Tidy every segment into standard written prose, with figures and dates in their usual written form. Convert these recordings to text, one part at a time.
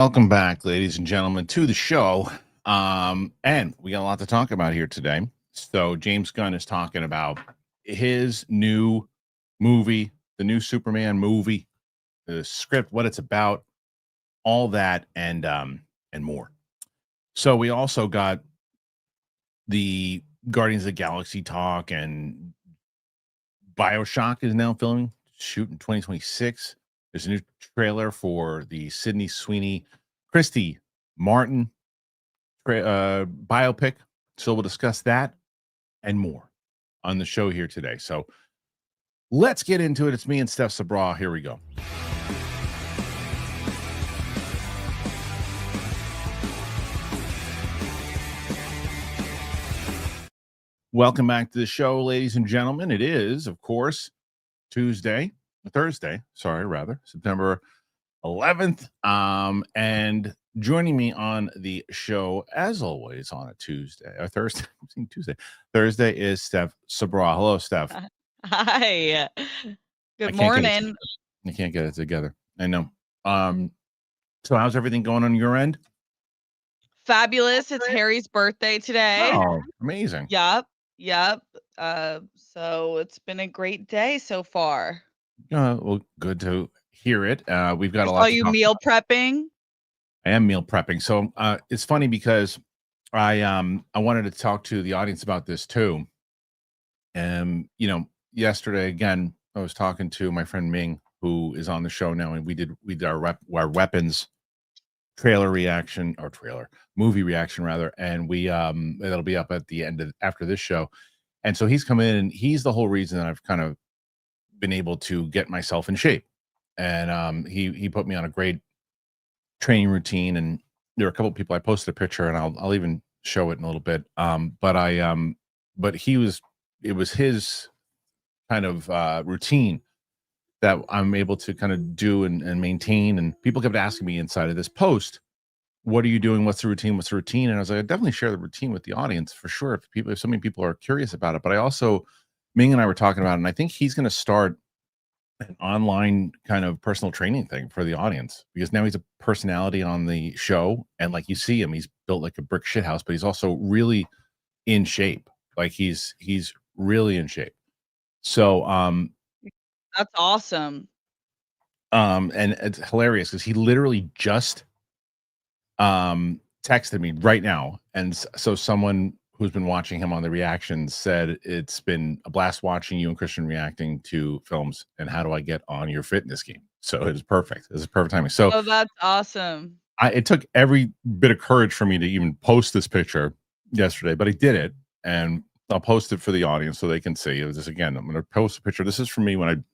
Welcome back, ladies and gentlemen, to the show. And we got a lot to talk about here today. So James Gunn is talking about his new movie, the new Superman movie, the script, what it's about, all that, and more. So we also got the Guardians of the Galaxy talk, and BioShock is now filming, shoot in 2026. There's a new trailer for the Sydney Sweeney, Christy Martin biopic. So we'll discuss that and more on the show here today. So let's get into it. It's me and Steph Sabraw. Here we go. Welcome back to the show, ladies and gentlemen. It is, of course, Thursday, September 11th. And joining me on the show, as always, on a Tuesday or Thursday, Thursday is Steph Sabraw. Hello, Steph. Hi. Good morning. You can't get it together. I know. So how's everything going on your end? Fabulous. It's Harry's birthday today. Oh, amazing. Yep. So it's been a great day so far. Well, good to hear it. We've got a lot. Are you meal prepping? I am meal prepping. So it's funny because I wanted to talk to the audience about this too. And yesterday again, I was talking to my friend Ming, who is on the show now, and we did our weapons movie reaction rather, and we it'll be up at the end of after this show. And so he's come in, and he's the whole reason that I've kind of been able to get myself in shape. And he put me on a great training routine, and there are a couple of people. I posted a picture, and I'll even show it in a little bit. But it was his kind of routine that I'm able to kind of do and maintain. And people kept asking me inside of this post, what are you doing? What's the routine? And I was like, I definitely share the routine with the audience for sure. If so many people are curious about it, but I also, Ming and I were talking about it, and I think he's going to start an online kind of personal training thing for the audience, because now he's a personality on the show. And like you see him, he's built like a brick shit house, but he's also really in shape. Like he's really in shape. So, that's awesome. And it's hilarious because he literally just texted me right now, and so someone who's been watching him on the reactions said it's been a blast watching you and Kristian reacting to films, and how do I get on your fitness game? So it was perfect. It was perfect timing. So that's awesome. It took every bit of courage for me to even post this picture yesterday, but I did it, and I'll post it for the audience so they can see. It was just, again, I'm going to post a picture. This is for me when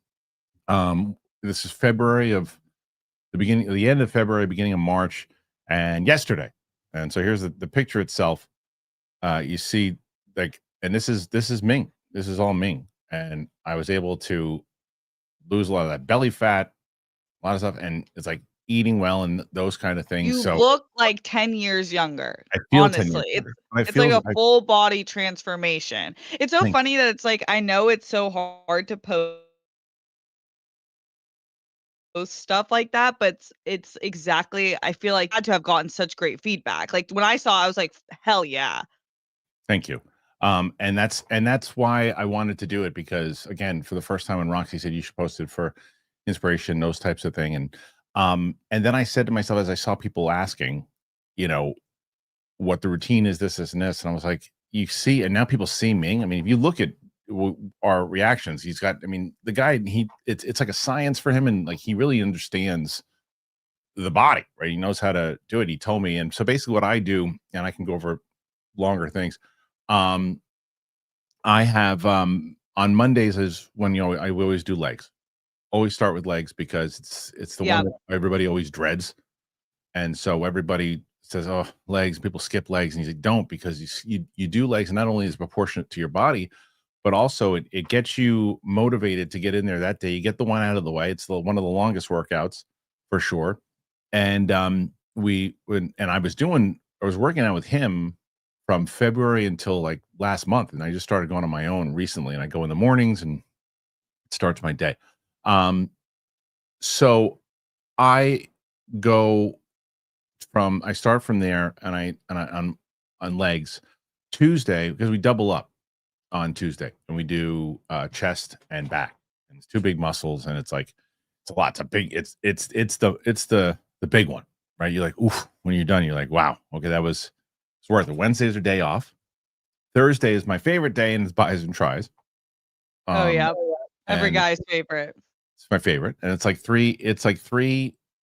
this is February of the end of February, beginning of March, and yesterday. And so here's the picture itself. You see, like, and this is Ming. This is all Ming. And I was able to lose a lot of that belly fat, a lot of stuff, and it's like eating well and those kind of things. You look like 10 years younger. I feel honestly, 10 years younger. It's like a full body transformation. It's so funny that it's like, I know it's so hard to post stuff like that, but it's exactly, I feel like I had to have gotten such great feedback. Like when I saw, I was like, hell yeah. Thank you. And that's why I wanted to do it, because again, for the first time when Roxy said you should post it for inspiration, those types of thing. And then I said to myself, as I saw people asking, what the routine is, this and this, and I was like, you see, and now people see Ming. I mean, if you look at our reactions, he's got, I mean, the guy, it's like a science for him, and like he really understands the body, right? He knows how to do it. He told me. And so basically what I do, and I can go over longer things, I have on Mondays is when I always do legs. Always start with legs, because it's the one that everybody always dreads. And so everybody says, oh, legs, people skip legs, and he's like, don't, because you do legs, and not only is it proportionate to your body, but also it gets you motivated to get in there that day. You get the one out of the way. It's one of the longest workouts for sure. And I was working out with him from February until like last month, and I just started going on my own recently, and I go in the mornings and it starts my day. So I go I start from there, and I on legs. Tuesday, because we double up on Tuesday, and we do chest and back, and it's two big muscles, and it's like it's a lot. It's a big. It's the big one, right? You're like, oof. When you're done, you're like, wow, okay, that was it's worth it. Wednesday's a day off. Thursday is my favorite day, and it's buys and tries. Oh yeah, every and guy's favorite. it's my favorite, and it's like three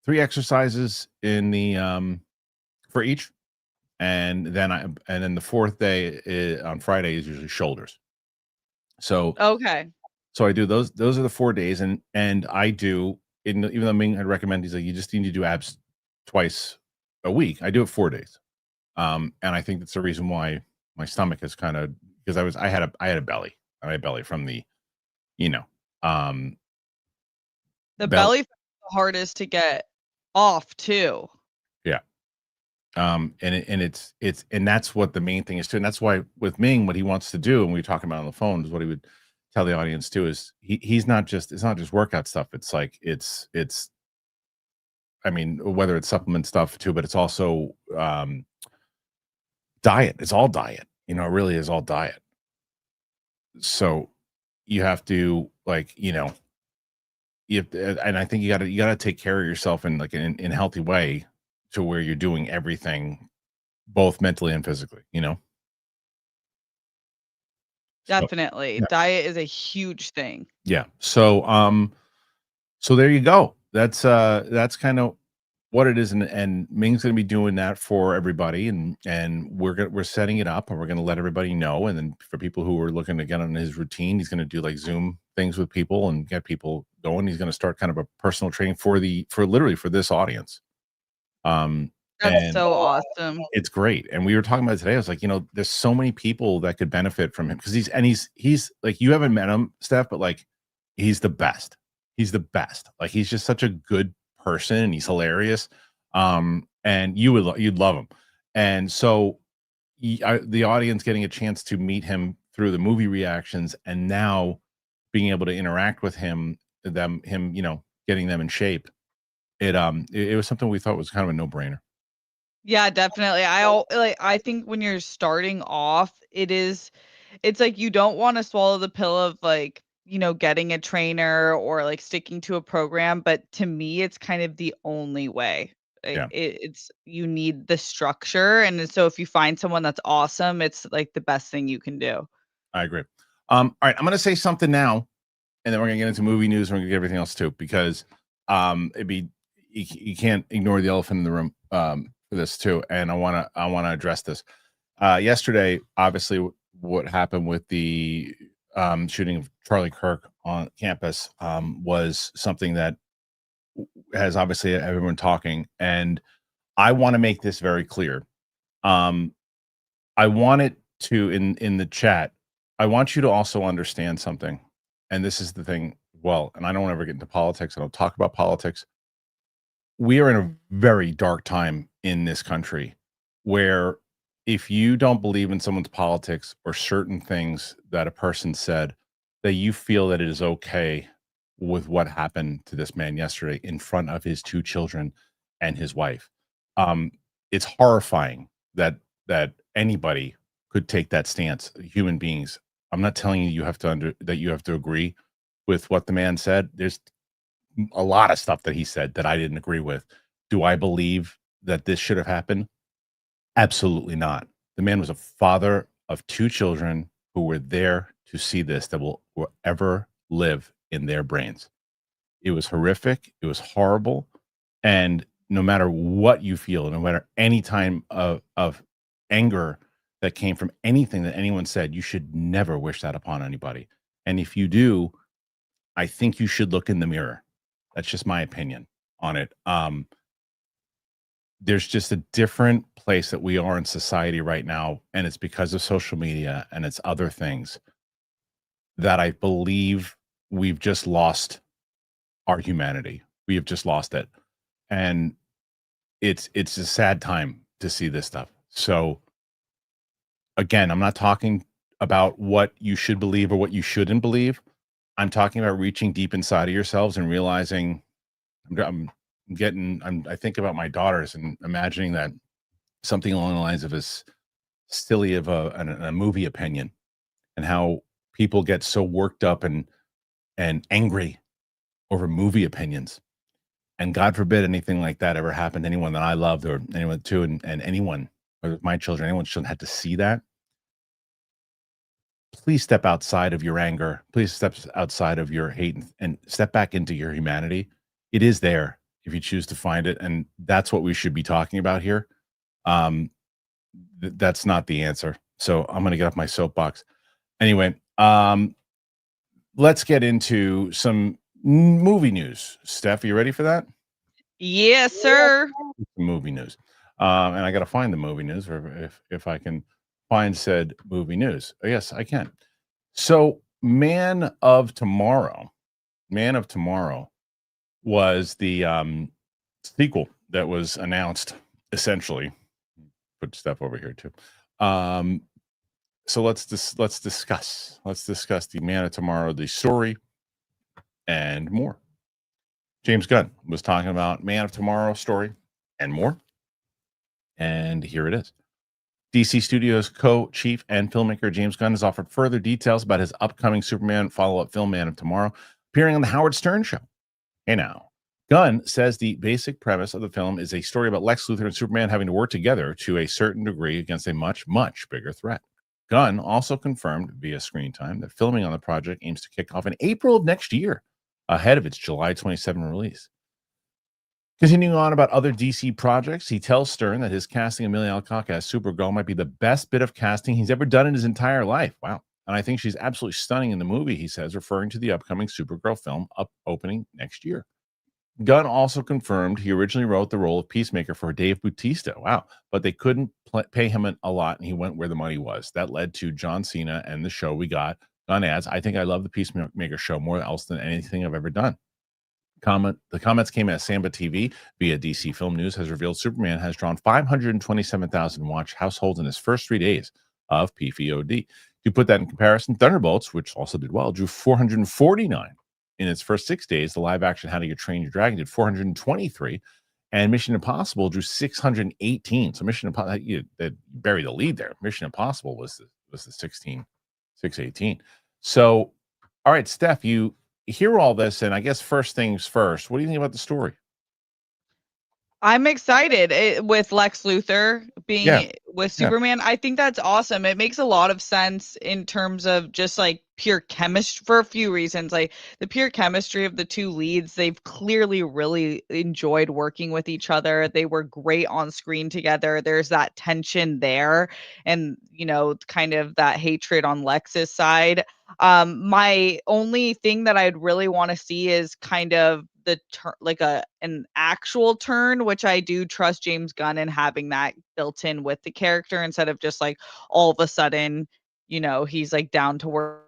exercises in the for each, and then the fourth day on Friday is usually shoulders. So Okay. I do those. Those are the 4 days, and I do. Even though Ming had recommended, he's like, you just need to do abs twice a week. I do it 4 days, and I think that's the reason why my stomach is kind of because I had a belly. I had a belly from the, you know, um, The bell. belly fat's the hardest to get off too. Yeah. And that's what the main thing is too. And that's why with Ming, what he wants to do, and we were talking about on the phone, is what he would tell the audience too, is he's not just it's not just workout stuff. It's like it's I mean, whether it's supplement stuff too, but it's also diet. It's all diet. It really is all diet. So you have to and I think you gotta take care of yourself in like in a healthy way to where you're doing everything both mentally and physically. So, Definitely. yeah. Diet is a huge thing. Yeah. So there you go. That's kind of what it is, and Ming's gonna be doing that for everybody, and we're setting it up, and we're gonna let everybody know, and then for people who are looking to get on his routine, he's gonna do like Zoom things with people and get people going. He's gonna start kind of a personal training for literally for this audience. That's And so awesome. it's great. And we were talking about it today. I was like, there's so many people that could benefit from him because he's like, you haven't met him, Steph, but like, he's the best. He's the best. Like, he's just such a good person, and he's hilarious. And you'd love him. And so the audience getting a chance to meet him through the movie reactions, and now being able to interact with him, getting them in shape. It was something we thought was kind of a no brainer. Yeah, definitely. I think when you're starting off, it's like you don't want to swallow the pill of like, getting a trainer or like sticking to a program, but to me it's kind of the only way. Like Yeah. it's you need the structure, and so if you find someone that's awesome, it's like the best thing you can do. I agree. All right, I'm gonna say something now, and then we're gonna get into movie news, and we're gonna get everything else too, because it'd be you can't ignore the elephant in the room for this too, and I wanna address this. Yesterday, obviously, what happened with the shooting of Charlie Kirk on campus was something that has obviously everyone talking, and I want to make this very clear. Um, I want it to in the chat. I want you to also understand something, and this is the thing. Well, and I don't ever get into politics. I don't talk about politics. We are in a very dark time in this country where if you don't believe in someone's politics or certain things that a person said, that you feel that it is okay with what happened to this man yesterday in front of his two children and his wife. Um, it's horrifying that anybody could take that stance. Human beings. I'm not telling you that you have to agree with what the man said. There's a lot of stuff that he said that I didn't agree with. Do I believe that this should have happened? Absolutely not. The man was a father of two children who were there to see this, that will ever live in their brains. It was horrific. It was horrible. And no matter what you feel, no matter any time of anger that came from anything that anyone said, you should never wish that upon anybody. And if you do, I think you should look in the mirror. That's just my opinion on it. There's just a different place that we are in society right now, and it's because of social media and it's other things that I believe we've just lost our humanity. We have just lost it. And it's a sad time to see this stuff. So again, I'm not talking about what you should believe or what you shouldn't believe. I'm talking about reaching deep inside of yourselves and realizing I think about my daughters and imagining that something along the lines of as silly of a movie opinion, and how people get so worked up and angry over movie opinions. And God forbid anything like that ever happened to anyone that I loved or anyone too, and anyone, whether it's my children, anyone shouldn't have to see that. Please step outside of your anger. Please step outside of your hate and step back into your humanity. It is there if you choose to find it, and that's what we should be talking about here. That's not the answer. So I'm going to get off my soapbox. Anyway, let's get into some movie news. Steph, are you ready for that? Yes, sir. Movie news. And I got to find the movie news, or if I can find said movie news. Oh, yes, I can. So Man of Tomorrow was the sequel that was announced, essentially. Put Steph over here too. So let's discuss the Man of Tomorrow, the story, and more. James Gunn was talking about Man of Tomorrow story and more. And here it is. DC Studios co-chief and filmmaker James Gunn has offered further details about his upcoming Superman follow-up film Man of Tomorrow, appearing on the Howard Stern Show. Hey now. Gunn says the basic premise of the film is a story about Lex Luthor and Superman having to work together to a certain degree against a much, much bigger threat. Gunn also confirmed via Screen Time that filming on the project aims to kick off in April of next year, ahead of its July 27 release. Continuing on about other DC projects, he tells Stern that his casting Amelia Alcock as Supergirl might be the best bit of casting he's ever done in his entire life. Wow. And I think she's absolutely stunning in the movie, he says, referring to the upcoming Supergirl film opening next year. Gunn also confirmed he originally wrote the role of Peacemaker for Dave Bautista. Wow. But they couldn't pay him a lot, and he went where the money was. That led to John Cena and the show we got. Gunn adds, I think I love the Peacemaker show more else than anything I've ever done. The comments came as Samba TV via DC Film News has revealed Superman has drawn 527,000 watch households in his first 3 days of PVOD. To put that in comparison, Thunderbolts, which also did well, drew 449 in its first 6 days. The live-action How to Get Trained Your Dragon did 423, and Mission Impossible drew 618. So Mission Impossible, that buried the lead there. Mission Impossible was the 618. So, all right, Steph, you hear all this, and I guess first things first, what do you think about the story? I'm excited with Lex Luthor being with Superman. I think that's awesome. It makes a lot of sense in terms of just like pure chemistry for a few reasons. Like the pure chemistry of the two leads, they've clearly really enjoyed working with each other. They were great on screen together. There's that tension there, and kind of that hatred on Lex's side. My only thing that I'd really want to see is kind of the like an actual turn, which I do trust James Gunn in having that built in with the character instead of just like all of a sudden, he's like down to work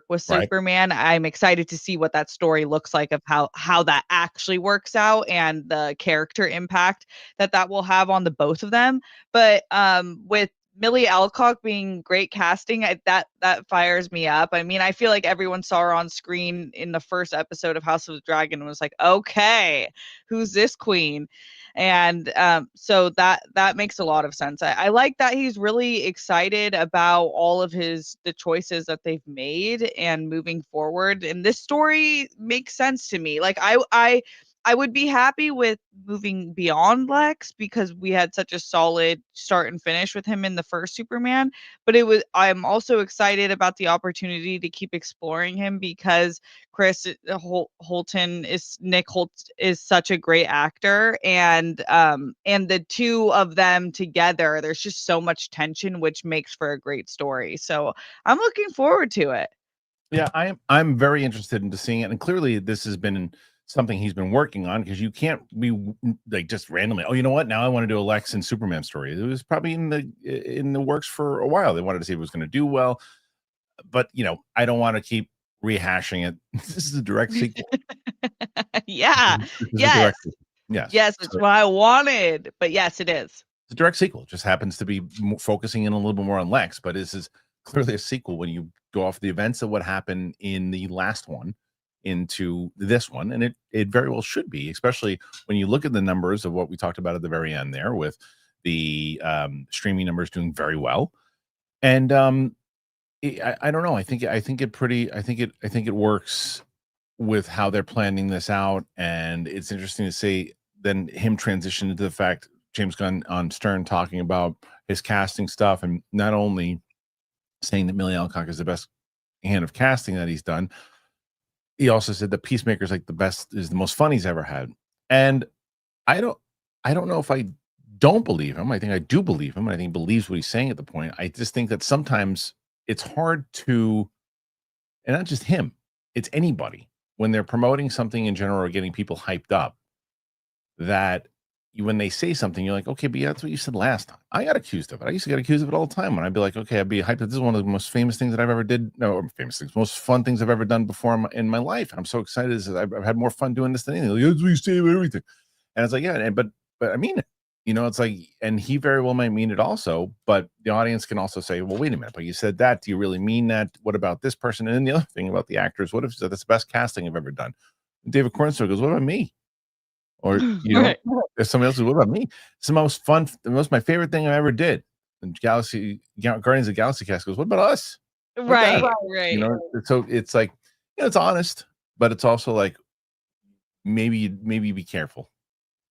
with Superman. I'm excited to see what that story looks like of how that actually works out and the character impact that will have on the both of them. But with Millie Alcock being great casting, that fires me up. I mean, I feel like everyone saw her on screen in the first episode of House of the Dragon and was like, okay, who's this queen? And so that makes a lot of sense. I like that he's really excited about all of the choices that they've made and moving forward. And this story makes sense to me. Like I would be happy with moving beyond Lex because we had such a solid start and finish with him in the first Superman. But I'm also excited about the opportunity to keep exploring him because Nick Holt is such a great actor, and the two of them together, there's just so much tension, which makes for a great story. So I'm looking forward to it. Yeah, I'm very interested into seeing it, and clearly this has been something he's been working on, because you can't be like just randomly, oh, you know what, now I want to do a Lex and Superman story. It was probably in the works for a while. They wanted to see if it was going to do well, but I don't want to keep rehashing it. This is a direct sequel. Yes, it's what I wanted, but yes, it is. It's a direct sequel. It just happens to be focusing in a little bit more on Lex, but this is clearly a sequel when you go off the events of what happened in the last one. into this one, and it very well should be, especially when you look at the numbers of what we talked about at the very end there, with the streaming numbers doing very well. And I don't know. I think it works with how they're planning this out, and it's interesting to see then him transition into the fact James Gunn on Stern talking about his casting stuff, and not only saying that Millie Alcock is the best hand of casting that he's done, he also said that Peacemaker is like the most fun he's ever had. And I don't know if I don't believe him. I think I do believe him. And I think he believes what he's saying at the point. I just think that sometimes it's hard to, and not just him, it's anybody, when they're promoting something in general or getting people hyped up, that when they say something, you're like, okay, but yeah, that's what you said last time. I got accused of it. I used to get accused of it all the time. When I'd be like, okay, I'd be hyped. This is one of the most famous things that I've ever did. No, famous things, most fun things I've ever done before in my life. And I'm so excited. I've had more fun doing this than anything. Like, that's what you say about everything. And it's like, yeah, but I mean it. It's like, and he very well might mean it also, but the audience can also say, well, wait a minute, but you said that. Do you really mean that? What about this person? And then the other thing about the actors, what if that's the best casting I've ever done? And David Cornstalk goes, what about me? Or, Right. if somebody else goes, what about me? It's the most fun, my favorite thing I ever did. And Guardians of the Galaxy cast goes, what about us? Right. So it's like, it's honest, but it's also like, maybe be careful.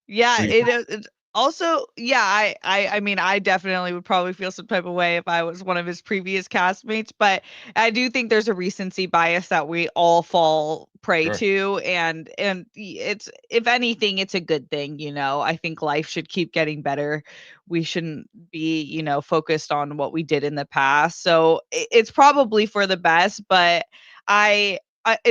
Yeah, it also, yeah, I mean, I definitely would probably feel some type of way if I was one of his previous castmates, but I do think there's a recency bias that we all fall prey Sure. to, and it's, if anything, it's a good thing. I think life should keep getting better. We shouldn't be, focused on what we did in the past. So it's probably for the best, but I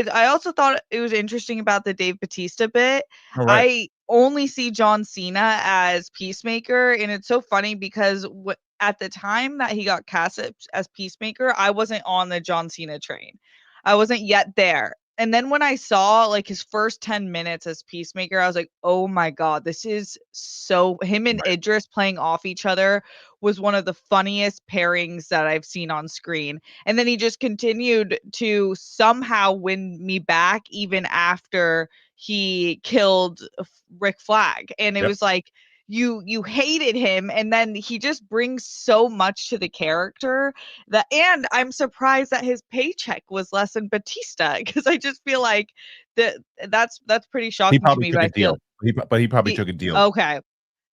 also thought it was interesting about the Dave Bautista bit. All right. I only see John Cena as Peacemaker, and it's so funny because at the time that he got cast as Peacemaker, I wasn't on the John Cena train. I wasn't yet there. And then when I saw like his first 10 minutes as Peacemaker, I was like, "Oh my god, this is so." Him and Right. Idris playing off each other was one of the funniest pairings that I've seen on screen. And then he just continued to somehow win me back even after he killed Rick Flag. And it Yep. was like, you hated him, and then he just brings so much to the character and I'm surprised that his paycheck was less than Batista, because I just feel like that's pretty He shocking to probably me. took But a I feel deal. He probably took a deal. okay,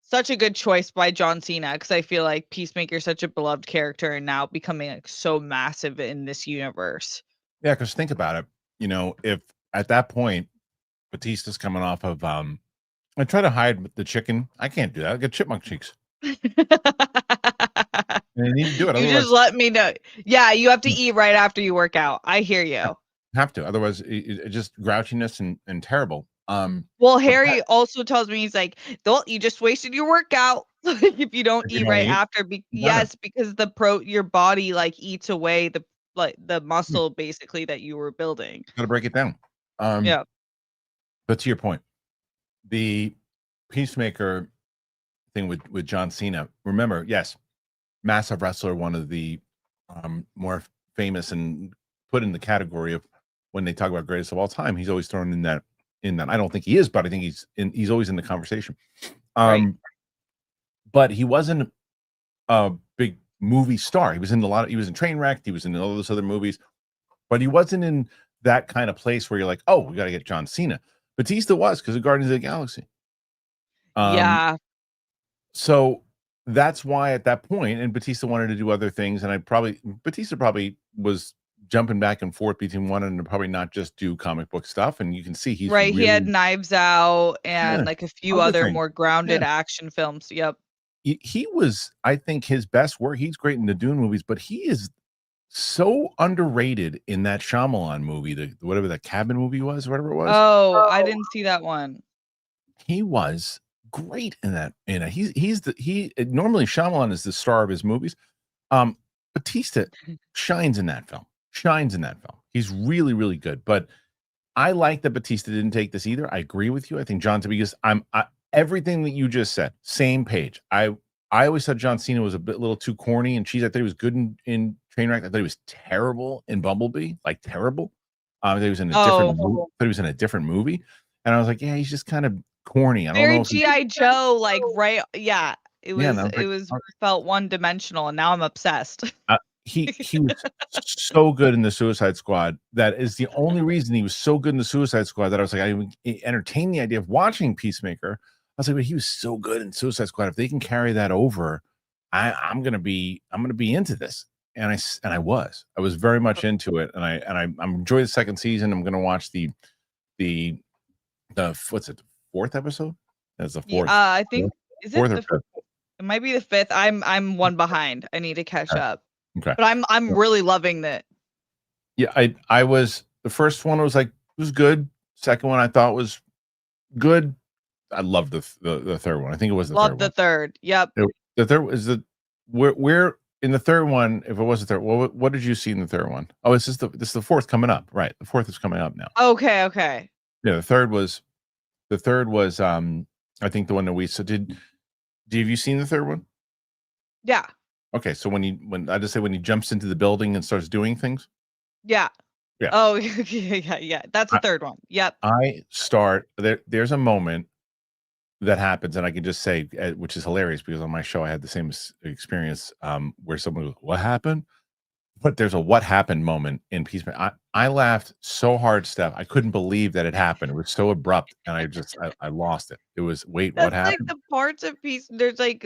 such a good choice by John Cena, because I feel like Peacemaker is such a beloved character and now becoming like so massive in this universe. Yeah, because think about it. If at that point Batista's coming off of I try to hide the chicken. I can't do that. I get chipmunk cheeks. And I need to do it. You just Otherwise, let me know. Yeah, you have to eat right after you work out. I hear you. have to. Otherwise, it just grouchiness and terrible. Well, But Harry also tells me, he's like, "Don't, you just wasted your workout if you don't if you eat don't right eat, after." you gotta. Yes, because your body like eats away the muscle basically that you were building. Got to break it down. Um, Yeah. but to your point, the Peacemaker thing with John Cena. Remember, yes, massive wrestler, one of the more famous and put in the category of when they talk about greatest of all time. He's always thrown in that. I don't think he is, but I think he's always in the conversation. Right. But he wasn't a big movie star. He was in he was in Trainwreck. He was in all those other movies, but he wasn't in that kind of place where you're like, oh, we got to get John Cena. Batista was, because of Guardians of the Galaxy. Yeah. So that's why at that point, and Batista wanted to do other things, and Batista probably was jumping back and forth between wanting to probably not just do comic book stuff, and you can see he's Right. He had really, Knives Out yeah, and like a few other other things. more Yeah. grounded action films. Yep. He was, I think, his best work. He's great in the Dune movies, but he is so underrated in that Shyamalan movie, whatever the cabin movie was, whatever it was. Oh, I didn't see that one. He was great in that. He normally Shyamalan is the star of his movies. Batista shines in that film. He's really, really good. But I like that Batista didn't take this either. I agree with you. I think because everything that you just said, same page. I always thought John Cena was a little too corny and cheesy. I thought he was good in Trainwreck. I thought he was terrible in Bumblebee, like terrible. He was in a Oh, but he was in a different movie, and I was like, yeah, he's just kind of corny. I don't very know if he, G.I. Joe, like, right, yeah. yeah, and I was It like, was felt one-dimensional, and now I'm obsessed. he was so good in the Suicide Squad. That is the only reason he was so good in the Suicide Squad that I was like, I would entertain the idea of watching Peacemaker. I was like, but he was so good in Suicide Squad. If they can carry that over, I'm gonna be into this. And I was very much into it, and I'm enjoying the second season. I'm gonna watch the what's it, fourth episode? That's the Yeah, fourth, I think is it fourth or the fifth. it might be the 5th. I'm one behind. I need to catch Okay. up. Okay. But I'm really loving it. Yeah, I was the first one was like, it was good. Second one I thought was good. I loved the third one. I think it was the Love third the one. 3rd. Yep. The third is the where in the third one, if it was the third, what did you see in the third one? Oh, this is the fourth coming up, right? The fourth is coming up now. Okay, okay. Yeah, the third was I think the one that we so have you seen the third one? Yeah. Okay, so when I just say when he jumps into the building and starts doing things? Yeah. Yeah. Oh, yeah. That's the 3rd one. Yep. There's a moment that happens, and I can just say, which is hilarious because on my show I had the same experience where someone goes, "What happened?" But there's a "what happened" moment in Peacemaker. I laughed so hard, Steph. I couldn't believe that it happened. It was so abrupt, and I lost it. It was, wait, what That's like happened? the parts of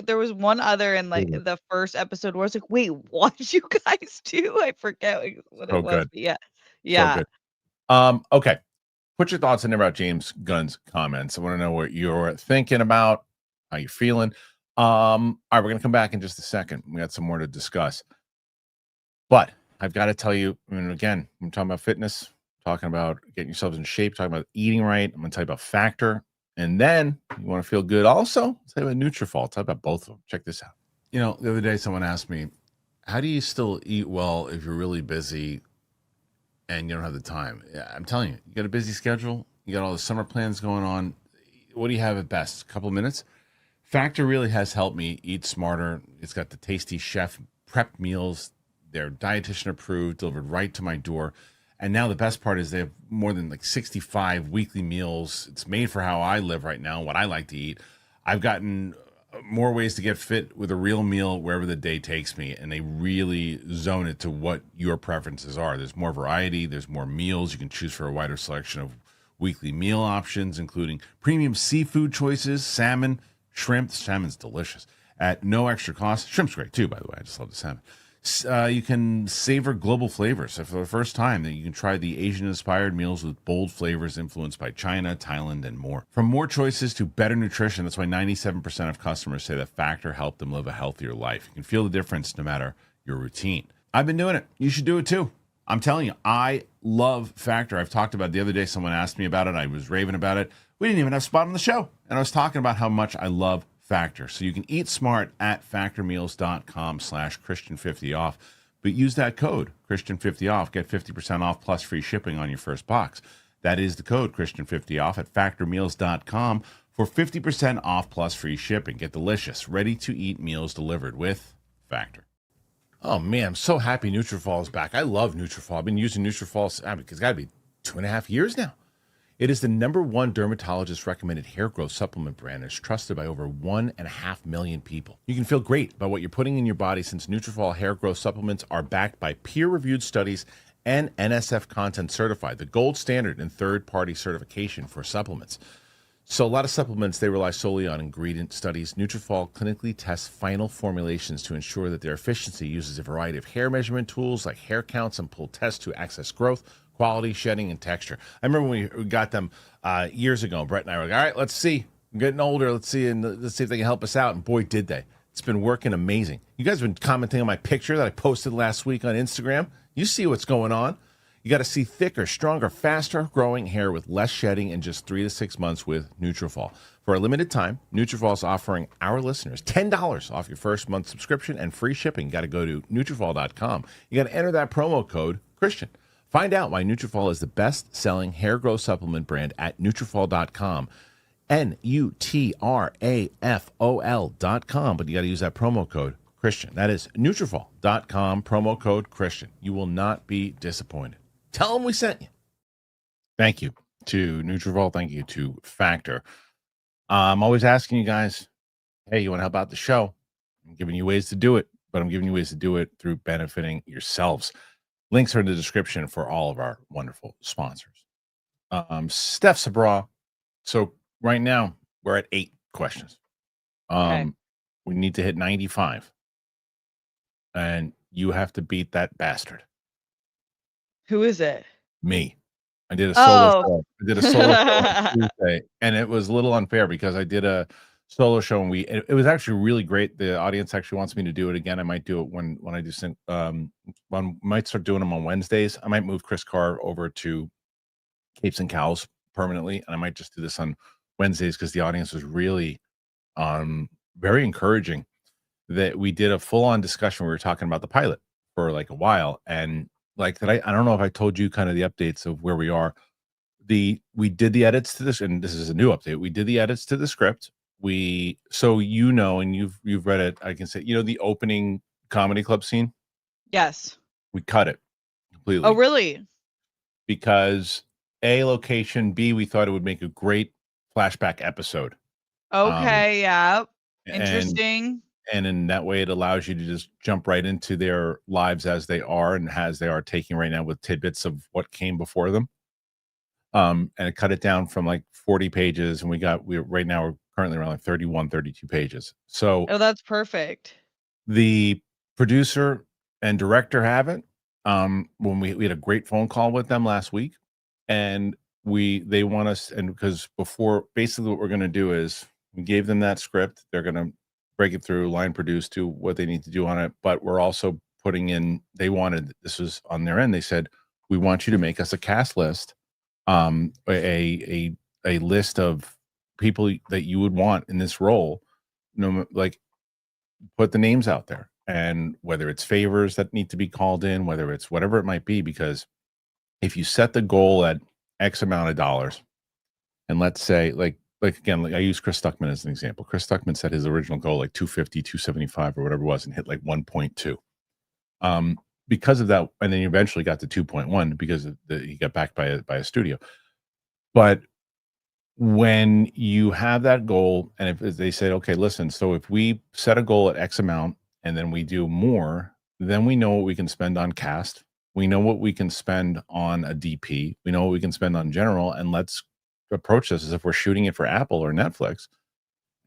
there was one other in like the first episode where I was like, "Wait, what did you guys do?" I forget what it So was. good, But yeah. so Yeah. good. Okay. Put your thoughts in there about James Gunn's comments. I want to know what you're thinking about, how you're feeling. All right, we're gonna come back in just a second. We got some more to discuss. But I've got to tell you, I mean, again, I'm talking about fitness, talking about getting yourselves in shape, talking about eating right. I'm going to tell you about Factor. And then you want to feel good also, I'll tell you about Nutrafol. Talk about both of them. Check this out. You know, the other day someone asked me, how do you still eat well if you're really busy and you don't have the time? Yeah, I'm telling you, you got a busy schedule. You got all the summer plans going on. What do you have at best? A couple of minutes? Factor really has helped me eat smarter. It's got the tasty chef prep meals. They're dietitian approved, delivered right to my door. And now the best part is they have more than like 65 weekly meals. It's made for how I live right now, what I like to eat. I've gotten more ways to get fit with a real meal wherever the day takes me. And they really zone it to what your preferences are. There's more variety. There's more meals. You can choose for a wider selection of weekly meal options, including premium seafood choices, salmon, shrimp. Salmon's delicious at no extra cost. Shrimp's great too, by the way. I just love the salmon. You can savor global flavors. So for the first time, you can try the Asian-inspired meals with bold flavors influenced by China, Thailand, and more. From more choices to better nutrition, that's why 97% of customers say that Factor helped them live a healthier life. You can feel the difference no matter your routine. I've been doing it. You should do it too. I'm telling you, I love Factor. I've talked about it the other day. Someone asked me about it. I was raving about it. We didn't even have a spot on the show. And I was talking about how much I love Factor. So you can eat smart at factormeals.com/Christian50 off, but use that code Christian50 off. Get 50% off plus free shipping on your first box. That is the code Christian50 off at factormeals.com for 50% off plus free shipping. Get delicious, ready to eat meals delivered with Factor. Oh man, I'm so happy Nutrafol is back. I love Nutrafol. I've been using Nutrafol, it's got to be 2.5 years now. It is the #1 dermatologist recommended hair growth supplement brand and is trusted by over 1.5 million people. You can feel great about what you're putting in your body since Nutrafol hair growth supplements are backed by peer-reviewed studies and NSF content certified, the gold standard in third-party certification for supplements. So a lot of supplements, they rely solely on ingredient studies. Nutrafol clinically tests final formulations to ensure that their efficiency uses a variety of hair measurement tools like hair counts and pull tests to access growth, quality, shedding, and texture. I remember when we got them years ago. Brett and I were like, all right, let's see. I'm getting older. Let's see if they can help us out. And boy, did they. It's been working amazing. You guys have been commenting on my picture that I posted last week on Instagram. You see what's going on. You got to see thicker, stronger, faster growing hair with less shedding in just 3 to 6 months with Nutrafol. For a limited time, Nutrafol is offering our listeners $10 off your first month subscription and free shipping. Got to go to Nutrafol.com. You got to enter that promo code Christian. Find out why Nutrafol is the best-selling hair growth supplement brand at Nutrafol.com. Nutrafol.com. But you got to use that promo code Christian. That is Nutrafol.com, promo code Christian. You will not be disappointed. Tell them we sent you. Thank you to Nutrivol. Thank you to Factor. I'm always asking you guys, hey, you want to help out the show? I'm giving you ways to do it, but I'm giving you ways to do it through benefiting yourselves. Links are in the description for all of our wonderful sponsors. Steph Sabraw. So right now we're at 8 questions. Okay. We need to hit 95. And you have to beat that bastard. Who is it? Me. I did a solo Oh. show. I did a solo show on Tuesday, and it was a little unfair because I did a solo show and it was actually really great. The audience actually wants me to do it again. I might do it when I do might start doing them on Wednesdays. I might move Chris Carr over to Capes and Cows permanently, and I might just do this on Wednesdays because the audience was really very encouraging. That we did a full-on discussion. We were talking about the pilot for like a while, and like that. I don't know if I told you kind of the updates of where we are. We did the edits to this, and this is a new update. We did the edits to the script. So and you've read it. I can say the opening comedy club scene. Yes. We cut it completely. Oh, really? Because A, location, B, we thought it would make a great flashback episode. Okay, yeah. Interesting. And in that way, it allows you to just jump right into their lives as they are and as they are taking right now with tidbits of what came before them. And it cut it down from like 40 pages. And right now we're currently around like 31, 32 pages. So that's perfect. The producer and director have it. When we had a great phone call with them last week, and they want us, and because before, basically what we're going to do is we gave them that script. They're going to break it through, line produce, to what they need to do on it. But we're also putting in, this was on their end. They said, we want you to make us a cast list, a list of people that you would want in this role. Like, put the names out there, and whether it's favors that need to be called in, whether it's whatever it might be, because if you set the goal at X amount of dollars, and let's say like again, I use Chris Stuckman as an example. Chris Stuckman set his original goal like 250, 275 or whatever it was, and hit like 1.2. Because of that, and then he eventually got to 2.1 because he got backed by a studio. But when you have that goal, and if they said, okay, listen, so if we set a goal at X amount and then we do more, then we know what we can spend on cast. We know what we can spend on a DP. We know what we can spend on general, and let's approach this as if we're shooting it for Apple or Netflix.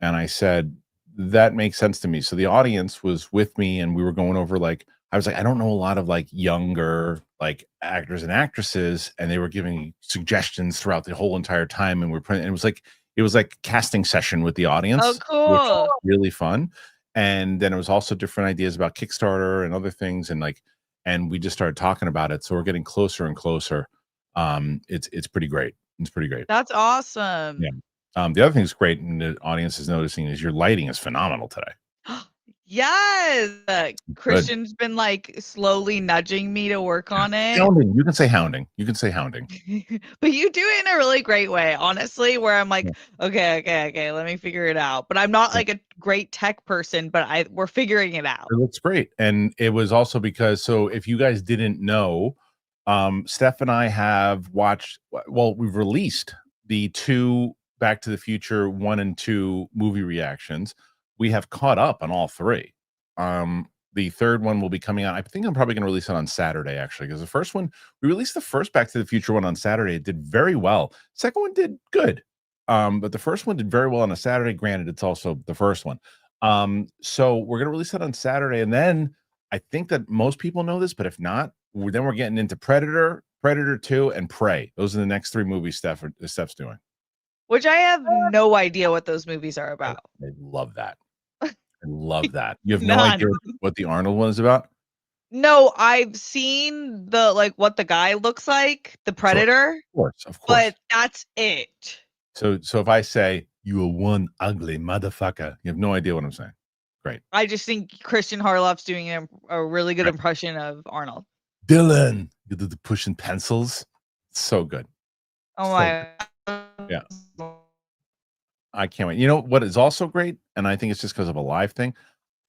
And I said, that makes sense to me. So the audience was with me, and we were going over, like, I was like, I don't know a lot of like younger like actors and actresses, and they were giving suggestions throughout the whole entire time. And it was like casting session with the audience. Oh, cool. Which was really fun. And then it was also different ideas about Kickstarter and other things. And we just started talking about it. So we're getting closer and closer. It's pretty great. It's pretty great. That's awesome. Yeah. The other thing that's great, and the audience is noticing, is your lighting is phenomenal today. Yes. Christian's been like slowly nudging me to work on it. Hounding. You can say hounding. But you do it in a really great way, honestly, where I'm like, okay, let me figure it out. But I'm not like a great tech person, but we're figuring it out. It looks great. And it was also because, so if you guys didn't know, Steph and I have we've released the 2 Back to the Future 1 and 2 movie reactions. We have caught up on all 3. The third one will be coming out. I think I'm probably going to release it on Saturday, actually, because the first one, we released the first Back to the Future one on Saturday. It did very well. Second one did good. But the first one did very well on a Saturday. Granted, it's also the first one. So we're going to release it on Saturday. And then I think that most people know this, but if not, then we're getting into Predator, Predator 2, and Prey. Those are the next 3 movies Steph's doing. Which I have no idea what those movies are about. I love that. I love that. You have no idea what the Arnold one is about? No, I've seen what the guy looks like, the Predator. Of course. But that's it. So if I say, you are one ugly motherfucker, you have no idea what I'm saying. Great. I just think Kristian Harloff's doing a really good impression of Arnold. Dylan, you did the pushing pencils. So good. Oh my. Yeah. I can't wait. You know what is also great, and I think it's just because of a live thing,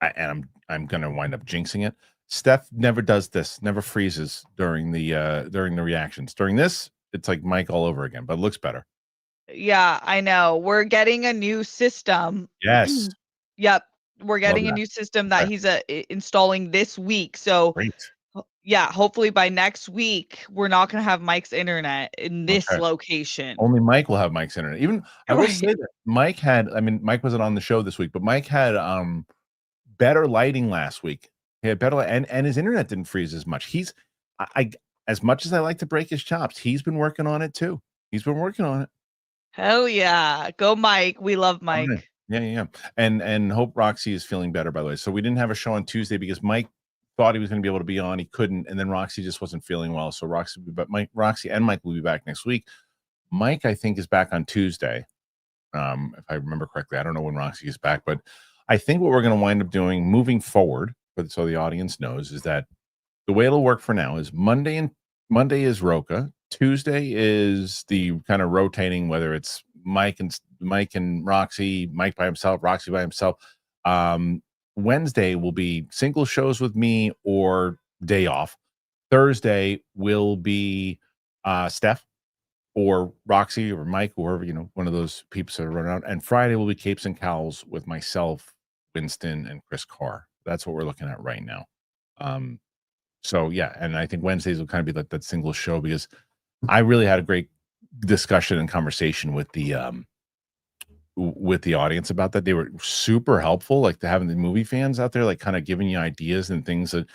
and I'm gonna wind up jinxing it. Steph never does this, never freezes during the reactions. During this, it's like Mike all over again, but it looks better. Yeah, I know. We're getting a new system. Yes. Yep. We're Love getting a that. new system that Okay. he's installing this week. So Great. yeah, hopefully by next week we're not going to have Mike's internet in this Okay. location. Only Mike will have Mike's internet. Even I will say Right. that Mike had, I mean, Mike wasn't on the show this week, but Mike had better lighting last week. He had better and his internet didn't freeze as much. I as much as I like to break his chops, he's been working on it too. He's been working on it. Hell yeah. Go Mike. We love Fine. Mike. Yeah. And hope Roxy is feeling better, by the way. So we didn't have a show on Tuesday because Mike thought he was going to be able to be on. He couldn't, and then Roxy just wasn't feeling well. So Roxy and Mike will be back next week. Mike, I think, is back on Tuesday. If I remember correctly. I don't know when Roxy is back, but I think what we're going to wind up doing moving forward, but so the audience knows, is that the way it'll work for now is Monday is Roca. Tuesday is the kind of rotating, whether it's Mike and Roxy, Mike by himself, Roxy by himself. Wednesday will be single shows with me or day off. Thursday will be Steph or Roxy or Mike, or one of those peeps that run out. And Friday will be Capes and Cowls with myself, Winston, and Chris Carr. That's what we're looking at right now. So yeah, and I think Wednesdays will kind of be like that single show because I really had a great discussion and conversation with the audience about that. They were super helpful, like to having the movie fans out there, like kind of giving you ideas and things that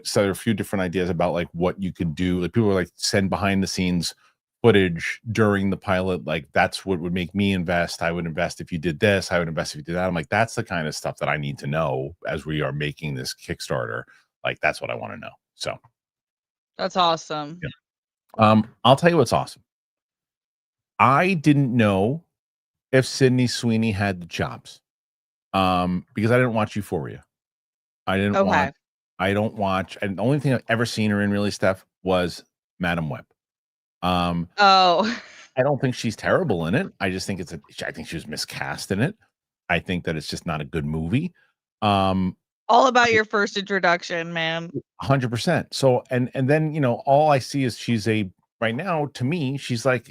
so there are a few different ideas about like what you could do. Like people were like send behind the scenes footage during the pilot. Like that's what would make me invest. I would invest if you did this. I would invest if you did that. I'm like, that's the kind of stuff that I need to know as we are making this Kickstarter. Like that's what I want to know. So That's awesome. yeah. I'll tell you what's awesome. I didn't know if Sydney Sweeney had the chops. Because I didn't watch Euphoria. I don't watch, and the only thing I've ever seen her in really, Steph, was Madam Web. Oh. I don't think she's terrible in it. I just think I think she was miscast in it. I think that it's just not a good movie. All about your first introduction, man. 100%. So and then all I see is right now to me she's like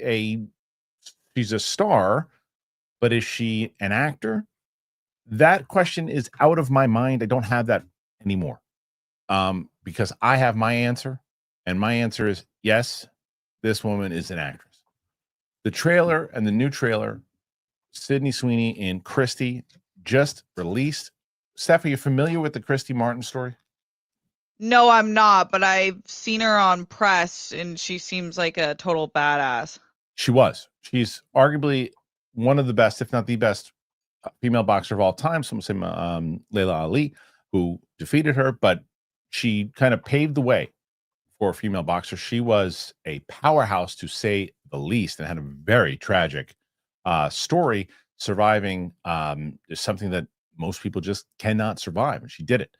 she's a star, but is she an actor? That question is out of my mind. I don't have that anymore. Because I have my answer, and my answer is yes, this woman is an actress. The trailer and the new trailer, Sydney Sweeney and Christy just released. Steph, are you familiar with the Christy Martin story? No, I'm not, but I've seen her on press and she seems like a total badass. She's arguably one of the best, if not the best, female boxer of all time. Some say Layla Ali, who defeated her, but she kind of paved the way for a female boxer. She was a powerhouse, to say the least, and had a very tragic story. Surviving is something that most people just cannot survive, and she did it.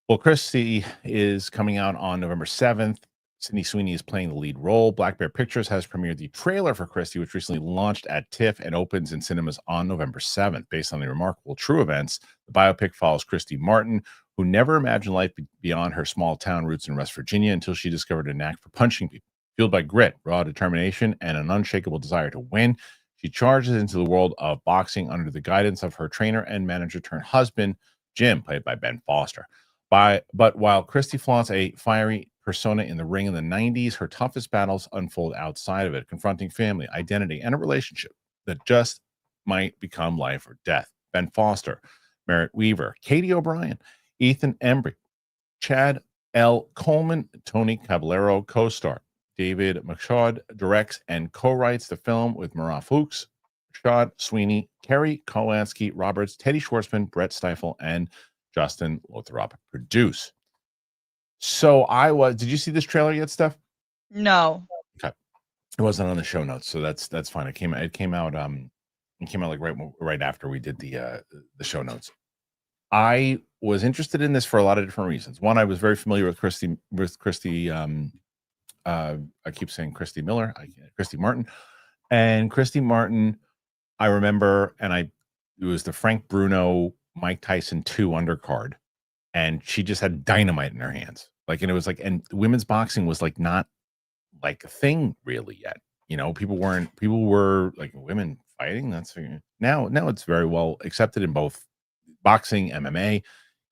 Well, Christy is coming out on November 7th. Sydney Sweeney is playing the lead role. Black Bear Pictures has premiered the trailer for Christy, which recently launched at TIFF and opens in cinemas on November 7th. Based on the remarkable true events, the biopic follows Christy Martin, who never imagined life beyond her small town roots in West Virginia until she discovered a knack for punching people. Fueled by grit, raw determination, and an unshakable desire to win, she charges into the world of boxing under the guidance of her trainer and manager turned husband, Jim, played by Ben Foster. But while Christy flaunts a fiery persona in the ring in the 90s, her toughest battles unfold outside of it, confronting family, identity, and a relationship that just might become life or death. Ben Foster, Merritt Weaver, Katie O'Brien, Ethan Embry, Chad L. Coleman, Tony Caballero co-star. David McShaw directs and co-writes the film with Mara Fuchs, Rashad Sweeney, Kerry Kowalski Roberts, Teddy Schwartzman, Brett Stifel, and Justin Lothrop produce. So did you see this trailer yet, Steph? No. Okay. It wasn't on the show notes, so that's fine. It came out like right after we did the show notes. I was interested in this for a lot of different reasons. One, I was very familiar with Christy I keep saying Christy Martin. And Christy Martin, I remember, it was the Frank Bruno Mike Tyson 2 undercard, and she just had dynamite in her hands. And it was like, and women's boxing was like not like a thing really yet. People were like, women fighting. Now it's very well accepted in both boxing, MMA.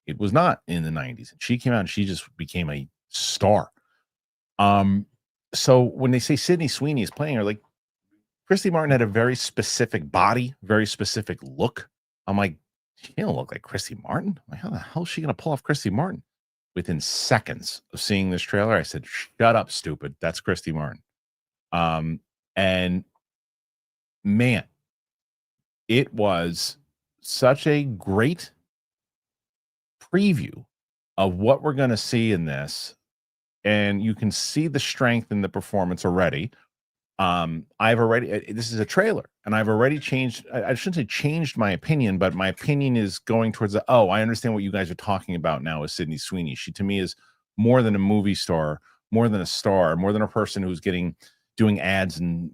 It was not in the 90s. And she came out and she just became a star. So when they say Sydney Sweeney is playing her, like, Christy Martin had a very specific body, very specific look. I'm like, she don't look like Christy Martin. I'm like, how the hell is she going to pull off Christy Martin? Within seconds of seeing this trailer, I said, shut up, stupid. That's Christy Martin. And man, it was such a great preview of what we're going to see in this. And you can see the strength in the performance already. This is a trailer, and I've already changed. I shouldn't say changed my opinion, but my opinion is going towards I understand what you guys are talking about now with Sydney Sweeney. She, to me, is more than a movie star, more than a star, more than a person who's doing ads and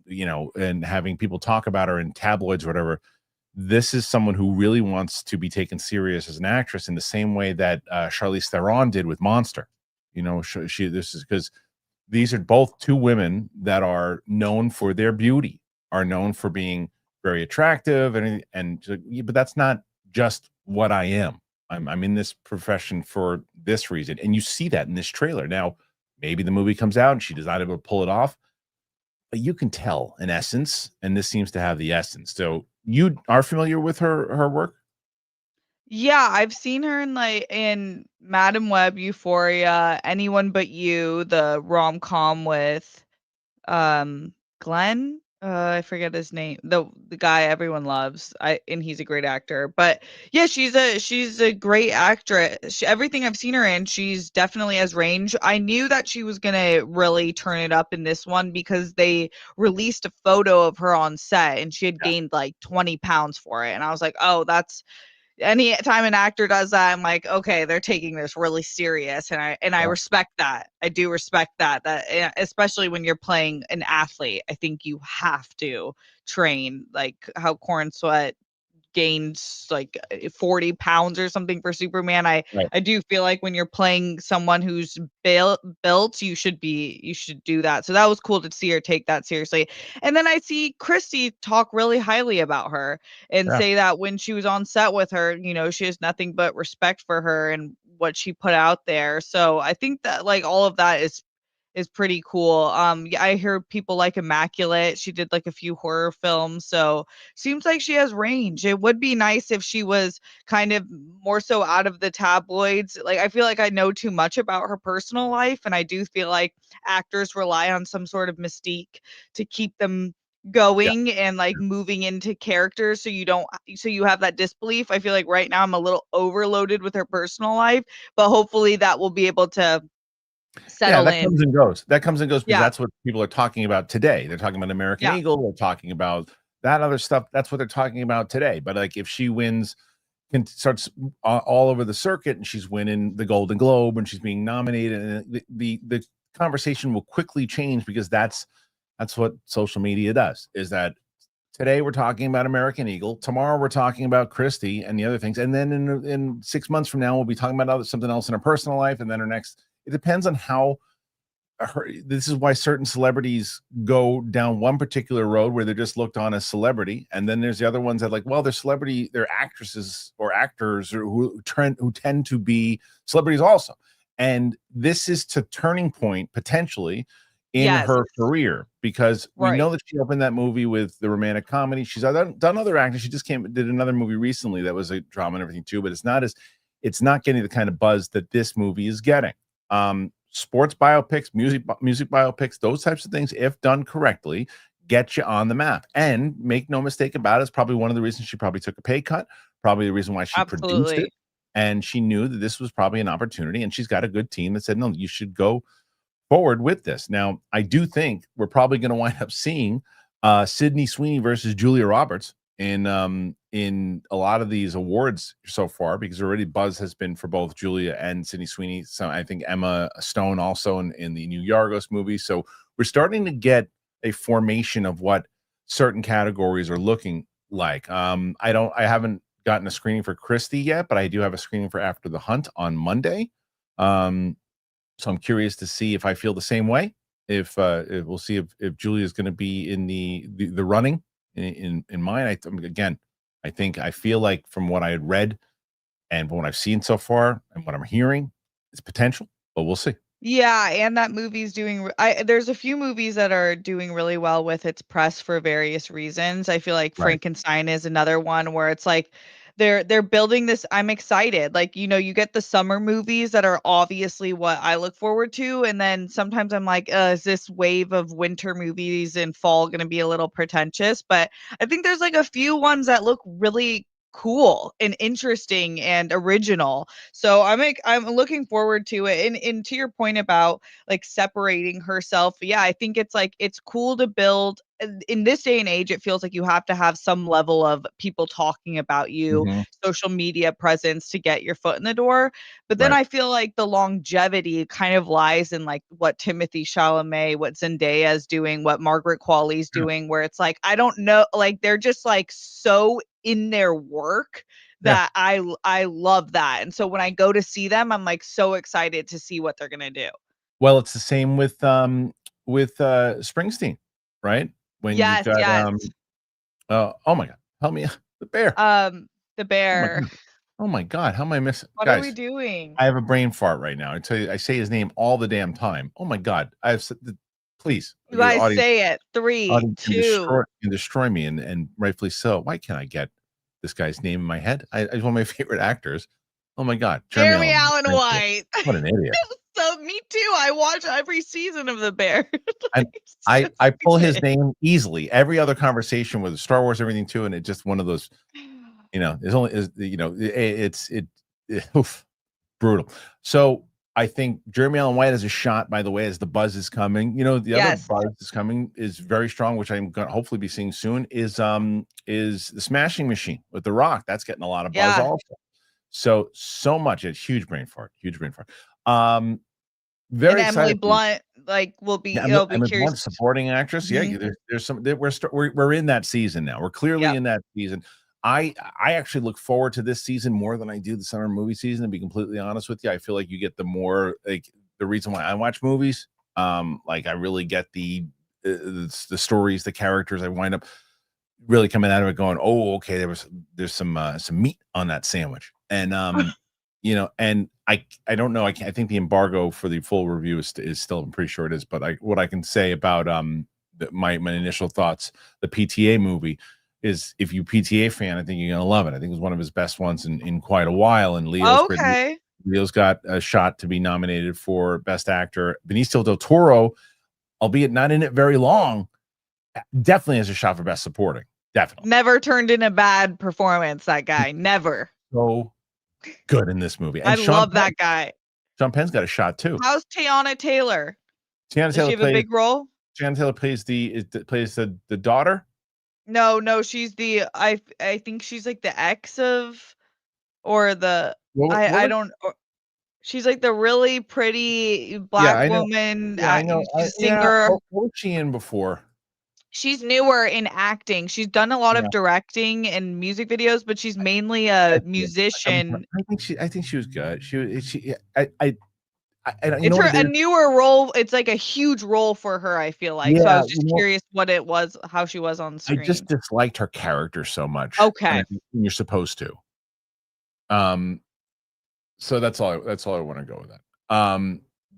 and having people talk about her in tabloids or whatever. This is someone who really wants to be taken serious as an actress in the same way that Charlize Theron did with Monster. This is because these are both two women that are known for their beauty, are known for being very attractive, but that's not just what I am. I'm in this profession for this reason, and you see that in this trailer. Now, maybe the movie comes out and she does not able to pull it off, but you can tell in essence, and this seems to have the essence. So you are familiar with her work? Yeah, I've seen her in Madam Web, Euphoria, Anyone But You, the rom-com with Glenn. I forget his name. The guy everyone loves. And he's a great actor. But yeah, she's a great actress. Everything I've seen her in, she's definitely has range. I knew that she was gonna really turn it up in this one because they released a photo of her on set and she had gained like 20 pounds for it. And I was like, oh, that's any time an actor does that, I'm like, okay, they're taking this really serious, and I respect that. I do respect that. Especially when you're playing an athlete, I think you have to train, like how Corn Sweat gained like 40 pounds or something for Superman. Right. I do feel like when you're playing someone who's built, you should do that. So that was cool to see her take that seriously. And then I see Christy talk really highly about her and Yeah. say that when she was on set with her, she has nothing but respect for her and what she put out there. So I think that like all of that is pretty cool. Yeah, I hear people like Immaculate. She did like a few horror films, so seems like she has range. It would be nice if she was kind of more so out of the tabloids. Like I feel like I know too much about her personal life, and I do feel like actors rely on some sort of mystique to keep them going and like moving into characters so you have that disbelief. I feel like right now I'm a little overloaded with her personal life, but hopefully that will be able to settle That in. comes and goes. That comes and goes because Yeah. that's what people are talking about today. They're talking about American Yeah. Eagle. They're talking about that other stuff. That's what they're talking about today. But like, if she wins and starts all over the circuit and she's winning the Golden Globe and she's being nominated, and the conversation will quickly change because that's what social media does. Is that today we're talking about American Eagle, tomorrow we're talking about Christy and the other things, and then in 6 months from now we'll be talking about something else in her personal life, and then her next. It depends on how this is why certain celebrities go down one particular road where they're just looked on as celebrity, and then there's the other ones that like, well, they're actresses or actors who tend to be celebrities also, and this is to turning point potentially in her career because we know that she opened that movie with the romantic comedy. She's done other acting. She just did another movie recently that was a drama and everything too, but it's not getting the kind of buzz that this movie is getting. Sports biopics, music biopics, those types of things, if done correctly, get you on the map. And make no mistake about it, it's probably one of the reasons she probably took a pay cut, probably the reason why she produced it. And she knew that this was probably an opportunity, and she's got a good team that said, no, you should go forward with this. Now, I do think we're probably going to wind up seeing Sydney Sweeney versus Julia Roberts in a lot of these awards so far, because already buzz has been for both Julia and Sydney Sweeney. So I think Emma Stone also in the new Yargos movie. So we're starting to get a formation of what certain categories are looking like. I haven't gotten a screening for Christy yet, but I do have a screening for After the Hunt on Monday. So I'm curious to see if I feel the same way. if we'll see if Julia is going to be in the running in mine. Again, I feel like from what I had read and from what I've seen so far and what I'm hearing, it's potential, but we'll see. Yeah, and that movie's doing there's a few movies that are doing really well with its press for various reasons. I feel like Right. Frankenstein is another one where it's like they're building this. I'm excited. Like, you get the summer movies that are obviously what I look forward to, and then sometimes I'm like, is this wave of winter movies in fall going to be a little pretentious? But I think there's like a few ones that look really cool and interesting and original. So I'm looking forward to it. And to your point about like separating herself, yeah, I think it's like it's cool to build in this day and age. It feels like you have to have some level of people talking about you, Mm-hmm. social media presence to get your foot in the door. But then Right. I feel like the longevity kind of lies in like what Timothy Chalamet, what Zendaya is doing, what Margaret Qualley's doing, where it's like I don't know, like they're just like so in their work Yeah. that I love that. And so when I go to see them, I'm like so excited to see what they're gonna do. Well, it's the same with Springsteen, right? When you've Yes, got yes. oh my god, help me, the bear. The Oh my bear. god. Oh my god, how am I missing, What are we guys? doing? I have a brain fart right now. I tell you, I say his name all the damn time. Oh my god, I have please, You your guys say it. 3, audience can 2. destroy me, and rightfully so. Why can't I get this guy's name in my head? He's one of my favorite actors. Oh my god, Jeremy Jeremy Allen. Allen White. What an idiot. So me too. I watch every season of The Bear. And Like, I pull his stupid. name easily. Every other conversation with Star Wars, everything too, and it's just one of those, there's only oof, brutal. So I think Jeremy Allen White has a shot, by the way, as the buzz is coming. The other Yes. buzz is coming is very strong, which I'm gonna hopefully be seeing soon, is the Smashing Machine with The Rock. That's getting a lot of buzz Yeah. also. So much. It's huge brain fart. Huge brain fart. And Very Emily excited for you. Blunt, like, will be Yeah, it'll be Emma curious. Blunt, supporting actress. Yeah, Mhm. there's some we're in that season now. We're clearly Yep. in that season. I actually look forward to this season more than I do the summer movie season, to be completely honest with you. I feel like you get the more, like, the reason why I watch movies. Like, I really get the stories, the characters. I wind up really coming out of it going, oh, okay, there's some meat on that sandwich. And and I don't know. I think the embargo for the full review is still, I'm pretty sure it is, but what I can say about my initial thoughts, the PTA movie, is, if you PTA fan, I think you're gonna love it. I think it was one of his best ones in quite a while. And Okay. Leo's got a shot to be nominated for Best Actor. Benicio del Toro, albeit not in it very long, definitely has a shot for Best Supporting. Definitely. Never turned in a bad performance, that guy. Never. So good in this movie. I And love that guy. Sean Penn's got a shot too. How's Teyana Taylor? Tiana Does she Taylor have a big role? plays the daughter. No, she's the I think she's like the ex of, or the What I was don't, or she's like the really pretty Yeah, black I know. woman, Yeah, I know. she's a Yeah, singer. what was she in before? She's newer in acting. She's done a lot Yeah, of directing and music videos, but she's mainly I a see it. musician. I think she was good. She you know It's what her it a is? newer role. It's like a huge role for her, I feel like. So I Yeah, was just curious what it was, how she was on I just screen. disliked her character so much, and I Okay. think you're supposed to. Um, so that's all I wanna go with that.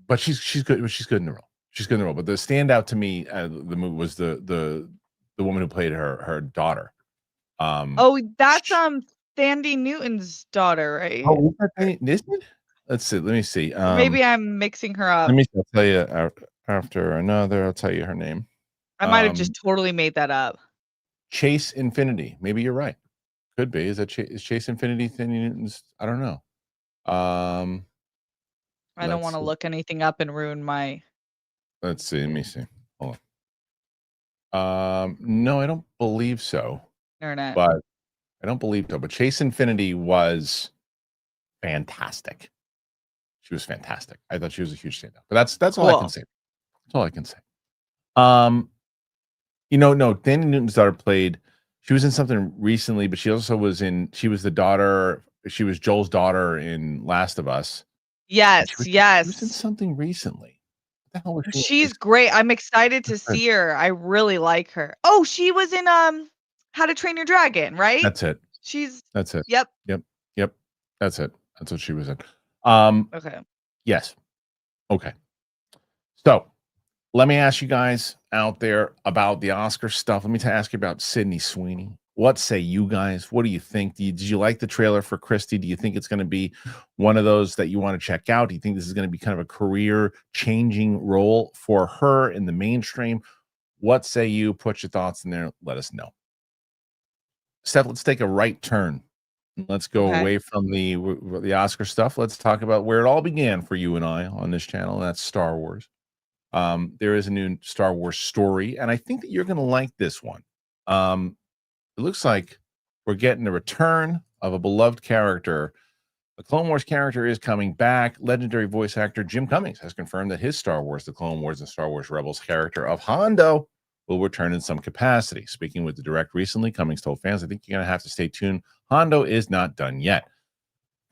But she's good. She's good in the role. She's good in the role. But the standout to me, the movie, was the woman who played her daughter. Um, Oh, that's, sh Thandie Newton's daughter, right? oh, is that isn't it? Let's see, let me see. Or maybe I'm mixing her Let up. me see, I'll tell you after another, I'll tell you her name. I might have just totally made that up. Chase Infinity. Maybe you're right. Could be. Is Chase Infinity Thandie Newton's? I don't know. Um, I don't let's wanna see. look anything up and ruin my Let's see. Let me see. Hold on. No, I don't believe so. internet. But I don't believe so. But Chase Infinity was fantastic. She was fantastic. I thought she was a huge standout. But that's all I can Cool. say. That's all I can say. No, Danny Newton's daughter she was in something recently, but she also she was the daughter, she was Joel's daughter in Last of Us. And Yes, she was in yes. something recently. the hell was she She's great. I'm excited to see her. I really like her. Oh, she was in How to Train Your Dragon, right? That's it. She's That's it. Yep. Yep. That's it. That's what she was in. Okay. Yes. Okay. So let me ask you guys out there about the Oscar stuff. Let me ask you about Sydney Sweeney. What say you guys? What do you think? Did you like the trailer for Christy? Do you think it's going to be one of those that you want to check out? Do you think this is going to be kind of a career-changing role for her in the mainstream? What say you? Put your thoughts in there. Let us know. Steph, let's take a right turn. Let's go away from the Oscar stuff. Let's talk about where it all began for you and I on this channel, and that's Star Wars. There is a new Star Wars story, and I think that you're going to like this one. It looks like we're getting the return of a beloved character. The Clone Wars character is coming back. Legendary voice actor Jim Cummings has confirmed that his Star Wars, The Clone Wars and Star Wars Rebels character of Hondo will return in some capacity. Speaking with the Direct recently, Cummings told fans, I think you're going to have to stay tuned. Hondo is not done yet.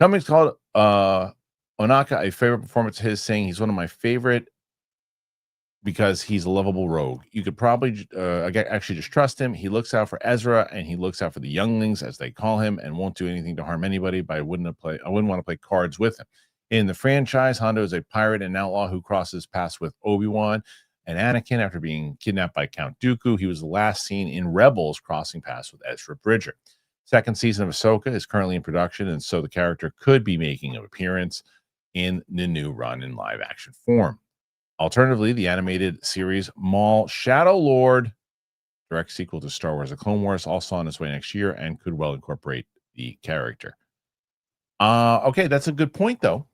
Cummings called Onaka a favorite performance of his, saying he's one of my favorite because he's a lovable rogue. You could probably actually just trust him. He looks out for Ezra and he looks out for the younglings, as they call him, and won't do anything to harm anybody. But I wouldn't want to play cards with him. In the franchise, Hondo is a pirate and outlaw who crosses paths with Obi-Wan and Anakin after being kidnapped by Count Dooku. He was last seen in Rebels crossing paths with Ezra Bridger. Second season of Ahsoka is currently in production, and so the character could be making an appearance in the new run in live action form. Alternatively, the animated series Maul Shadow Lord, direct sequel to Star Wars: The Clone Wars, also on its way next year and could well incorporate the character. Okay, that's a good point, though.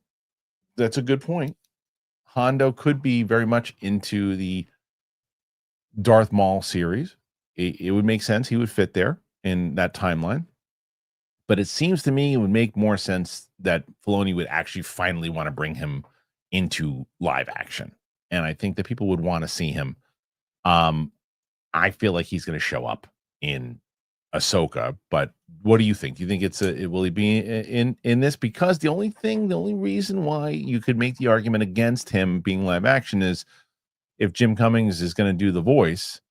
That's a good point. Hondo could be very much into the Darth Maul series. It would make sense. He would fit there in that timeline. But it seems to me it would make more sense that Filoni would actually finally want to bring him into live action. And I think that people would want to see him. I feel like he's going to show up in Ahsoka, but what do you think? Do you think will he be in this? Because the only reason why you could make the argument against him being live action is if Jim Cummings is going to do the voice,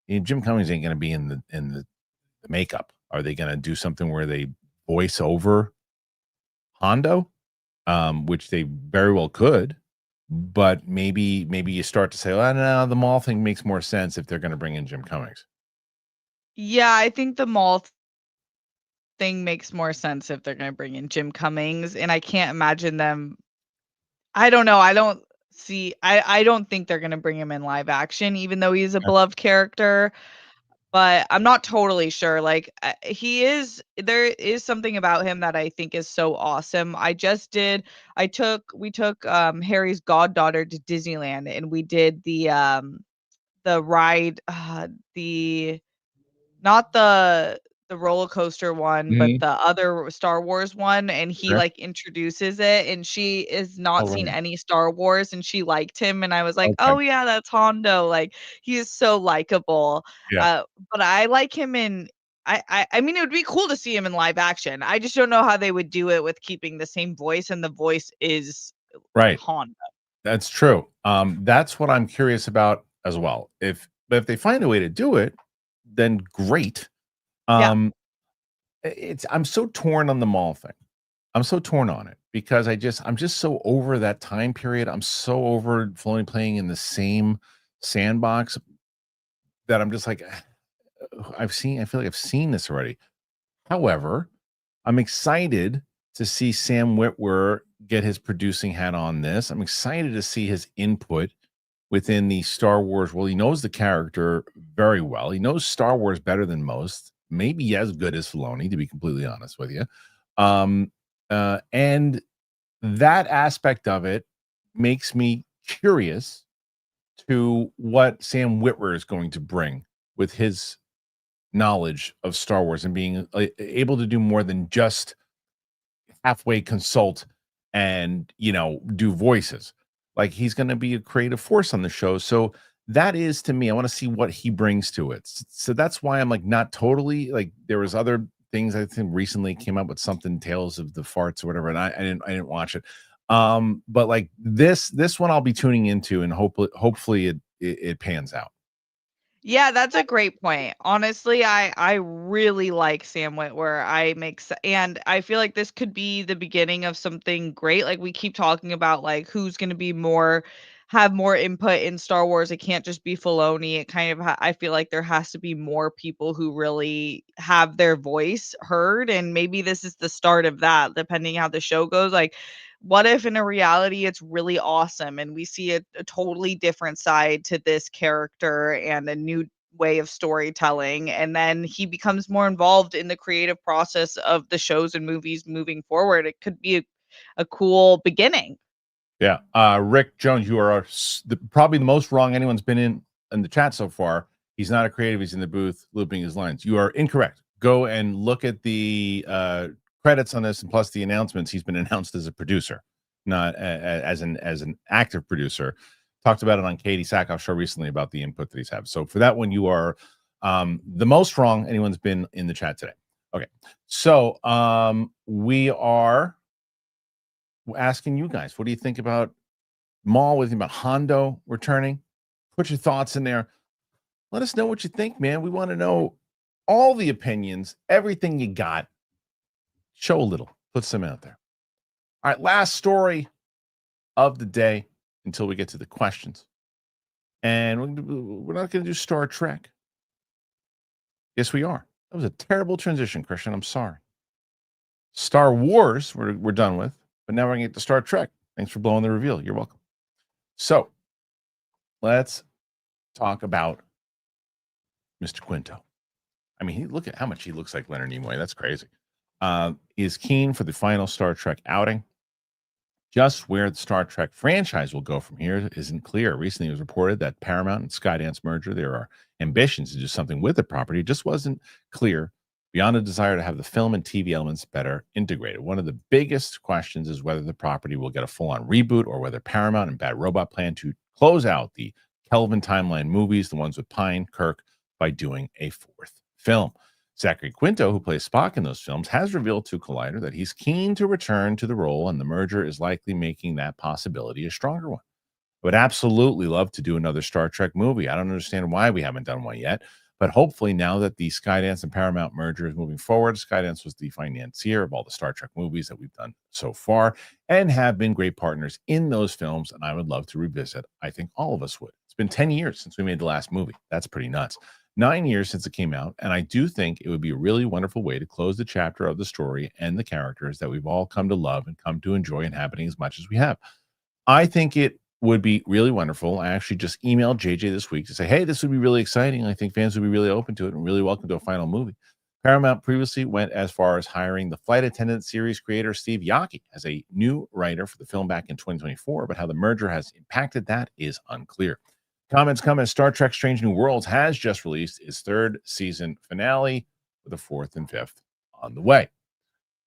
and Jim Cummings ain't going to be in the makeup. Are they going to do something where they voice over Hondo, which they very well could? But maybe you start to say, well, no, the Maul thing makes more sense if they're going to bring in Jim Cummings. Yeah, I think the Maul thing makes more sense if they're going to bring in Jim Cummings, and I can't imagine them. I don't know. I don't think they're going to bring him in live action, even though he's a beloved character. But I'm not totally sure. Like there is something about him that I think is so awesome. We took Harry's goddaughter to Disneyland, and we did the ride, not the roller coaster one, but the other Star Wars one, and he like introduces it, and she is not seen any Star Wars, and she liked him, and I was like, oh yeah, that's Hondo. Like he is so likable. But I like him in. I mean, it would be cool to see him in live action. I just don't know how they would do it with keeping the same voice, and the voice is Hondo. That's true. That's what I'm curious about as well. If they find a way to do it, then great. I'm so torn on the Maul thing. I'm so torn on it because I'm just so over that time period. I'm so over Filoni playing in the same sandbox that I'm just like, I feel like I've seen this already. However, I'm excited to see Sam Witwer get his producing hat on this. I'm excited to see his input within the Star Wars. Well, he knows the character very well. He knows Star Wars better than most, maybe as good as Filoni, to be completely honest with you. And that aspect of it makes me curious to what Sam Witwer is going to bring with his knowledge of Star Wars and being able to do more than just halfway consult and do voices. Like he's going to be a creative force on the show. So that is, to me, I want to see what he brings to it. So that's why I'm like not totally like, there was other things I think recently came up with something Tales of the Farts or whatever, and I didn't watch it. But like this one I'll be tuning into, and hopefully it pans out. Yeah, that's a great point. Honestly, I really like Sam Witwer. And I feel like this could be the beginning of something great. Like we keep talking about like who's going to be have more input in Star Wars. It can't just be Filoni. It kind of I feel like there has to be more people who really have their voice heard, and maybe this is the start of that depending how the show goes. Like what if in a reality it's really awesome and we see a totally different side to this character and a new way of storytelling, and then he becomes more involved in the creative process of the shows and movies moving forward? It could be a cool beginning. Yeah. Rick Jones, you are probably the most wrong anyone's been in the chat so far. He's not a creative. He's in the booth looping his lines. You are incorrect. Go and look at the credits on this, and plus the announcements. He's been announced as a producer, not as an active producer. Talked about it on Katie Sackhoff show recently about the input that he's had. So for that one, you are the most wrong anyone's been in the chat today. Okay. So we are asking you guys, what do you think about Maul? What do you think about Hondo returning? Put your thoughts in there. Let us know what you think, man. We want to know all the opinions, everything you got. Show a little, put some out there. All right, last story of the day until we get to the questions. And we're not going to do Star Trek. Yes, we are. That was a terrible transition, Kristian. I'm sorry. Star Wars, we're done with. But now we're going to get to Star Trek. Thanks for blowing the reveal. You're welcome. So let's talk about Mr. Quinto. I mean, look at how much he looks like Leonard Nimoy. That's crazy. Is keen for the final Star Trek outing. Just where the Star Trek franchise will go from here isn't clear. Recently, it was reported that Paramount and Skydance merger, there are ambitions to do something with the property. It just wasn't clear beyond a desire to have the film and TV elements better integrated. One of the biggest questions is whether the property will get a full-on reboot or whether Paramount and Bad Robot plan to close out the Kelvin timeline movies, the ones with Pine, Kirk, by doing a fourth film. Zachary Quinto, who plays Spock in those films, has revealed to Collider that he's keen to return to the role, and the merger is likely making that possibility a stronger one. I would absolutely love to do another Star Trek movie. I don't understand why we haven't done one yet, but hopefully now that the Skydance and Paramount merger is moving forward, Skydance was the financier of all the Star Trek movies that we've done so far and have been great partners in those films, and I would love to revisit. I think all of us would. It's been 10 years since we made the last movie. That's pretty nuts. 9 years since it came out, and I do think it would be a really wonderful way to close the chapter of the story and the characters that we've all come to love and come to enjoy inhabiting as much as we have. I think it would be really wonderful. I actually just emailed JJ this week to say, hey, this would be really exciting. I think fans would be really open to it and really welcome to a final movie. Paramount previously went as far as hiring the Flight Attendant series creator Steve Yockey as a new writer for the film back in 2024, but how the merger has impacted that is unclear. Comments come as Star Trek Strange New Worlds has just released its third season finale with a fourth and fifth on the way.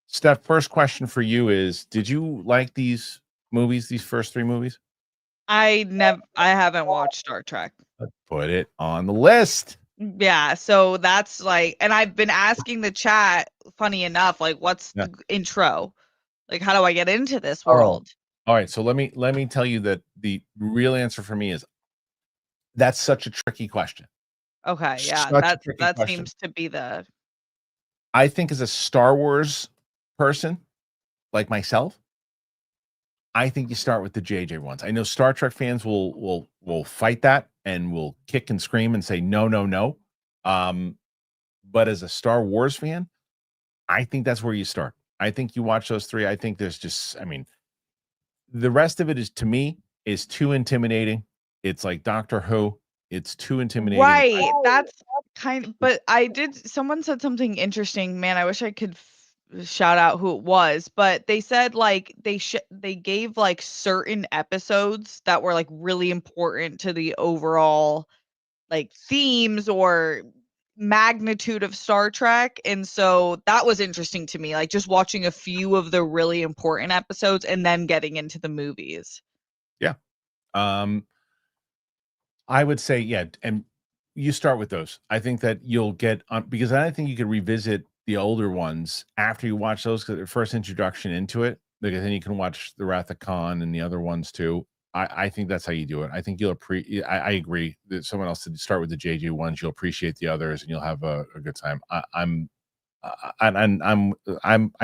Steph, first question for you is, did you like these movies, these first three movies? I haven't watched Star Trek. Let's put it on the list. Yeah, so that's like, and I've been asking the chat, funny enough, like what's the intro? Like how do I get into this world? All right, so let me tell you that the real answer for me is that's such a tricky question. Okay, yeah, that seems to be the. I think as a Star Wars person like myself, I think you start with the JJ ones. I know Star Trek fans will fight that and will kick and scream and say no, no, no. But as a Star Wars fan, I think that's where you start. I think you watch those three. I think there's just, I mean, the rest of it is, to me, is too intimidating. It's like Doctor Who. It's too intimidating. Right. That's but someone said something interesting. Man, I wish I could shout out who it was, but they said like they gave like certain episodes that were like really important to the overall like themes or magnitude of Star Trek. And so that was interesting to me, like just watching a few of the really important episodes and then getting into the movies. Yeah. I would say, yeah, and you start with those. I think that you'll get on, because I think you could revisit the older ones after you watch those, because the first introduction into it, because then you can watch The Wrath of Khan and the other ones too. I think that's how you do it. I think you'll appreciate. I agree that someone else to start with the JJ ones. You'll appreciate the others, and you'll have a good time. I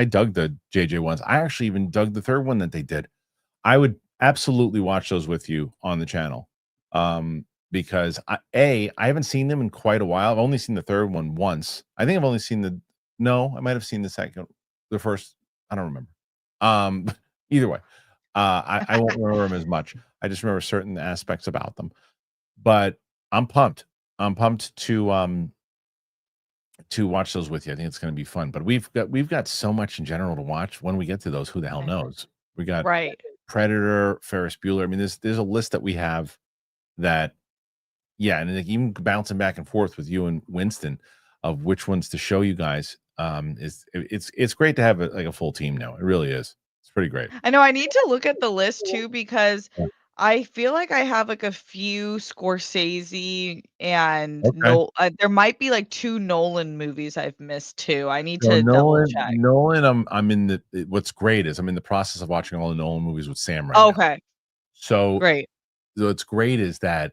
dug the JJ ones. I actually even dug the third one that they did. I would absolutely watch those with you on the channel, because I haven't seen them in quite a while. I've only seen the third one once. I think I've only seen I might have seen the first. I don't remember. Either way. I won't remember them as much. I just remember certain aspects about them. But I'm pumped. I'm pumped to watch those with you. I think it's going to be fun. But we've got so much in general to watch. When we get to those, who the hell knows? We got Predator, Ferris Bueller. I mean, there's a list that we have that, yeah, and even bouncing back and forth with you and Winston of which ones to show you guys. It's great to have a full team now. It really is. It's pretty great. I know I need to look at the list too, because I feel like I have like a few Scorsese and there might be like 2 Nolan movies I've missed too. I need to double check. Nolan, I'm in what's great is I'm in the process of watching all the Nolan movies with Sam right now. Okay. So great. So what's great is that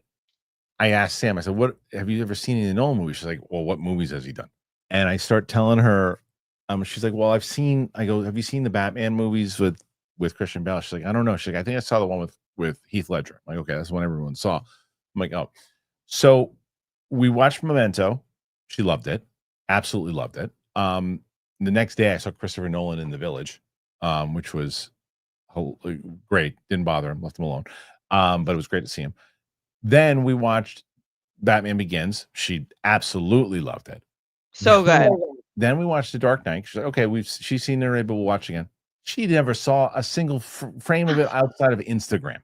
I asked Sam, I said, "What have you ever seen any Nolan movies?" She's like, "Well, what movies has he done?" And I start telling her, she's like, "Well, I go, have you seen the Batman movies with Christian Bale?" She's like, "I don't know." She's like, "I think I saw the one with Heath Ledger." I'm like, "Okay, that's the one everyone saw." I'm like, "Oh." So we watched Memento. She loved it. Absolutely loved it. The next day I saw Christopher Nolan in The Village, which was great. Didn't bother him, left him alone. But it was great to see him. Then we watched Batman Begins. She absolutely loved it. So good. Then we watched The Dark Knight. She's like, "Okay, she's seen it already, but we'll watch again." She never saw a single frame of it outside of Instagram.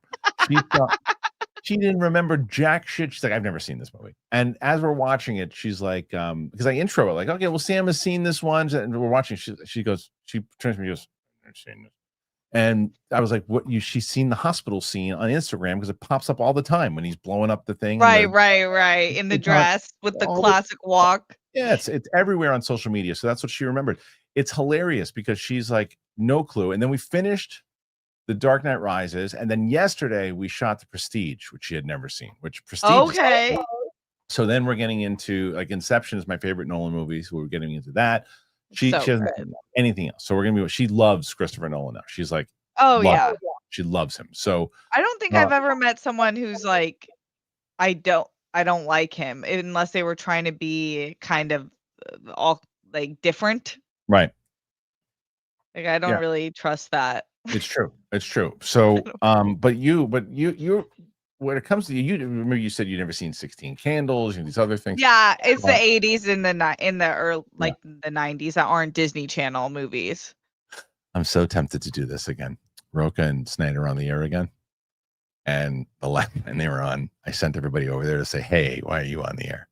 She didn't remember jack shit. She's like, "I've never seen this movie." And as we're watching it, she's like, because I intro it like, "Okay, well, Sam has seen this one," and we're watching. She turns to me and goes, "I've never seen this." And I was like, "What? She's seen the hospital scene on Instagram because it pops up all the time when he's blowing up the thing." Right. In the dress with the classic walk. Yeah, it's everywhere on social media. So that's what she remembered. It's hilarious because she's like, no clue. And then we finished The Dark Knight Rises, and then yesterday we shot The Prestige, which she had never seen. Okay. So then we're getting into like Inception is my favorite Nolan movie, so we're getting into that. She doesn't anything else. So we're gonna be. She loves Christopher Nolan now. She's like, she loves him. So I don't think I've ever met someone who's like, I don't like him unless they were trying to be kind of all like different. Right. Like I don't really trust that. It's true. So, but you, when it comes to you remember you said you never seen 16 Candles and these other things. Yeah, it's the 80s and the early, like the 90s that aren't Disney Channel movies. I'm so tempted to do this again. Roca and Snyder on the air again. And the last time they were on, I sent everybody over there to say, "Hey, why are you on the air?"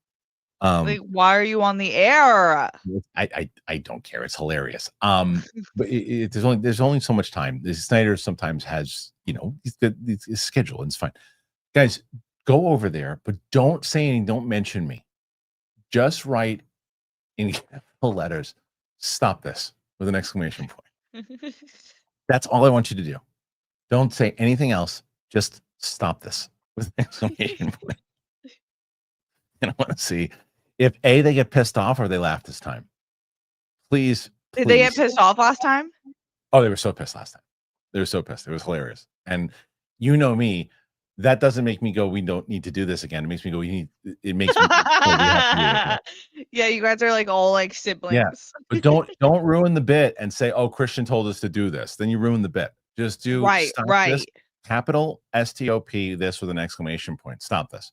Like, why are you on the air? I don't care. It's hilarious. But there's only so much time. Snyder sometimes has, his schedule, and it's fine. Guys, go over there, but don't say anything. Don't mention me. Just write in capital letters, "Stop this," with an exclamation point. That's all I want you to do. Don't say anything else. Just stop this with an exclamation point. And I want to see if they get pissed off or they laugh this time. Please. Did they get pissed off last time? Oh, they were so pissed last time. They were so pissed. It was hilarious. And you know me, that doesn't make me go, "We don't need to do this again." It makes me go, it makes me Yeah, you guys are like all like siblings. Yeah. But don't ruin the bit and say, "Oh, Christian told us to do this." Then you ruin the bit. Just do stop this. Capital STOP this with an exclamation point. Stop this.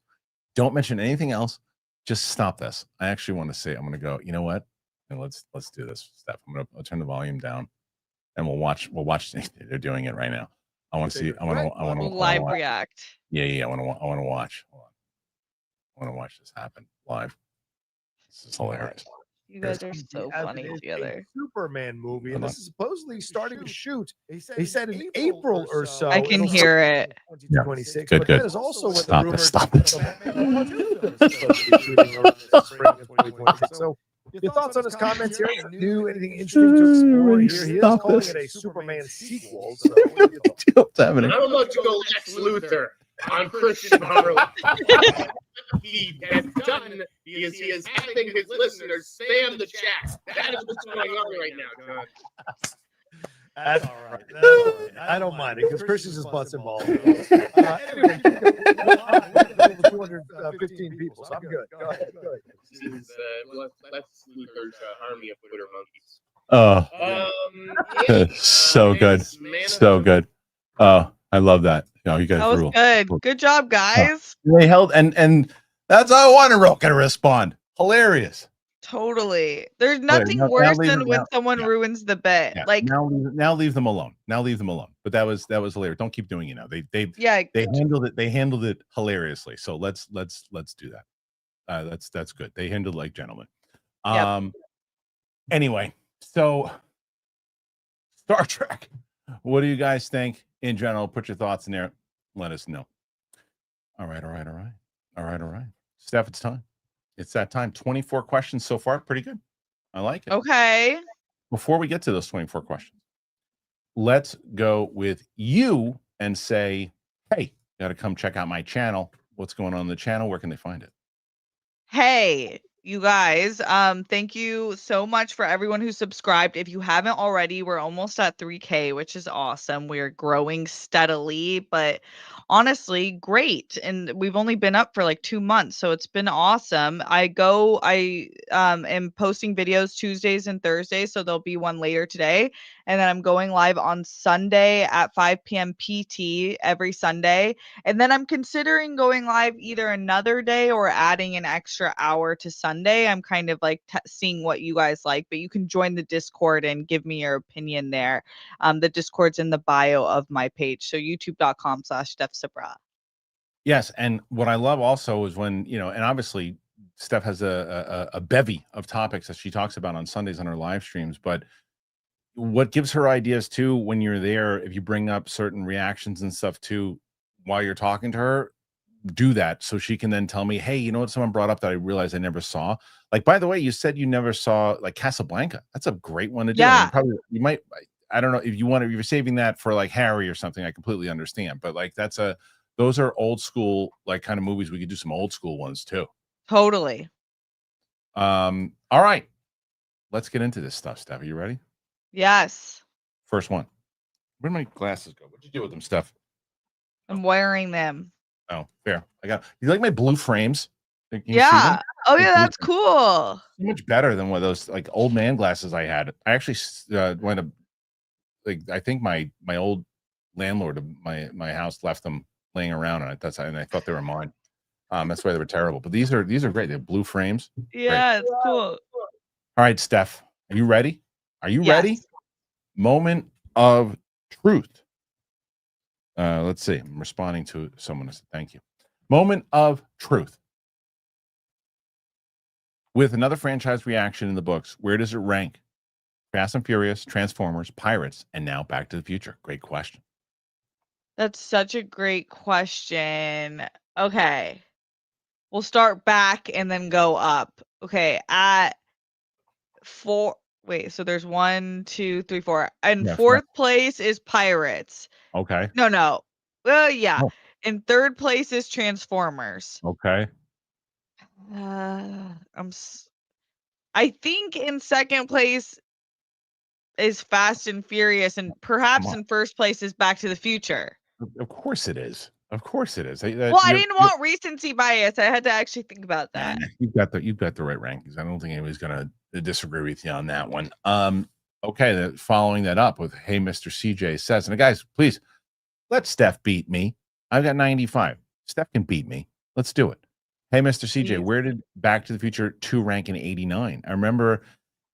Don't mention anything else. Just stop this. I actually want to say, I'm going to go, you know what? And let's do this, Steph. I'll turn the volume down and we'll watch. They're doing it right now. I want to see. I want to live react. Yeah. I want to watch. Hold on. I want to watch this happen live. This is hilarious. You guys are so funny together. Superman movie, and this is supposedly starting to shoot. He said in April or so. I can hear it. 2026. Good. That is also Stop this. So Your thoughts on his comments here? New anything interesting to explore here? He is calling it a Superman sequel. So What's happening? I'm about to go Lex Luthor on Kristian Harloff. He has done because he is having his listeners spam the chat. That is what's going on right now, Gunn. That's all right. That's all right. I don't mind it because Christian's just butts involved. Anyway, over 215 people, so I'm good. Go ahead. This is Lex Luthor's army of Twitter monkeys. So good. So good. Oh, I love that. You know, you guys That was rule. good. Good job, guys. They held, and that's how I want to respond. Hilarious. Totally. There's nothing now worse leave than them- when now- someone yeah. ruins the bit. Yeah. Like, now leave them alone. Now leave them alone. But that was hilarious. Don't keep doing it now. They yeah, handled it. They handled it hilariously. So let's do that. That's good. They handled it like gentlemen. Yep. Anyway, so Star Trek. What do you guys think in general? Put your thoughts in there. Let us know. All right. Steph, it's time. It's that time. 24 questions so far. Pretty good. I like it. okay. Before we get to those 24 questions, let's go with you and say, hey, got to come check out my channel. What's going on the channel? Where can they find it? Hey, you guys, thank you so much for everyone who subscribed. If you haven't already, we're almost at 3K, which is awesome. We're growing steadily, but honestly, great. And we've only been up for like 2 months, so it's been awesome. I am posting videos Tuesdays and Thursdays, so there'll be one later today. And then I'm going live on Sunday at 5 p.m. PT every Sunday. And then I'm considering going live either another day or adding an extra hour to Sunday. I'm kind of like seeing what you guys like, but you can join the Discord and give me your opinion there. The Discord's in the bio of my page. So youtube.com/Steph Sabraw. Yes. And what I love also is when, and obviously Steph has a bevy of topics that she talks about on Sundays on her live streams, but what gives her ideas too, when you're there, if you bring up certain reactions and stuff too, while you're talking to her, do that so she can then tell me, hey, you know what someone brought up that I realized I never saw? Like, by the way, you said you never saw like Casablanca. That's a great one to do. Yeah. You might, I don't know if you're saving that for like Harry or something, I completely understand. But like those are old school, like kind of movies. We could do some old school ones too. Totally. All right. Let's get into this stuff, Steph. Are you ready? Yes. First one. Where'd my glasses go? What'd you do with them, Steph? I'm wearing them. Oh, fair. You like my blue frames? Can you see Yeah. them? Oh, Like yeah, blue that's frames. cool. So much better than one of those like old man glasses I had. I actually went to like I think my old landlord of my house left them laying around, and I thought they were mine. That's why they were terrible. But these are great. They have blue frames. Yeah, it's cool. All right, Steph, are you ready? Are you Yes. ready? Moment of truth. Let's see. I'm responding to someone who said thank you. Moment of truth. With another franchise reaction in the books, where does it rank? Fast and Furious, Transformers, Pirates, and now Back to the Future. Great question. That's such a great question. Okay. We'll start back and then go up. Okay. At 4. Wait, so there's 1, 2, 3, 4. And Yeah, fourth place is Pirates. Okay. No. Well, yeah. Oh. In third place is Transformers. Okay. I think in second place is Fast and Furious, and perhaps in first place is Back to the Future. Of course it is. Of course it is. Well, I didn't want recency bias. I had to actually think about that. You've got the right rankings. I don't think anybody's gonna disagree with you on that one. Okay, following that up with hey, Mr. CJ says, and guys, please let Steph beat me. I've got 95. Steph can beat me. Let's do it. Hey, Mr. CJ, Please. where did Back to the Future 2 rank in 89? I remember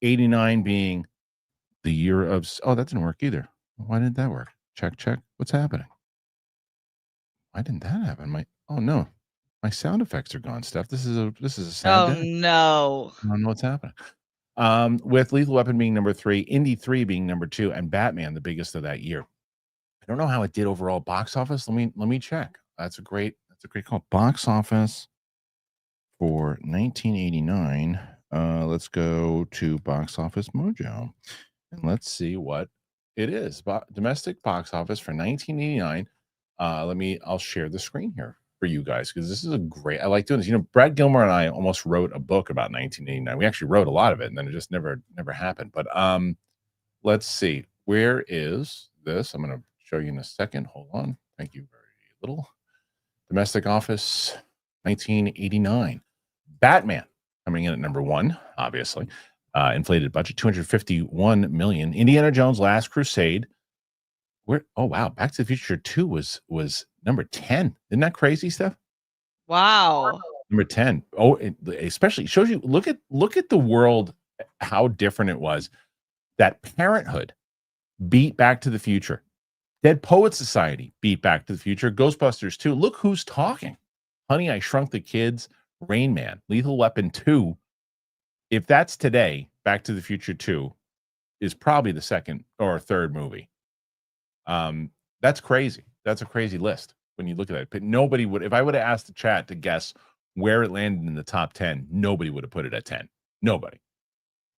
89 being the year of. Oh, that didn't work either. Why didn't that work? Check. What's happening? Why didn't that happen? Oh no, my sound effects are gone, Steph. This is a sad day. No. I don't know what's happening. With Lethal Weapon being number 3, Indy 3 being number 2, and Batman the biggest of that year. I don't know how it did overall box office. Let me check. That's a great call. Box office for 1989. Let's go to Box Office Mojo and let's see what it is. Domestic box office for 1989. I'll share the screen here for you guys because this is I like doing this. Brad Gilmore and I almost wrote a book about 1989. We actually wrote a lot of it and then it just never happened. But let's see. Where is this? I'm going to show you in a second. Hold on. Thank you very little. Domestic office 1989. Batman coming in at number 1, obviously. Inflated budget, $251 million. Indiana Jones Last Crusade. Oh wow, Back to the Future 2 was number 10. Isn't that crazy, Steph? Wow. Number 10. Oh, especially shows you look at the world, how different it was. That Parenthood beat Back to the Future. Dead Poets Society beat Back to the Future. Ghostbusters 2. Look who's talking. Honey, I Shrunk the Kids. Rain Man. Lethal Weapon 2. If that's today, Back to the Future 2 is probably the second or third movie. That's crazy. That's a crazy list when you look at it. But nobody would, if I would have asked the chat to guess where it landed in the top 10, nobody would have put it at 10. Nobody.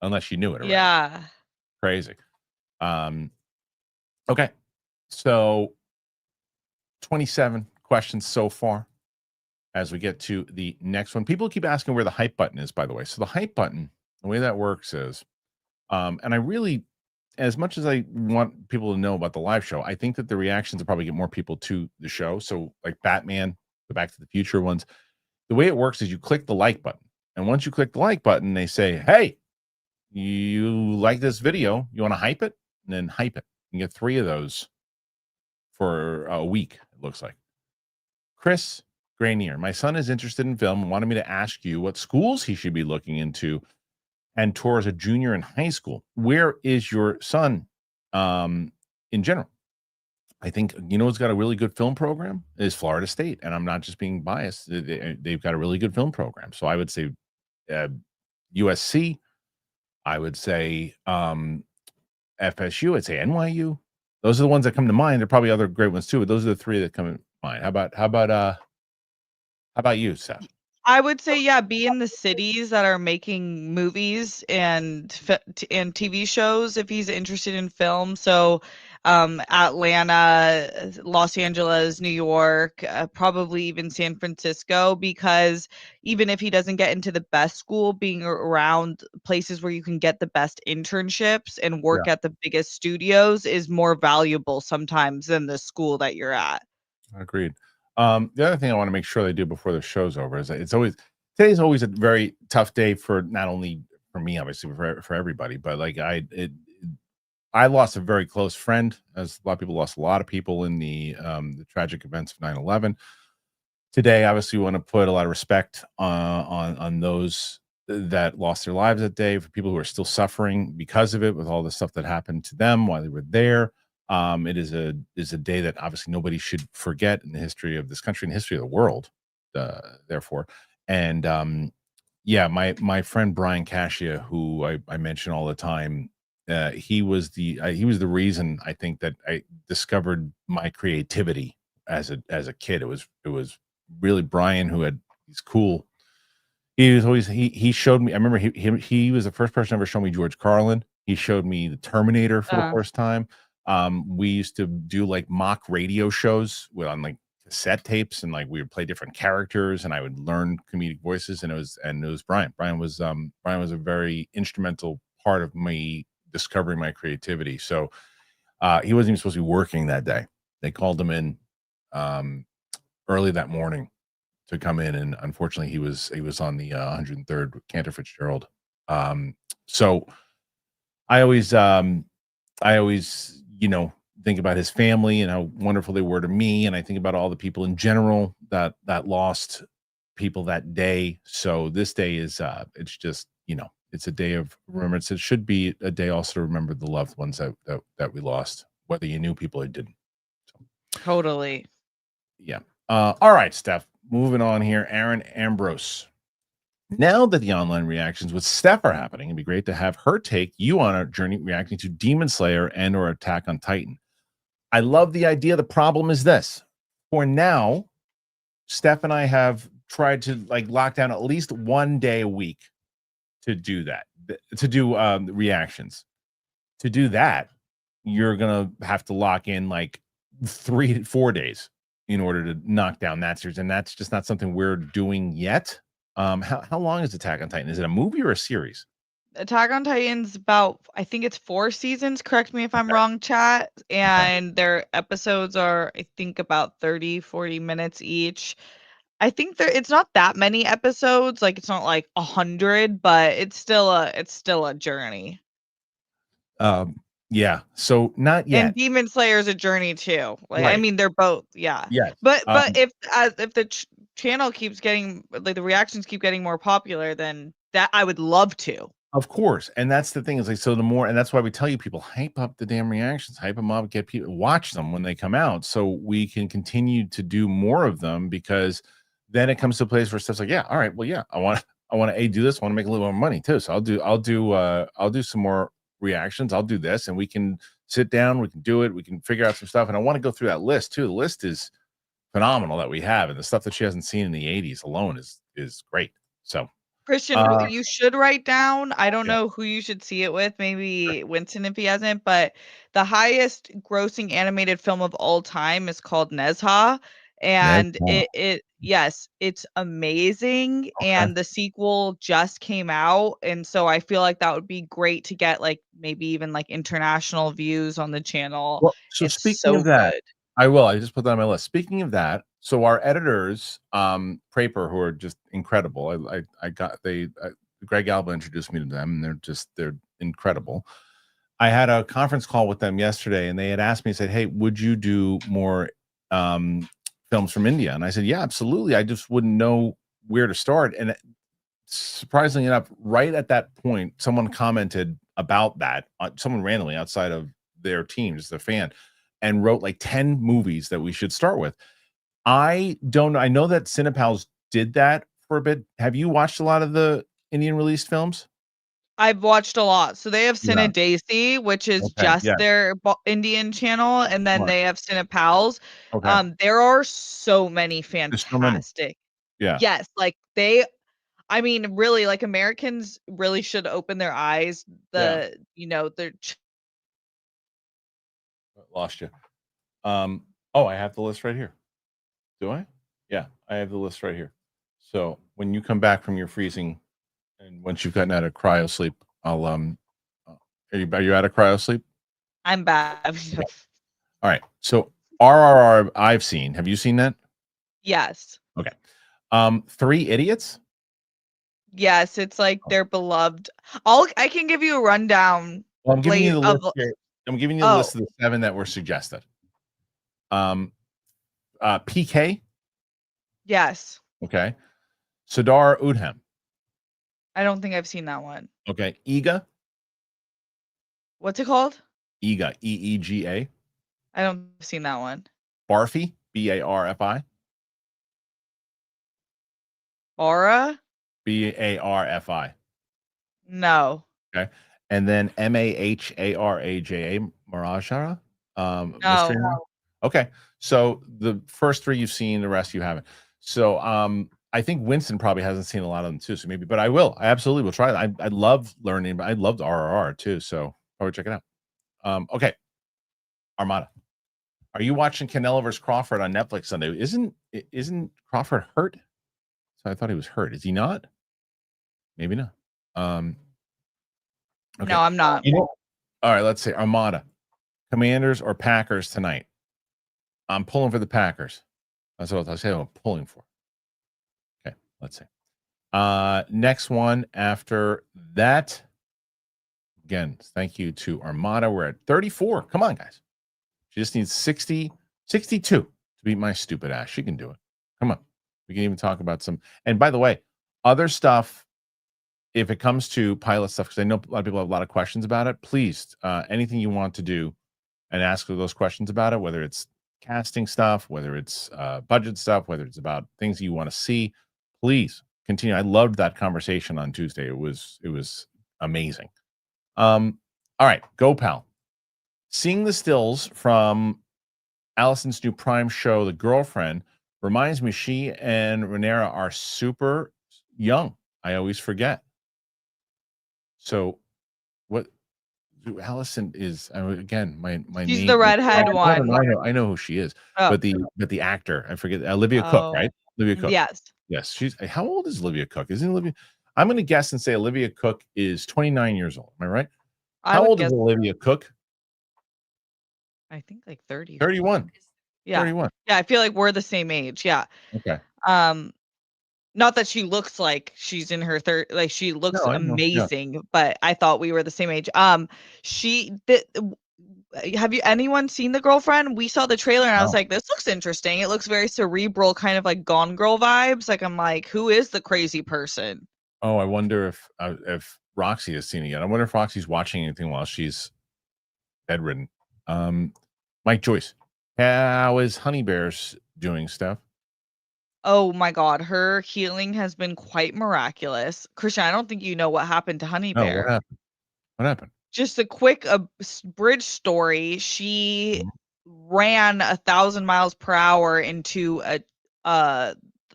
Unless you knew it already. Yeah. Crazy. Okay. So 27 questions so far as we get to the next one. People keep asking where the hype button is, by the way. So the hype button, the way that works is, and I really, as much as I want people to know about the live show, I think that the reactions will probably get more people to the show. So like Batman, the Back to the Future ones, the way it works is you click the like button. And once you click the like button, they say, hey, you like this video, you want to hype it? And then hype it. You get 3 of those for a week, it looks like. Chris Granier, my son is interested in film and wanted me to ask you what schools he should be looking into and tour as a junior in high school. Where is your son in general? I think, who's got a really good film program is Florida State. And I'm not just being biased. They've got a really good film program. So I would say USC. I would say FSU. I'd say NYU. Those are the ones that come to mind. There are probably other great ones too, but those are the 3 that come to mind. How about you, Seth? I would say, yeah, be in the cities that are making movies and TV shows if he's interested in film. So Atlanta, Los Angeles, New York, probably even San Francisco, because even if he doesn't get into the best school, being around places where you can get the best internships and work at the biggest studios is more valuable sometimes than the school that you're at. Agreed. The other thing I want to make sure they do before the show's over is that today's always a very tough day for not only for me, obviously, but for everybody. But like I lost a very close friend, as a lot of people lost a lot of people in the tragic events of 9/11. Today, obviously, we want to put a lot of respect on those that lost their lives that day, for people who are still suffering because of it, with all the stuff that happened to them while they were there. It is a day that obviously nobody should forget in the history of this country and the history of the world, therefore. And my friend Brian Cascia, who I mention all the time, he was the reason I think that I discovered my creativity as a kid. It was really Brian he's cool. He was always he showed me. I remember he was the first person to ever show me George Carlin. He showed me the Terminator for the first time. We used to do like mock radio shows on like cassette tapes, and like we would play different characters, and I would learn comedic voices. And it was Brian. Brian was a very instrumental part of me discovering my creativity. So he wasn't even supposed to be working that day. They called him in early that morning to come in, and unfortunately he was on the 103rd Cantor Fitzgerald. So I always think about his family and how wonderful they were to me, and I think about all the people in general that lost people that day. So this day is it's just it's a day of remembrance. It should be a day also to remember the loved ones that we lost, whether you knew people or didn't. So, totally. Yeah. All right, Steph. Moving on here, Aaron Ambrose. Now that the online reactions with Steph are happening, it'd be great to have her take you on a journey reacting to Demon Slayer and or Attack on Titan. I love the idea. The problem is this. For now, Steph and I have tried to like lock down at least one day a week to do that, to do reactions. To do that, you're gonna have to lock in like 3 to 4 days in order to knock down that series, and that's just not something we're doing yet. How long is Attack on Titan? Is it a movie or a series? Attack on Titan's about, I think it's 4 seasons. Correct me if I'm wrong, chat. And their episodes are, I think, about 30, 40 minutes each. I think it's not that many episodes. Like it's not like 100, but it's still a journey. Yeah. So not yet. And Demon Slayer is a journey too. Like I Right. mean, they're both. Yeah. Yes. But if the channel keeps getting, like, the reactions keep getting more popular, then that I would love to. Of course, and that's the thing is like, so the more, and that's why we tell you people hype up the damn reactions, hype them up, get people watch them when they come out, so we can continue to do more of them, because then it comes to a place where stuff's like, yeah, all right, well, yeah, I want to do this, I want to make a little more money too, so I'll do some more reactions, I'll do this, and we can sit down, we can do it, we can figure out some stuff, and I want to go through that list too. The list is phenomenal that we have, and the stuff that she hasn't seen in the 80s alone is great. So Kristian, you should write down. I don't Yeah. know who you should see it with. Maybe Winston if he hasn't. But the highest grossing animated film of all time is called Nezha, and Nezha. it's amazing. Okay. And the sequel just came out, and so I feel like that would be great to get, like, maybe even like international views on the channel. Well, so It's speaking so of that, good. I just put that on my list. Speaking of that, so our editors, Praper, who are just incredible. I got Greg Alba introduced me to them, and they're incredible. I had a conference call with them yesterday, and they had asked me, said, "Hey, would you do more films from India?" And I said, "Yeah, absolutely. I just wouldn't know where to start." And surprisingly enough, right at that point, someone commented about that, someone randomly outside of their team, just a fan, and wrote like 10 movies that we should start with. I don't know. I know that Cinepals did that for a bit. Have you watched a lot of the Indian released films? I've watched a lot. So they have Yeah. Cine Daisy, which is Okay. just Yeah. their Indian channel, and then Smart. they have Cinepals. Okay. There are so many There's so many. fantastic. Yeah. Yes, like I mean, really, like, Americans really should open their eyes. Yeah. Their Lost you. Oh, I have the list right here. Do I? Yeah, I have the list right here. So when you come back from your freezing, and once you've gotten out of cryo sleep, I'll are you out of cryo sleep? I'm bad. All right. So RRR I've seen. Have you seen that? Yes. Okay. 3 Idiots? Yes, it's like their beloved. I can give you a rundown. Well, I'm giving you the of list here. I'm giving you the list of the 7 that were suggested. PK. Yes. Okay. Sardar Udham. I don't think I've seen that one. Okay. Ega. What's it called? Ega. EEGA. I don't have seen that one. Barfi. BARFI. Aura? BARFI. No. Okay. And then MAHARAJA. Marajara. No. Okay. So the first 3 you've seen, the rest you haven't. So I think Winston probably hasn't seen a lot of them too. So maybe, but I will. I absolutely will try that. I love learning, but I loved RRR too. So probably check it out. Okay. Armada. Are you watching Canelo versus Crawford on Netflix Sunday? Isn't Crawford hurt? So I thought he was hurt. Is he not? Maybe not. Okay. No, I'm not. All right. Let's say Armada. Commanders or Packers tonight? I'm pulling for the Packers. That's what I'll say. I'm pulling for. Okay, let's see. Next one after that. Again, thank you to Armada. We're at 34. Come on, guys. She just needs 62 to beat my stupid ass. She can do it. Come on. We can even talk about some. And by the way, other stuff, if it comes to pilot stuff, because I know a lot of people have a lot of questions about it, please, anything you want to do and ask those questions about it, whether it's casting stuff, whether it's budget stuff, whether it's about things you want to see, please continue. I loved that conversation on Tuesday. It was amazing. All right, go pal. Seeing the stills from Allison's new Prime show, The Girlfriend, reminds me she and Rhaenyra are super young. I always forget. So what Allison is again my She's name. the redhead one. I know who she is, Oh. but the actor, I forget, Olivia Cook, right? Olivia Cook. Yes. Yes, she's how old is Olivia Cook? Isn't Olivia? I'm going to guess and say Olivia Cook is 29 years old. Am I right? How old is Olivia Cook? I think like 30. 31. Yeah. 31. Yeah, I feel like we're the same age. Yeah. Okay. Not that she looks like she's in her third, like she looks amazing, but I thought we were the same age. Have you anyone seen The Girlfriend? We saw the trailer and I was like, this looks interesting. It looks very cerebral, kind of like Gone Girl vibes. Like I'm like, who is the crazy person? Oh, I wonder if Roxy has seen it yet. I wonder if Roxy's watching anything while she's bedridden. Mike Joyce, how is Honey Bears doing, Steph? Oh my God, her healing has been quite miraculous. Kristian, I don't think you know what happened to Honey Bear. What happened? What happened? Just a quick bridge story. She ran 1,000 miles per hour into a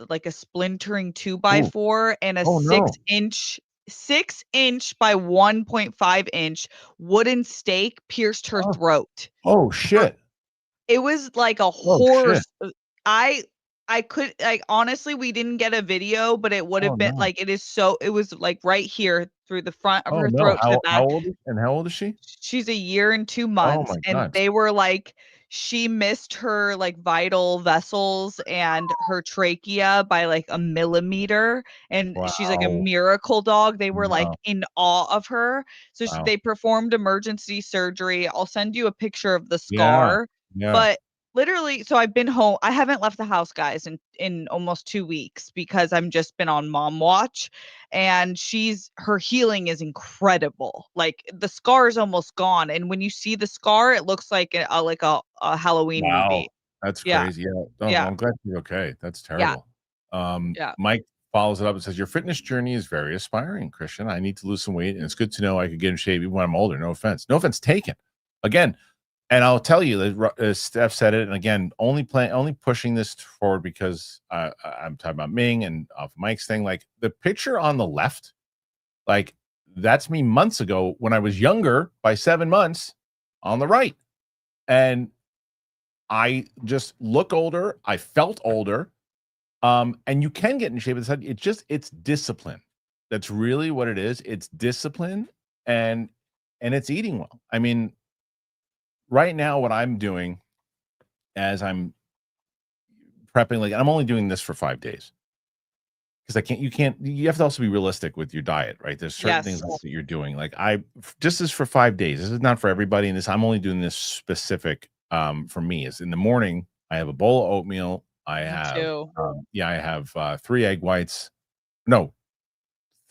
like a splintering 2x4 and a 6-inch by 1.5 inch wooden stake pierced her throat. Oh shit. It was like a horror. I could honestly, we didn't get a video, but it would have been like it was like right here through the front of her throat to the back. How old is she? She's 1 year and 2 months, and they were like, she missed her like vital vessels and her trachea by like a millimeter, and she's like a miracle dog. They were like in awe of her. So they performed emergency surgery. I'll send you a picture of the scar. But literally, so I've been home. I haven't left the house, guys, in almost 2 weeks because I'm just been on mom watch, and her healing is incredible. Like the scar is almost gone, and when you see the scar, it looks like a Halloween movie. That's crazy. Yeah. I'm glad you're okay. That's terrible. Mike follows it up and says, your fitness journey is very aspiring, Kristian. I need to lose some weight, and it's good to know I could get in shape even when I'm older. No offense taken. Again, and I'll tell you that Steph said it, and again, only pushing this forward because I'm talking about Ming and off Mike's thing. Like the picture on the left, like that's me months ago when I was younger by 7 months on the right, and I just look older. I felt older, and you can get in shape. It's discipline. That's really what it is. It's discipline, and it's eating well. I mean, right now, what I'm doing as I'm prepping, like I'm only doing this for 5 days because you have to also be realistic with your diet, right? There's certain things that you're doing. Like this is for 5 days. This is not for everybody. And I'm only doing this specific for me. Is in the morning, I have a bowl of oatmeal. I have, I have 3 egg whites. No,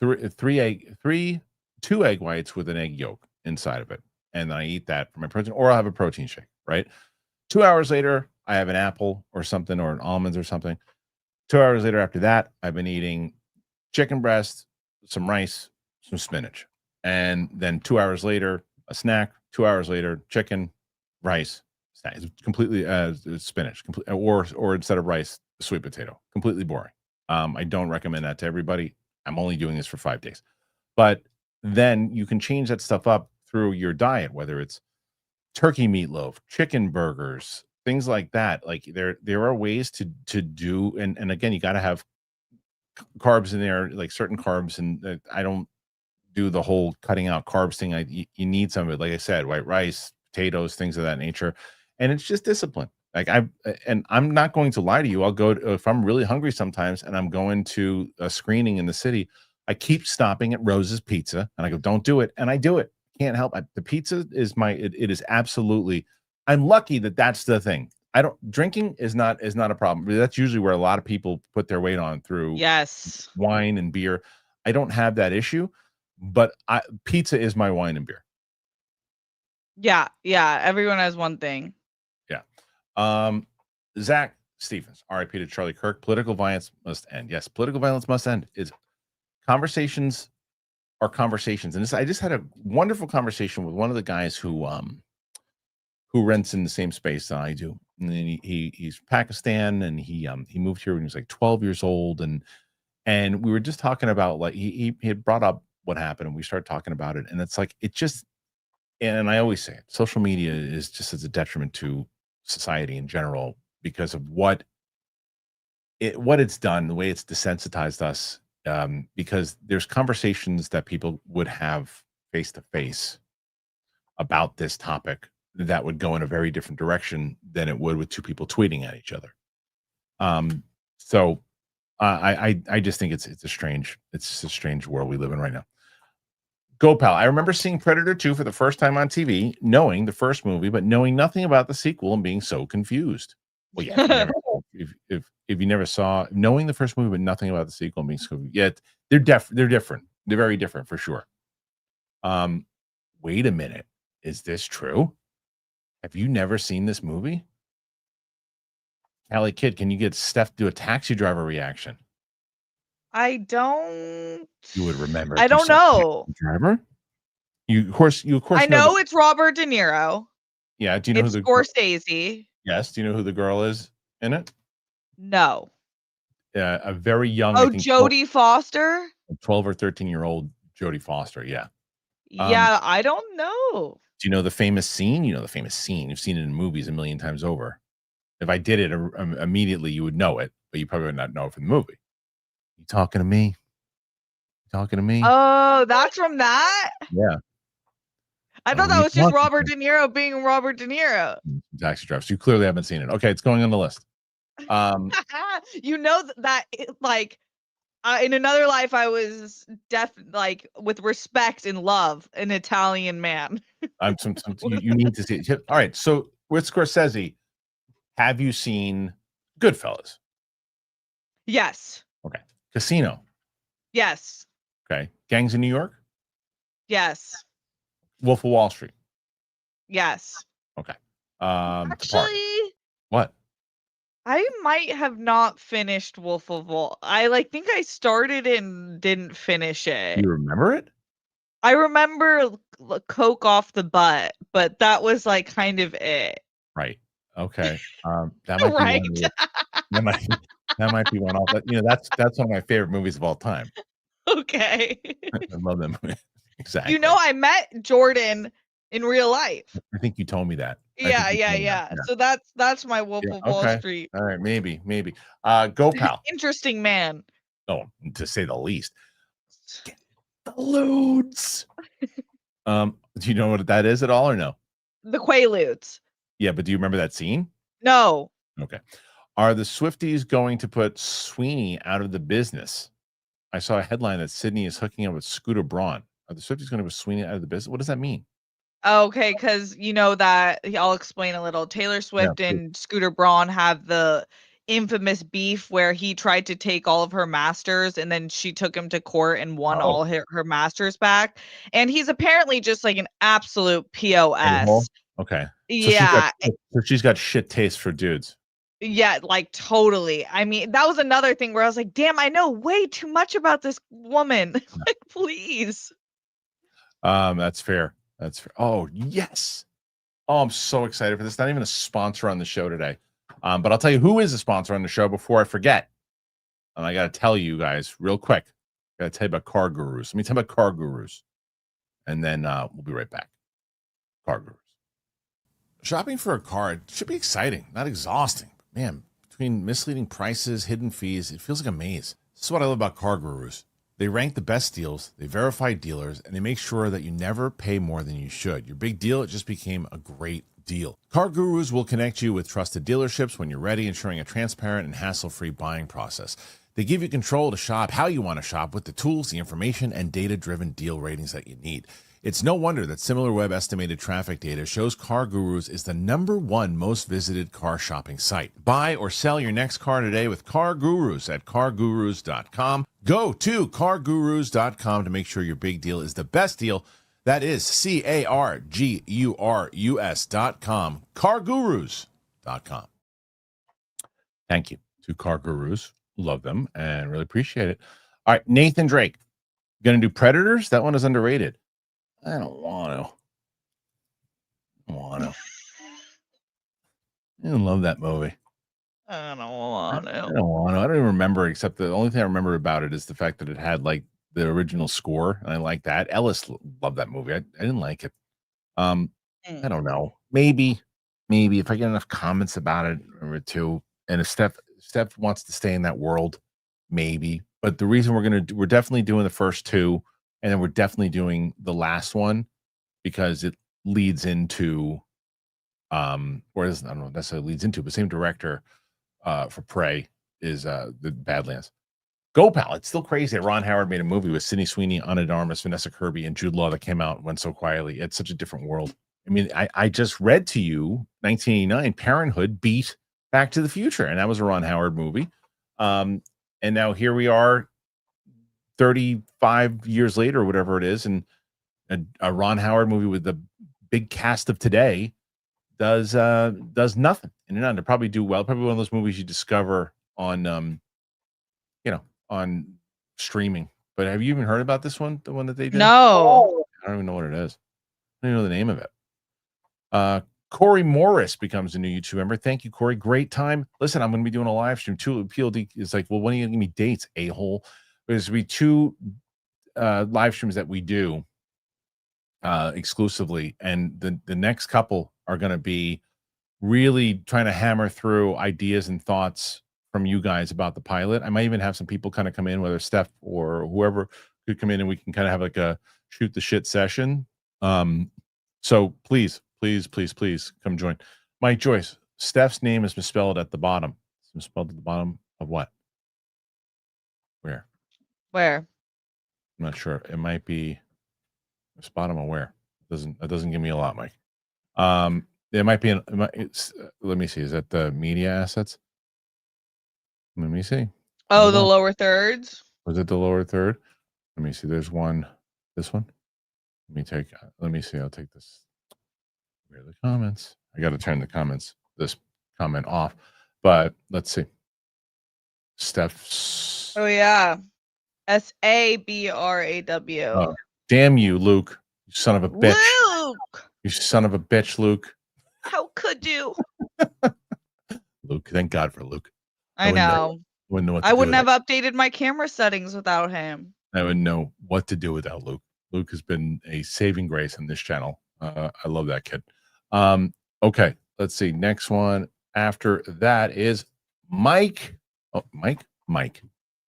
2 egg whites with an egg yolk inside of it. And then I eat that for my protein, or I'll have a protein shake, right? 2 hours later, I have an apple or something, or an almonds or something. 2 hours later after that, I've been eating chicken breast, some rice, some spinach. And then 2 hours later, a snack. 2 hours later, chicken, rice, snack. It's completely spinach, or instead of rice, sweet potato. Completely boring. I don't recommend that to everybody. I'm only doing this for 5 days. But then you can change that stuff up through your diet, whether it's turkey meatloaf, chicken burgers, things like that. Like there are ways to do, and again, you got to have carbs in there, like certain carbs. And I don't do the whole cutting out carbs thing. You need some of it, like I said, white rice, potatoes, things of that nature. And it's just discipline. Like I'm not going to lie to you. I'll go if I'm really hungry sometimes and I'm going to a screening in the city, I keep stopping at Rose's Pizza and I go, don't do it. And I do it. Can't help it. The pizza is it is absolutely, I'm lucky that that's the thing. Drinking is not a problem. That's usually where a lot of people put their weight on through wine and beer. I don't have that issue, but pizza is my wine and beer. Yeah. Everyone has one thing. Yeah. Zach Stevens, RIP to Charlie Kirk. Political violence must end. Yes, political violence must end. Conversations are conversations, and I just had a wonderful conversation with one of the guys who rents in the same space that I do. And then he's Pakistan, and he moved here when he was like 12 years old, and we were just talking about, like, he had brought up what happened, and we started talking about it, and it's like it just. And I always say it, social media is just as a detriment to society in general because of what it's done, the way it's desensitized us. Because there's conversations that people would have face to face about this topic that would go in a very different direction than it would with two people tweeting at each other. So I just think it's a strange world we live in right now. Go, pal. I remember seeing Predator 2 for the first time on TV, knowing the first movie, but knowing nothing about the sequel and being so confused. Well, yeah, if you never saw, knowing the first movie, but nothing about the sequel and being so confused, yeah, they're different. They're very different for sure. Wait a minute. Is this true? Have you never seen this movie? Allie Kid, can you get Steph to do a Taxi Driver reaction? I don't. You would remember. I don't know. Driver? You of course. I know it's Robert De Niro. Yeah. Do you know it's who the Scorsese? Yes. Do you know who the girl is in it? No. Yeah, a very young. Oh, Jodie Foster. 12 or 13-year-old Jodie Foster. Yeah. Yeah, I don't know. Do you know the famous scene? You know the famous scene. You've seen it in movies a million times over. If I did it immediately, you would know it, but you probably would not know it from the movie. You talking to me? Talking to me? Oh, that's from that? Yeah. I thought that was just Robert De Niro being Robert De Niro. Taxi Driver. So you clearly haven't seen it. Okay, it's going on the list. You know that like in another life I was like with respect and love an Italian man. You need to see it. All right. So with Scorsese, have you seen Goodfellas? Yes. Okay. Casino? Yes. Okay. Gangs of New York? Yes. Wolf of Wall Street? Yes. Okay. Actually, what? I might have not finished Wolf of Wall. I think I started and didn't finish it. You remember it? I remember coke off the butt, but that was like kind of it. Right. Okay. That might right. Be that might be one off. But, that's one of my favorite movies of all time. Okay. I love that movie. Exactly. I met Jordan in real life. I think you told me that. Yeah. So that's my Wolf of Wall Street. All right, maybe. Go, pal. Interesting man. Oh, to say the least. Get the Ludes. Do you know what that is at all or no? The Quaaludes. Yeah, but do you remember that scene? No. Okay. Are the Swifties going to put Sweeney out of the business? I saw a headline that Sydney is hooking up with Scooter Braun. Are the Swifties going to put Sweeney out of the business? What does that mean? Okay, because you know that I'll explain a little. Taylor Swift and Scooter Braun have the infamous beef where he tried to take all of her masters and then she took him to court and won all her masters back. And he's apparently just like an absolute POS. Okay. Yeah. So she's got shit taste for dudes. Yeah, like totally. I mean, that was another thing where I was like, damn, I know way too much about this woman. Like, please. That's fair. That's fair. Oh, yes. Oh, I'm so excited for this. Not even a sponsor on the show today. But I'll tell you who is a sponsor on the show before I forget. And I got to tell you guys real quick. I got to tell you about Car Gurus. Let me tell you about Car Gurus. And then we'll be right back. Car Gurus. Shopping for a car, it should be exciting, not exhausting. Man, between misleading prices, hidden fees, it feels like a maze. This is what I love about Car Gurus. They rank the best deals, they verify dealers, and they make sure that you never pay more than you should. Your big deal, it just became a great deal. Car Gurus will connect you with trusted dealerships when you're ready, ensuring a transparent and hassle-free buying process. They give you control to shop how you want to shop with the tools, the information, and data-driven deal ratings that you need. It's no wonder that SimilarWeb estimated traffic data shows Car Gurus is the #1 most visited car shopping site. Buy or sell your next car today with Car Gurus at cargurus.com. Go to cargurus.com to make sure your big deal is the best deal. That is CARGURUS.com. Cargurus.com. Thank you to Car Gurus. Love them and really appreciate it. All right, Nathan Drake. Going to do Predators? That one is underrated. I don't want to. I didn't love that movie. I don't want to. I don't even remember, except the only thing I remember about it is the fact that it had like the original score, and I like that. Ellis loved that movie. I didn't like it. I don't know. Maybe if I get enough comments about it or two, and if Steph wants to stay in that world, maybe. But the reason we're definitely doing the first two, and then we're definitely doing the last one because it leads into, or I don't know necessarily leads into, but same director for Prey is the Badlands. Go Pal. It's still crazy that Ron Howard made a movie with Sydney Sweeney, Ana de Armas, Vanessa Kirby, and Jude Law that came out and went so quietly. It's such a different world. I mean, I just read to you 1989 Parenthood beat Back to the Future, and that was a Ron Howard movie. And now here we are 35 years later or whatever it is, and a Ron Howard movie with the big cast of today does nothing. And they're not to probably do well. Probably one of those movies you discover on on streaming. But have you even heard about this one? The one that they did? No. I don't even know what it is. I don't even know the name of it. Corey Morris becomes a new YouTube member. Thank you, Corey. Great time. Listen, I'm going to be doing a live stream too. PLD is like, well, when are you going to give me dates, a-hole? There's going to be 2 live streams that we do exclusively. And the next couple are going to be really trying to hammer through ideas and thoughts from you guys about the pilot. I might even have some people kind of come in, whether Steph or whoever could come in, and we can kind of have like a shoot the shit session. So please come join. Mike Joyce, Steph's name is misspelled at the bottom. It's misspelled at the bottom of what? Where? Where? I'm not sure. It might be it's bottom of where. It doesn't give me a lot, Mike. It might be let me see. Is that the media assets? Let me see. Oh, the lower thirds. Was it the lower third? Let me see. There's one. This one. Let me see. I'll take this. Where are the comments? I got to turn this comment off. But let's see. Steph's. Oh yeah. Sabraw. Oh, damn you, Luke. You son of a bitch. Luke. You son of a bitch, Luke. How could you? Luke. Thank God for Luke. I know. I wouldn't have updated my camera settings without him. I wouldn't know what to do without Luke. Luke has been a saving grace in this channel. I love that kid. Okay, let's see. Next one after that is Mike. Oh, Mike.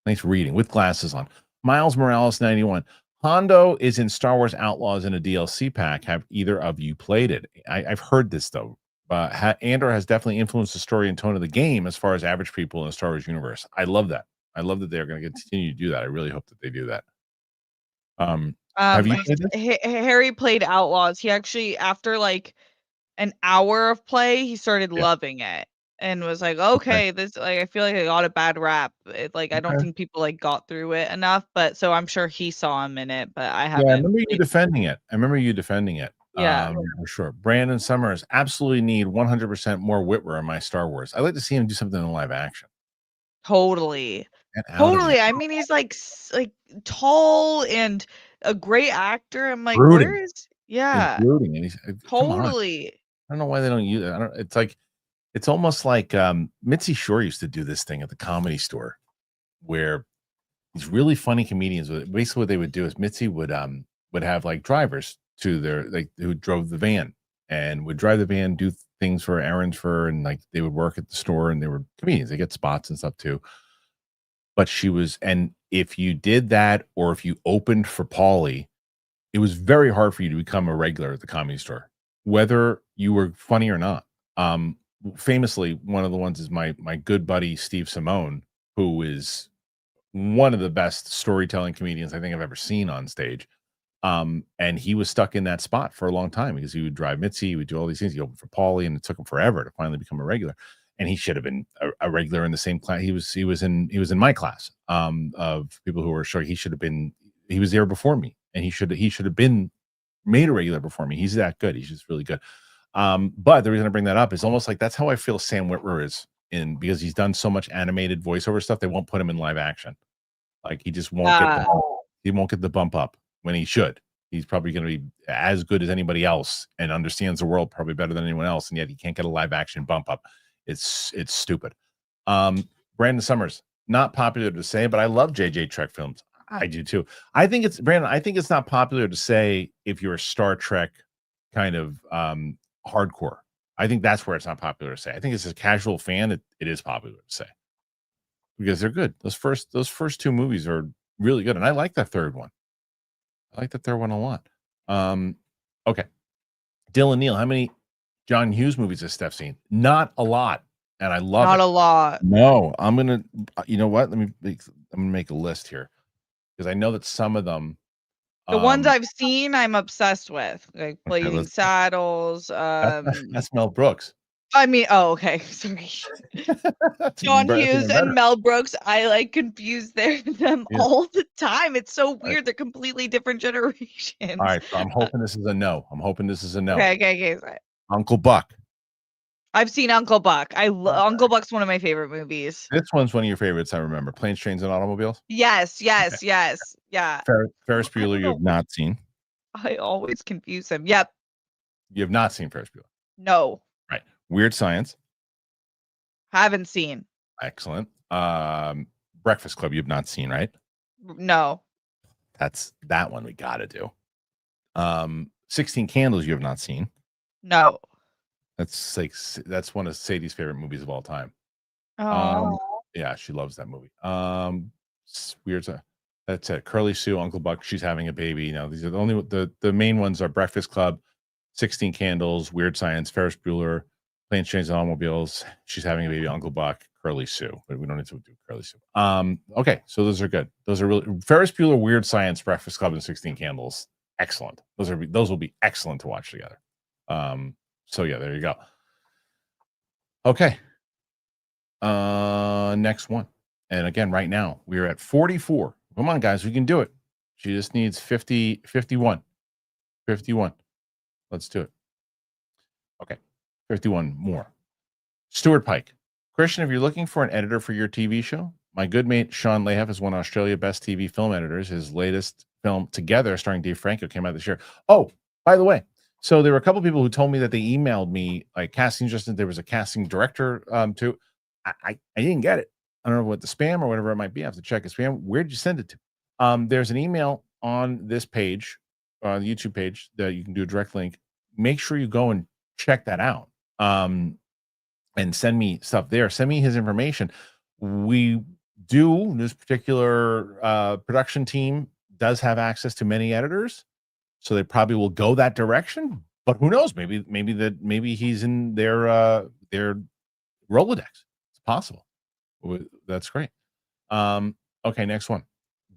Nice reading with glasses on. Miles Morales 91. Hondo is in Star Wars Outlaws in a DLC pack. Have either of you played it? I've heard this though. Andor has definitely influenced the story and tone of the game as far as average people in the Star Wars universe. I love that. I love that they're going to continue to do that. I really hope that they do that. Have you played this? Harry played Outlaws. He actually, after like an hour of play, he started loving it and was like, okay, this like I feel like I got a bad rap. I don't think people like got through it enough. But so I'm sure he saw him in it, but I haven't. Yeah, I remember you defending it. Yeah, for sure. Brandon Summers, absolutely need 100% more Whitwer in my Star Wars. I'd like to see him do something in live action. Totally. I mean, he's like tall and a great actor. I'm like, brooding. where is? Yeah, brooding, and he's totally. I don't know why they don't use it. It's almost like Mitzi Shore used to do this thing at the Comedy Store, where these really funny comedians. Basically, what they would do is Mitzi would have like drivers to their who drove the van and would drive the van, do things for errands and like they would work at the store, and they were comedians. They get spots and stuff too. But and if you did that, or if you opened for Pauly, it was very hard for you to become a regular at the Comedy Store, whether you were funny or not. Famously, one of the ones is my good buddy Steve Simone, who is one of the best storytelling comedians I think I've ever seen on stage. And he was stuck in that spot for a long time because he would drive Mitzi, he would do all these things. He opened for Pauly, and it took him forever to finally become a regular. And he should have been a regular in the same class. He was in my class of people who were showing. He was there before me, and he should have been made a regular before me. He's that good. He's just really good. But the reason I bring that up is almost like that's how I feel Sam Witwer is because he's done so much animated voiceover stuff. They won't put him in live action. Like he just won't get the bump up when he should. He's probably going to be as good as anybody else and understands the world probably better than anyone else, and yet he can't get a live action bump up. It's stupid. Brandon Summers, not popular to say, but I love JJ Trek films. I do too. I think it's Brandon. I think it's not popular to say if you're a Star Trek kind of hardcore. I think that's where it's not popular to say. I think as a casual fan, it is popular to say because they're good. Those first two movies are really good, and I like that third one. I like the third one a lot. Okay, Dylan Neal, how many John Hughes movies has Steph seen? Not a lot, and I love Not it. a lot. No, I'm gonna. You know what? I'm gonna make a list here because I know that some of them. The ones I've seen, I'm obsessed with, like Blazing Saddles. That's Mel Brooks. I mean, oh, okay, sorry. John Hughes and Mel Brooks, I like confuse them all the time. It's so weird. They're completely different generations. All right, so I'm hoping this is a no. Okay. Uncle Buck. I've seen Uncle Buck. Uncle Buck's one of my favorite movies. This one's one of your favorites, I remember. Planes, Trains, and Automobiles? Yes. Yeah. Ferris Bueller, you have not seen. I always confuse him. Yep. You have not seen Ferris Bueller? No. Right. Weird Science? Haven't seen. Excellent. Breakfast Club, you have not seen, right? No. That's that one we got to do. 16 Candles, you have not seen. No. That's one of Sadie's favorite movies of all time. Oh. Yeah, she loves that movie. Weird. That's it. Curly Sue, Uncle Buck, she's having a baby. These are the only the main ones are Breakfast Club, 16 Candles, Weird Science, Ferris Bueller, Planes, Trains, and Automobiles. She's having a baby, Uncle Buck, Curly Sue. But we don't need to do Curly Sue. Okay, so those are good. Those are really Ferris Bueller, Weird Science, Breakfast Club, and 16 Candles. Excellent. Those will be excellent to watch together. So yeah, there you go. Okay. Next one. And again, right now we're at 44. Come on, guys, we can do it. She just needs 51. Let's do it. Okay. 51 more. Stuart Pike. Kristian, if you're looking for an editor for your TV show, my good mate Sean Lahef is one of Australia's best TV film editors. His latest film, Together, starring Dave Franco, came out this year. Oh, by the way, so there were a couple of people who told me that they emailed me like casting Justin. There was a casting director too. I didn't get it. I don't know what the spam or whatever it might be. I have to check his spam. Where did you send it to? There's an email on this page, the YouTube page, that you can do a direct link. Make sure you go and check that out. And send me stuff there. Send me his information. This particular production team does have access to many editors, so they probably will go that direction. But who knows? Maybe he's in their Rolodex. It's possible. That's great. Okay, next one.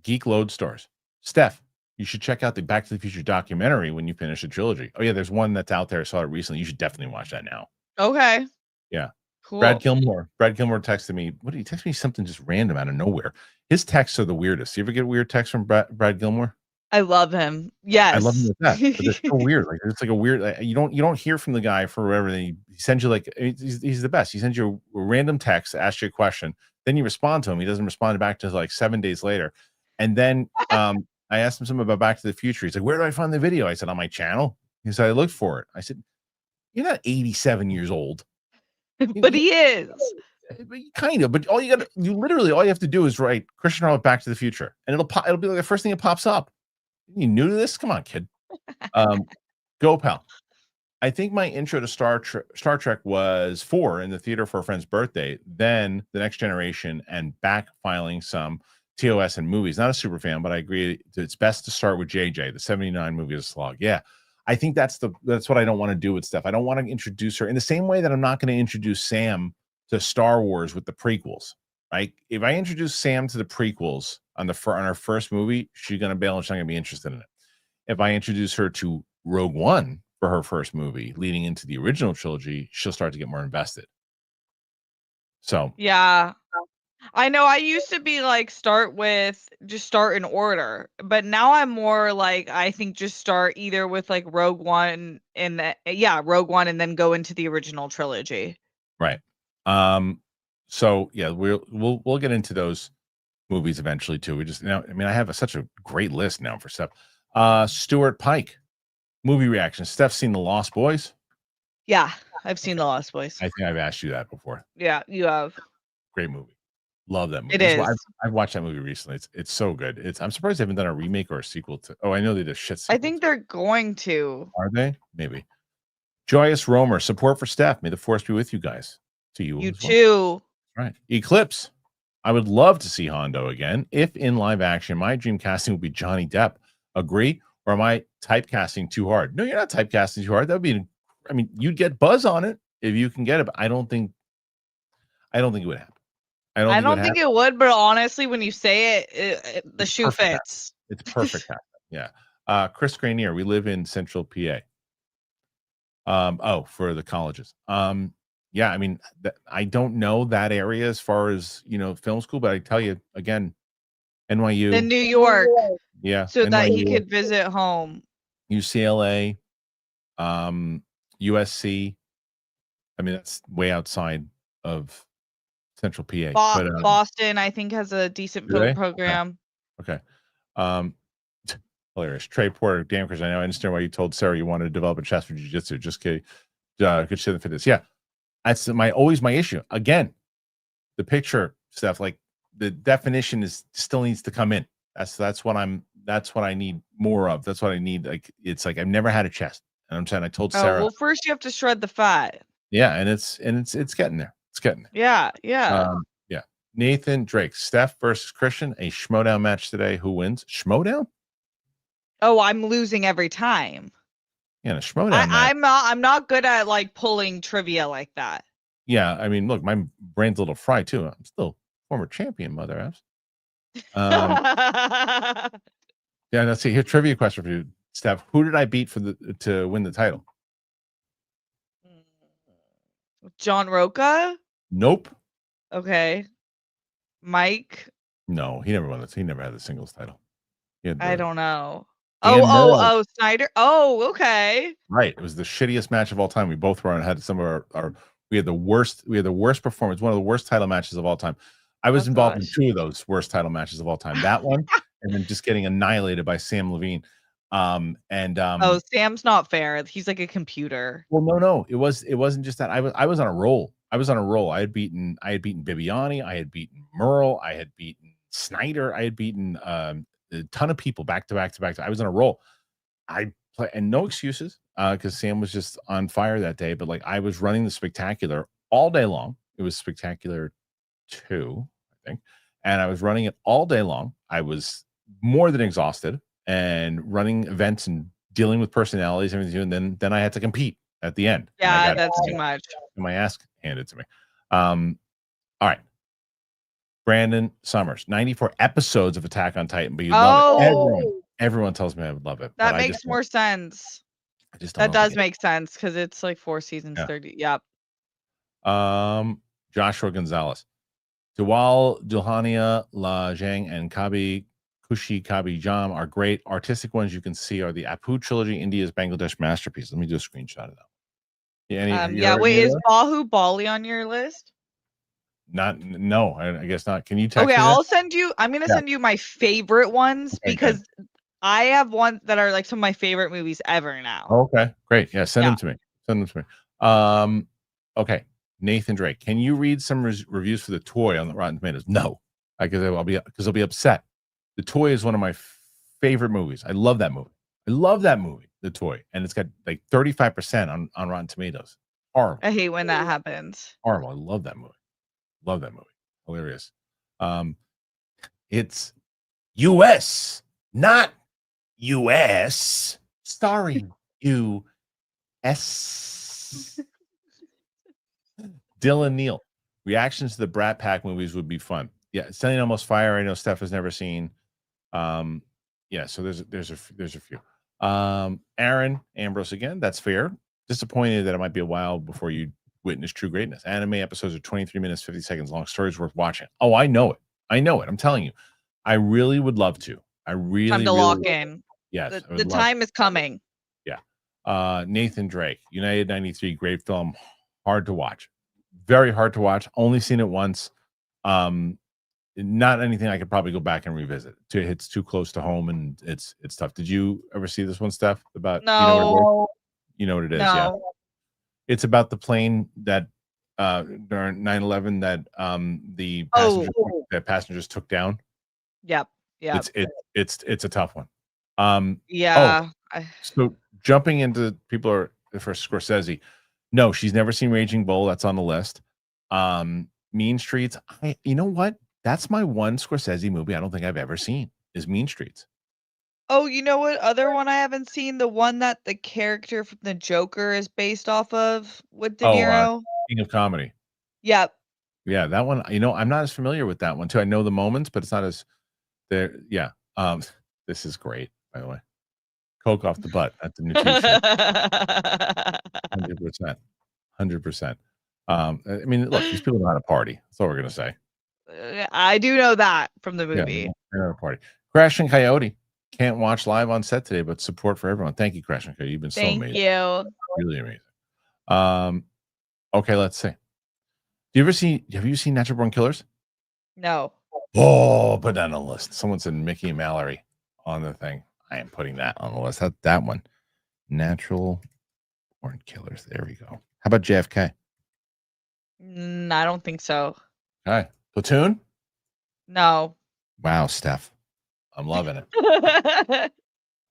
Geek Lodestars. Steph, you should check out the Back to the Future documentary when you finish the trilogy. Oh yeah, there's one that's out there. I saw it recently. You should definitely watch that now. Okay. Yeah. Cool. Brad Gilmore texted me. What did he text me? Something just random out of nowhere. His texts are the weirdest. You ever get weird texts from Brad Gilmore? I love him. Yes. I love him with that. But it's so weird. Like it's like a weird. You don't hear from the guy for whatever. He sends you like he's the best. He sends you a random text, asks you a question, then you respond to him. He doesn't respond back to like 7 days later, and then I asked him something about Back to the Future. He's like, "Where do I find the video?" I said, "On my channel." He said, "I looked for it." I said, "You're not 87 years old." But he is. Kind of, but all you have to do is write Kristian Harloff Back to the Future, and it'll be like the first thing that pops up. You new to this? Come on, kid. Go, pal. I think my intro to Star Trek was 4 in the theater for a friend's birthday, then The Next Generation, and backfiling some TOS and movies. Not a super fan, but I agree it's best to start with JJ. The 79 movie is a slog. Yeah. I think that's what I don't want to do with Steph. I don't want to introduce her in the same way that I'm not going to introduce Sam to Star Wars with the prequels, right? If I introduce Sam to the prequels on her first movie, she's going to bail and she's not going to be interested in it. If I introduce her to Rogue One for her first movie leading into the original trilogy, she'll start to get more invested. So yeah. I know I used to be like start in order, but now I'm more like I think just start either with like Rogue One and then go into the original trilogy. Right. So yeah, we'll get into those movies eventually too. I have such a great list now for stuff. Stuart Pike, movie reaction. Steph's seen The Lost Boys? Yeah, I've seen The Lost Boys. I think I've asked you that before. Yeah, you have. Great movie. Love that movie. It is. I've watched that movie recently. It's so good. I'm surprised they haven't done a remake or a sequel to. Oh, I know they did shit. I think they're going to. Are they? Maybe. Joyous Romer, support for Steph. May the force be with you guys. To you. You too. Right. Eclipse. I would love to see Hondo again. If in live action, my dream casting would be Johnny Depp. Agree? Or am I typecasting too hard? No, you're not typecasting too hard. That would be, I mean, you'd get buzz on it if you can get it, but I don't think it would happen. I don't think it would, but honestly, when you say it, the shoe fits. It's perfect. Yeah. Chris Granier, we live in Central PA. For the colleges. Yeah, I mean, I don't know that area as far as, film school, but I tell you again, NYU. In New York. Yeah. So NYU, that he could visit home. UCLA, USC. I mean, that's way outside of Central PA. Boston, I think, has a decent film program. Okay. Hilarious. Trey Porter, damn, Chris, I know. I understand why you told Sarah you wanted to develop a chest for jiu-jitsu. Just kidding. Good shit and fitness. Yeah. That's always my issue. Again, the picture stuff, like the definition still needs to come in. That's what I need more of. That's what I need. Like, it's like I've never had a chest. And I'm saying, I told Sarah. Well, first you have to shred the fat. Yeah, and it's getting there. It's getting there. Yeah. Yeah. Nathan Drake, Steph versus Kristian, a schmodown match today. Who wins? Schmodown? Oh, I'm losing every time. Yeah, a schmodown match. I'm not good at like pulling trivia like that. Yeah, I mean, look, my brain's a little fried too. I'm still former champion, mother ass. Yeah, let's see. Here, trivia question for you, Steph. Who did I beat to win the title? John Roca? Nope. Okay. Mike? No, he never won this. He never had the singles title. I don't know. Oh, Snyder. Oh, okay. Right. It was the shittiest match of all time. We both were on, had some of our we had the worst performance, one of the worst title matches of all time. I was involved in two of those worst title matches of all time. That one, and then just getting annihilated by Sam Levine. Sam's not fair. He's like a computer. Well, no. It wasn't just that. I was on a roll. I had beaten Bibiani, I had beaten Merle, I had beaten Snyder, I had beaten a ton of people back to back. I was on a roll. And no excuses, because Sam was just on fire that day. But like, I was running the Spectacular all day long. It was Spectacular 2, I think, and I was running it all day long. I was more than exhausted and running events and dealing with personalities and everything. And then I had to compete at the end. Yeah, that's too much. My ass handed to me. All right. Brandon Summers, 94 episodes of Attack on Titan, but you love it. Everyone tells me I would love it. That makes more sense. That does make sense because it's like 4 seasons, 30. Yep. Joshua Gonzalez, Dewal, Dulhania, La Zhang, and Kabi Kushi Kabi Jam are great. Artistic ones you can see are the Apu trilogy, India's Bangladesh masterpiece. Let me do a screenshot of that. Yeah, wait, is Bahu Bali on your list? No, I guess not. Can you text me I'll send you. I'm gonna send you my favorite ones because I have ones that are like some of my favorite movies ever now. Okay, great. Yeah, send them to me. Okay, Nathan Drake, can you read some reviews for The Toy on the Rotten Tomatoes? No, because I'll be upset. The Toy is one of my favorite movies. I love that movie. The Toy, and it's got like 35% on Rotten Tomatoes. Horrible. I hate when that happens. Horrible. I love that movie. Hilarious. It's US, not US, starring US. Dylan Neal, reactions to the Brat Pack movies would be fun. Yeah, Sending Almost Fire, I know Steph has never seen. Yeah, so there's a few. Aaron Ambrose again, that's fair. Disappointed that it might be a while before you witness true greatness. Anime episodes are 23 minutes, 50 seconds long. Stories worth watching. Oh, I know it. I'm telling you. I really would love to. Time to lock in. Yes. The time is coming. Yeah. Nathan Drake, United 93, great film. Hard to watch. Very hard to watch. Only seen it once. Not anything I could probably go back and revisit. It's too close to home and it's tough. Did you ever see this one, Steph? No. You know what it is? No. Yeah. It's about the plane that during 9/11 that the passenger that passengers took down. Yep. Yeah. It's a tough one. Yeah. So jumping into people are for Scorsese. No, she's never seen Raging Bull. That's on the list. Mean Streets. You know what? That's my one Scorsese movie I don't think I've ever seen is Mean Streets. Oh, you know what other one I haven't seen? The one that the character from the Joker is based off of with De Niro. King of Comedy. Yep. Yeah, that one. I'm not as familiar with that one too. I know the moments, but it's not as there. Yeah. This is great, by the way. Coke off the butt. That's the new T-shirt. 100%. 100%. I mean, look, these people know how to party. That's all we're gonna say. I do know that from the Yeah, movie. they know how to party. Crash and Coyote. Can't watch live on set today, but support for everyone. Thank you, Crash and Coyote. You've been so amazing. Thank you. Really amazing. Okay, let's see. Have you seen Natural Born Killers? No. Oh, put that on the list. Someone said Mickey and Mallory on the thing. I am putting that on the list. That one. Natural Born Killers. There we go. How about JFK? I don't think so. Okay. Platoon? No. Wow, Steph. I'm loving it.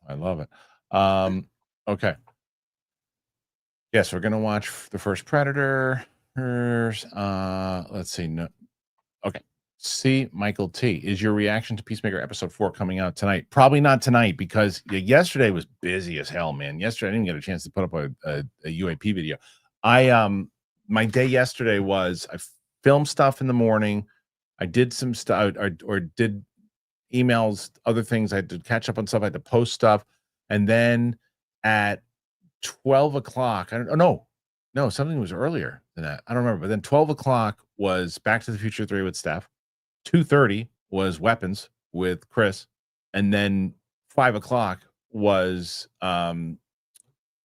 I love it. Okay. Yes, we're gonna watch the first Predator. Let's see. No. Okay. See, Michael T. Is your reaction to Peacemaker episode 4 coming out tonight? Probably not tonight because yesterday was busy as hell, man. Yesterday I didn't get a chance to put up a UAP video. My day yesterday was I filmed stuff in the morning. I did some stuff or did emails, other things. I had to catch up on stuff. I had to post stuff. And then at 12 o'clock, no, something was earlier than that. I don't remember. But then 12 o'clock was Back to the Future 3 with Steph. 2:30 was Weapons with Chris. And then 5 o'clock was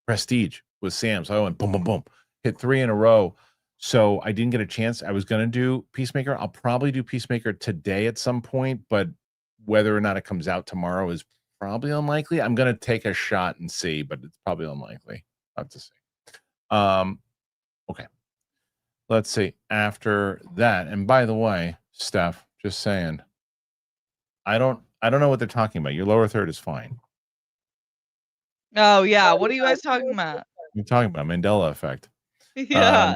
Prestige with Sam. So I went boom, boom, boom. Hit 3 in a row. So I didn't get a chance. I was going to do Peacemaker. I'll probably do Peacemaker today at some point, but whether or not it comes out tomorrow is probably unlikely. I'm going to take a shot and see, but it's probably unlikely. I'll have to see. Okay. Let's see. After that, and by the way, Steph, just saying, I don't know what they're talking about. Your lower third is fine. Oh yeah. What are you guys talking about? You're talking about Mandela effect. Yeah.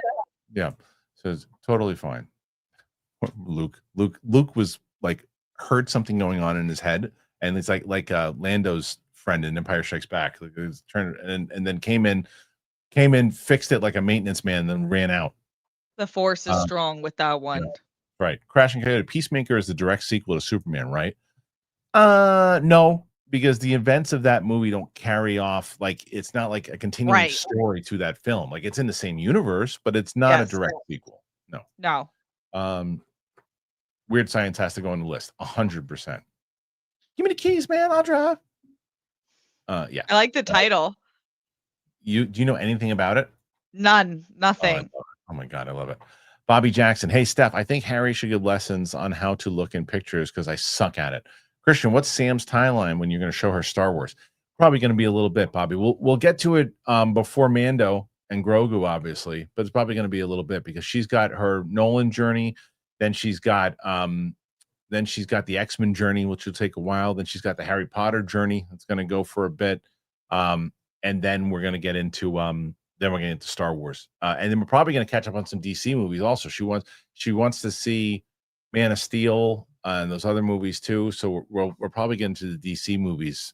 Yeah. So it's totally fine. Luke was like heard something going on in his head, and it's like Lando's friend in Empire Strikes Back. Like it was turned and then came in, fixed it like a maintenance man, and then ran out. The force is strong with that one. Yeah. Right. Crash and Coyote. Peacemaker is the direct sequel to Superman, right? No, because the events of that movie don't carry off. Like it's not like a continuing story to that film. Like it's in the same universe, but it's not a direct sequel. No. Weird Science has to go on the list. 100%. Give me the keys, man. I'll drive. Yeah. I like the title. Do you know anything about it? Nothing. Oh my God, I love it. Bobby Jackson. Hey, Steph, I think Harry should give lessons on how to look in pictures because I suck at it. Kristian, what's Sam's timeline when you're going to show her Star Wars? Probably going to be a little bit, Bobby. We'll get to it before Mando and Grogu, obviously, but it's probably going to be a little bit because she's got her Nolan journey, then she's got the X-Men journey, which will take a while. Then she's got the Harry Potter journey. That's going to go for a bit, and then we're going to get into Star Wars, and then we're probably going to catch up on some DC movies. Also, she wants to see Man of Steel and those other movies too. So we're probably getting to the DC movies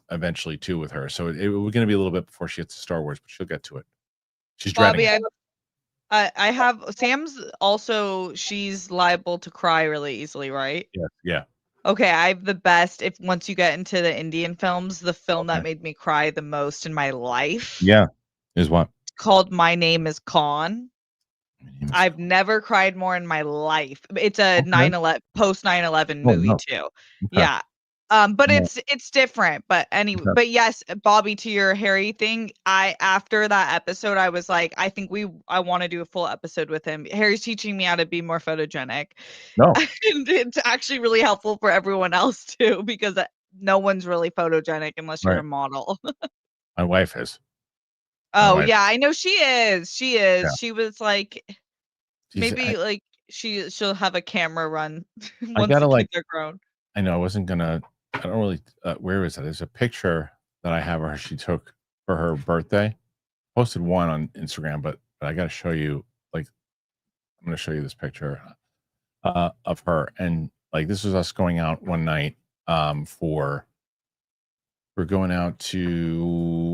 eventually too with her. So we're going to be a little bit before she gets to Star Wars, but she'll get to it. She's Bobby, dreading it. I have Sam's also. She's liable to cry really easily, right? Yeah. Okay, I have the best. If once you get into the Indian films, the film that made me cry the most in my life. Yeah. Is what? It's called My Name is Khan. I've never cried more in my life. It's a 9/11 post 9/11 movie too. Okay. Yeah. But it's different. But anyway, but yes, Bobby, to your Harry thing, after that episode, I was like, I think I want to do a full episode with him. Harry's teaching me how to be more photogenic. No. And it's actually really helpful for everyone else too, because no one's really photogenic unless you're a model. My wife is. Oh yeah, I know she is. She is. Yeah. She was like, maybe like she'll have a camera run I once gotta the like. kids are grown. I know I wasn't gonna. I don't really. Where is it? There's a picture that I have of her she took for her birthday. Posted one on Instagram, but I got to show you. Like, I'm going to show you this picture of her, and like this was us going out one night. We're going out to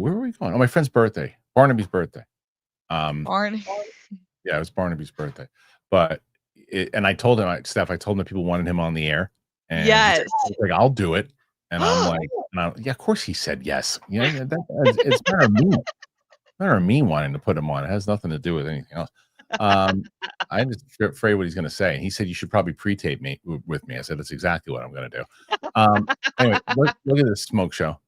where were we going? Oh, my friend's birthday, Barnaby's birthday. Barney. Yeah, it was Barnaby's birthday, but and I told him, Steph, I told him that people wanted him on the air, and Yes. he's like, I'll do it, and I'm like, yeah, of course he said yes. You know, it's matter of me. Matter of me wanting to put him on. It has nothing to do with anything else. I'm just afraid what he's going to say. He said you should probably pre-tape me with me. I said that's exactly what I'm going to do. Anyway, look at this smoke show.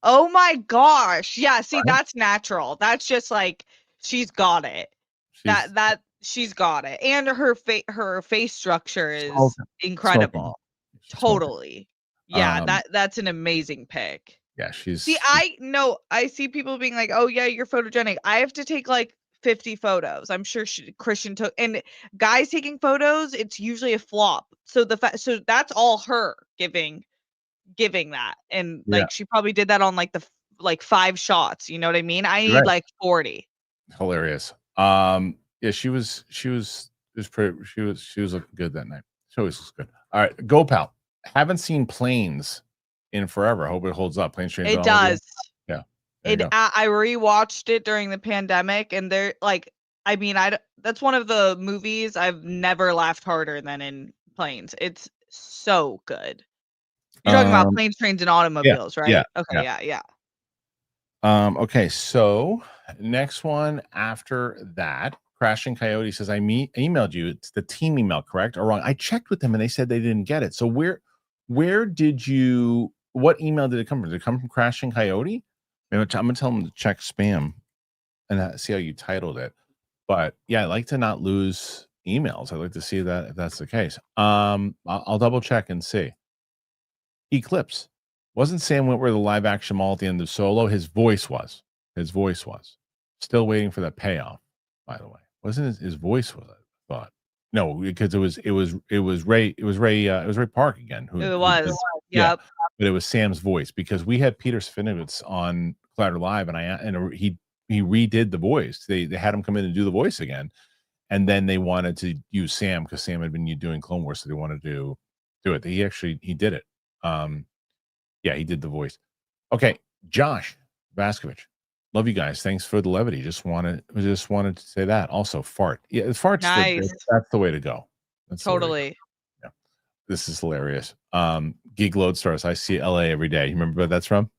Oh my gosh! Yeah, see, Right? that's natural. That's just like she's got it. She's got it, and her face structure is incredible. Totally. Yeah, that's an amazing pick. Yeah, See, I see people being like, "Oh yeah, you're photogenic." I have to take like 50 photos. I'm sure Kristian took, and guys taking photos, it's usually a flop. So so that's all her giving that, and like she probably did that on like the 5 shots. You know what I mean? I need like 40. Hilarious. Yeah, she was looking good that night. She always looks good. All right, go pal. Haven't seen Planes in forever. Hope it holds up. Planes, Trains, It does. Yeah. I rewatched it during the pandemic, and they're like, I mean, that's one of the movies I've never laughed harder than in Planes. It's so good. You're talking about Planes, Trains, and Automobiles, right? Yeah. Okay, yeah. Okay, so next one after that, Crashing Coyote says, I emailed you. It's the team email, correct or wrong? I checked with them and they said they didn't get it. So where did you? What email did it come from? Did it come from Crashing Coyote? I'm gonna tell them to check spam and see how you titled it. But yeah, I like to not lose emails. I'd like to see that if that's the case. I'll double check and see. Eclipse. Wasn't Sam Witwer the live action mall at the end of Solo? His voice was. Still waiting for that payoff, by the way. Wasn't his voice was, I thought. No, because it was Ray Park again. Yep. But it was Sam's voice because we had Peter Svinovitz on Collider Live and he redid the voice. They had him come in and do the voice again. And then they wanted to use Sam because Sam had been doing Clone Wars, so they wanted to do it. He did it. Yeah, he did the voice. Okay, Josh Vaskovich. Love you guys. Thanks for the levity. Just wanted to say that. Also, fart. Yeah, farts. Nice. That's the way to go. Totally. Yeah, this is hilarious. Geek Lodestars. I see LA every day. You remember where that's from?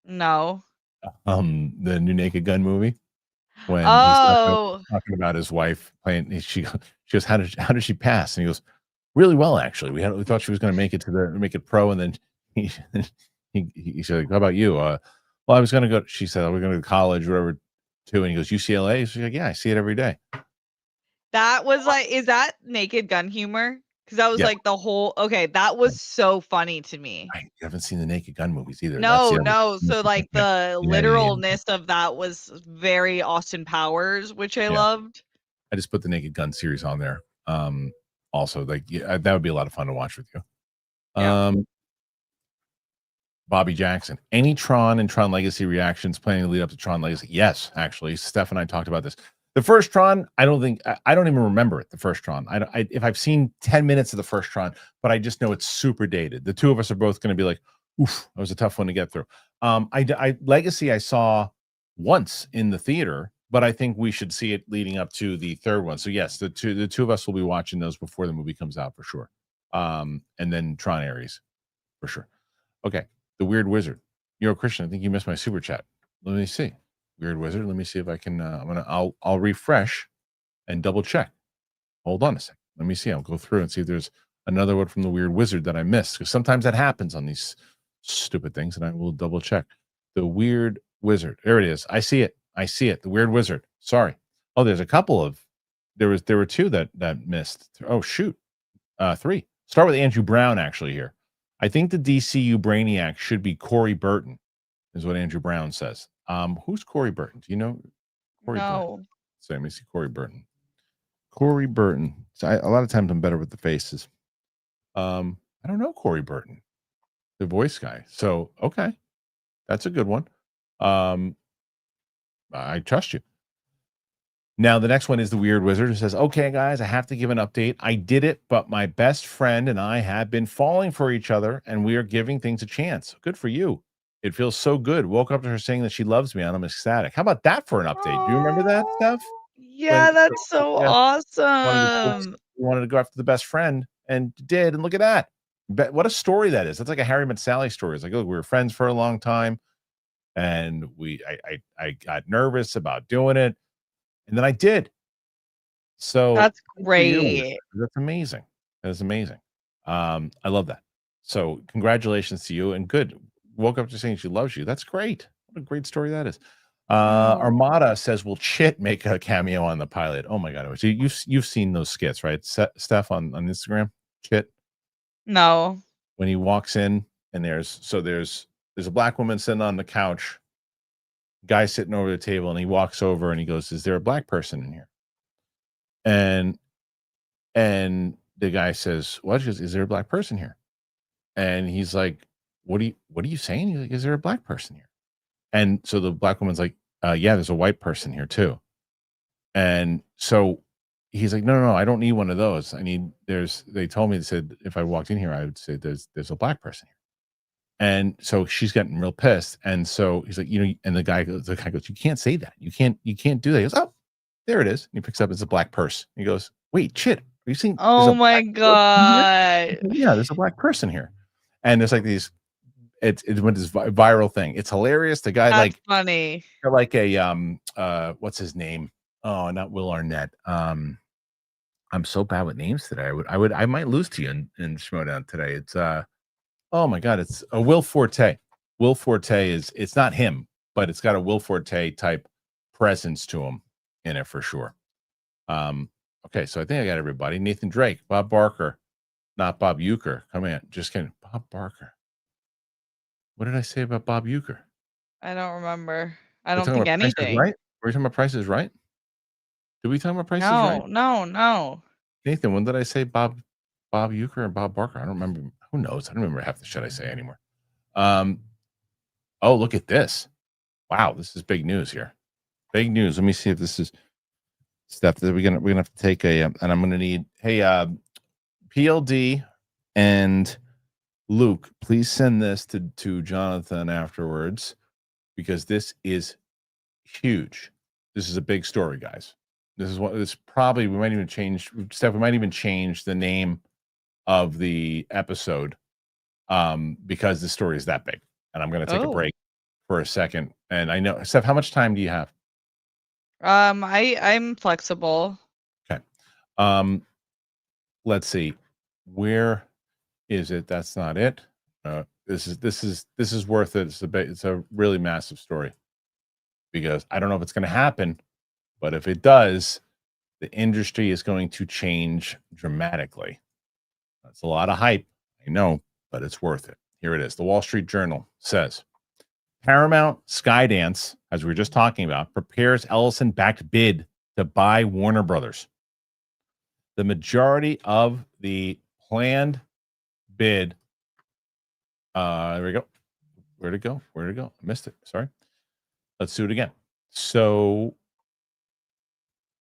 No. The new Naked Gun movie. When he's talking about his wife playing, she goes, how did she pass? And he goes, really well, actually. We thought she was going to make it pro, and then he said, how about you? Well, I was going to go. She said, we're going to go to college, whatever, too. And he goes, UCLA. She's like, yeah, I see it every day. That was like, is that Naked Gun humor? Because that was like the whole. Okay, that was so funny to me. I haven't seen the Naked Gun movies either. No. So like the literalness of that was very Austin Powers, which I loved. I just put the Naked Gun series on there. Also, like that would be a lot of fun to watch with you. Bobby Jackson. Any Tron and Tron Legacy reactions planning to lead up to Tron Legacy? Yes, actually. Steph and I talked about this. The first Tron, I don't even remember it, the first Tron. If I've seen 10 minutes of the first Tron, but I just know it's super dated. The two of us are both going to be like, oof, that was a tough one to get through. Legacy I saw once in the theater, but I think we should see it leading up to the third one. So yes, the two of us will be watching those before the movie comes out for sure. And then Tron Ares for sure. Okay. The Weird Wizard. Kristian, I think you missed my super chat. Let me see. Weird Wizard. Let me see if I can. I'll refresh and double check. Hold on a second. Let me see. I'll go through and see if there's another one from the Weird Wizard that I missed, because sometimes that happens on these stupid things, and I will double check. The Weird Wizard. There it is. I see it. The Weird Wizard. Sorry. Oh, there's a couple of. There were two that missed. Oh shoot. 3. Start with Andrew Brown actually here. I think the DCU Brainiac should be Corey Burton, is what Andrew Brown says. Who's Corey Burton? Do you know Corey Burton? So let me see Corey Burton. Corey Burton. So a lot of times I'm better with the faces. I don't know Corey Burton, the voice guy. So okay, that's a good one. I trust you. Now, the next one is the Weird Wizard, who says, okay, guys, I have to give an update. I did it, but my best friend and I have been falling for each other, and we are giving things a chance. Good for you. It feels so good. Woke up to her saying that she loves me, and I'm ecstatic. How about that for an update? Do you remember that, Steph? Yeah, that's so Yeah, awesome. wanted to go after the best friend, and did, and look at that. What a story that is. That's like a Harry Met Sally story. It's like, look, we were friends for a long time, and I got nervous about doing it. And then I did. So That's good for you. great. That's amazing. That is amazing. I love that. So congratulations to you and good. Woke up to saying she loves you. That's great. What a great story that is. Armada says, will Chit make a cameo on the pilot? Oh my God. You've seen those skits, right? Steph on Instagram, Chit, No. when he walks in and there's a black woman sitting on the couch, guy sitting over the table, and he walks over and he goes, is there a black person in here? And the guy says, what? She goes, is there a black person here? And he's like, what are you saying? He's like, is there a black person here? And so the black woman's like, yeah, there's a white person here too. And so he's like, no, I don't need one of those. They told me, they said, if I walked in here, I would say there's a black person here. And so she's getting real pissed. And so he's like, and the guy goes, you can't say that. You can't do that. He goes, oh, there it is. And he picks up, it's a black purse. He goes, wait, Chit, are you seeing? Oh my God. Yeah, there's a black person here. And there's like these, it went this viral thing. It's hilarious. The guy, That's funny. Like a, what's his name? Oh, not Will Arnett. I'm so bad with names today. I might lose to you in Schmodown today. It's, oh my God, it's a Will Forte. Will Forte it's not him, but it's got a Will Forte type presence to him in it for sure. Okay, so I think I got everybody. Nathan Drake, Bob Barker, not Bob Uecker. Come in, just kidding. Bob Barker. What did I say about Bob Uecker? I don't remember. I don't think anything. Right? Were we talking about Price is Right? Did we talk about Price is Right? No. Nathan, when did I say Bob Uecker and Bob Barker? I don't remember. Who knows? I don't remember half the shit I say anymore. Oh, look at this. Wow, this is big news here. Big news. Let me see if this is stuff that we're gonna have to take and I'm gonna need, hey, PLD and Luke, please send this to Jonathan afterwards, because this is huge. This is a big story, guys. We might even change, Steph, we might even change the name of the episode because the story is that big. And I'm going to take a break for a second. And I know, Steph, how much time do you have? I'm flexible. Okay. Let's see. Where is it? That's not it. This is worth it. It's a really massive story, because I don't know if it's going to happen, but if it does, the industry is going to change dramatically. That's a lot of hype, I know, but it's worth it. Here it is. The Wall Street Journal says, Paramount Skydance, as we were just talking about, prepares Ellison-backed bid to buy Warner Brothers. The majority of the planned bid. There we go. Where'd it go? I missed it. Sorry. Let's do it again. So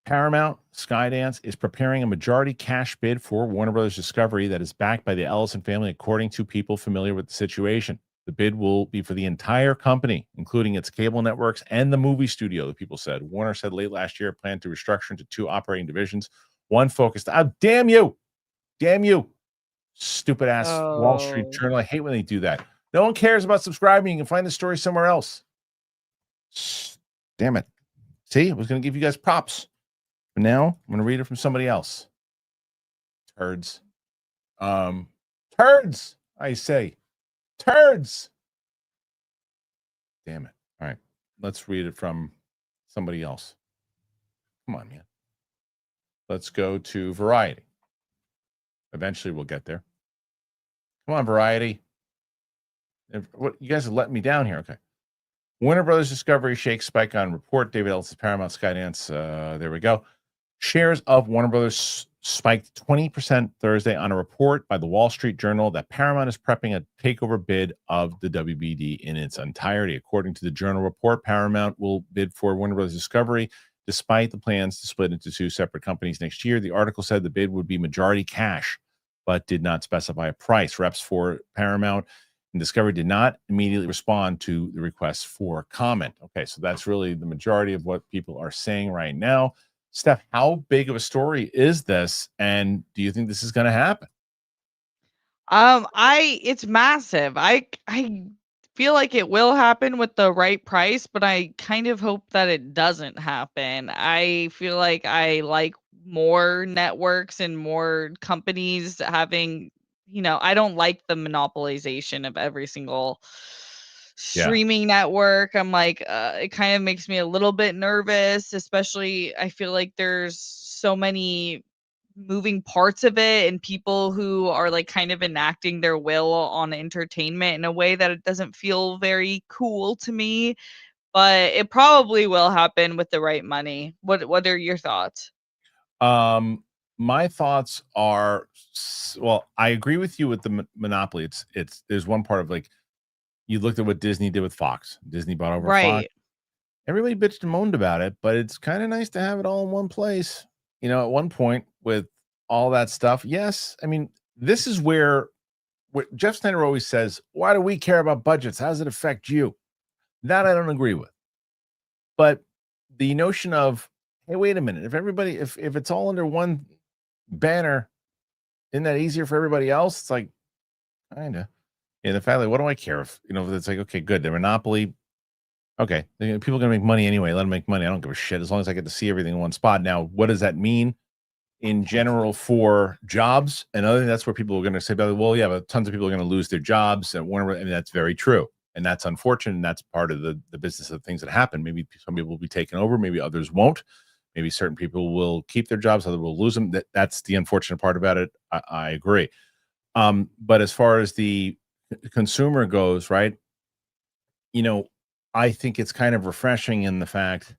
Paramount Skydance is preparing a majority cash bid for Warner Brothers Discovery that is backed by the Ellison family, according to people familiar with the situation. The bid will be for the entire company, including its cable networks and the movie studio, the people said. Warner said late last year planned to restructure into 2 operating divisions. One focused, damn you, stupid ass Wall Street Journal. I hate when they do that. No one cares about subscribing. You can find the story somewhere else. Damn it. See, I was going to give you guys props, but now I'm going to read it from somebody else. Turds. Turds, I say. Turds. Damn it. All right. Let's read it from somebody else. Come on, man. Let's go to Variety. Eventually we'll get there. Come on, Variety. What, you guys are letting me down here. Okay. Warner Brothers Discovery shakes spike on report. David Ellis' Paramount Skydance. There we go. Shares of Warner Brothers spiked 20% Thursday on a report by the Wall Street Journal that Paramount is prepping a takeover bid of the WBD in its entirety. According to the Journal report, Paramount will bid for Warner Brothers Discovery, despite the plans to split into two separate companies next year. The article said the bid would be majority cash, but did not specify a price. Reps for Paramount and Discovery did not immediately respond to the request for comment. Okay, so that's really the majority of what people are saying right now. Steph, how big of a story is this, and do you think this is going to happen? It's massive. I feel like it will happen with the right price, but I kind of hope that it doesn't happen. I feel like I like more networks and more companies having, I don't like the monopolization of every single streaming network. I'm like, it kind of makes me a little bit nervous, especially I feel like there's so many moving parts of it and people who are like kind of enacting their will on entertainment in a way that it doesn't feel very cool to me, but it probably will happen with the right money. What are your thoughts? My thoughts are, well, I agree with you with the monopoly. It's there's one part of, like, you looked at what Disney did with Fox. Disney bought over Fox. Right. Everybody bitched and moaned about it, but it's kind of nice to have it all in one place. At one point with all that stuff. Yes, I mean, this is where what Jeff Snyder always says, why do we care about budgets? How does it affect you? That I don't agree with. But the notion of, hey, wait a minute, if it's all under one banner, isn't that easier for everybody else? It's like, kind of. Yeah, the fact, like, what do I care if it's like, okay, good, the monopoly. Okay, people are gonna make money anyway. Let them make money. I don't give a shit as long as I get to see everything in one spot. Now, what does that mean in general for jobs and other? That's where people are going to say, well, yeah, but tons of people are going to lose their jobs at Warner, and that's very true, and that's unfortunate, and that's part of the business of things that happen. Maybe some people will be taken over, maybe others won't. Maybe certain people will keep their jobs, others will lose them. That's the unfortunate part about it. I agree. But as far as the consumer goes, right? I think it's kind of refreshing in the fact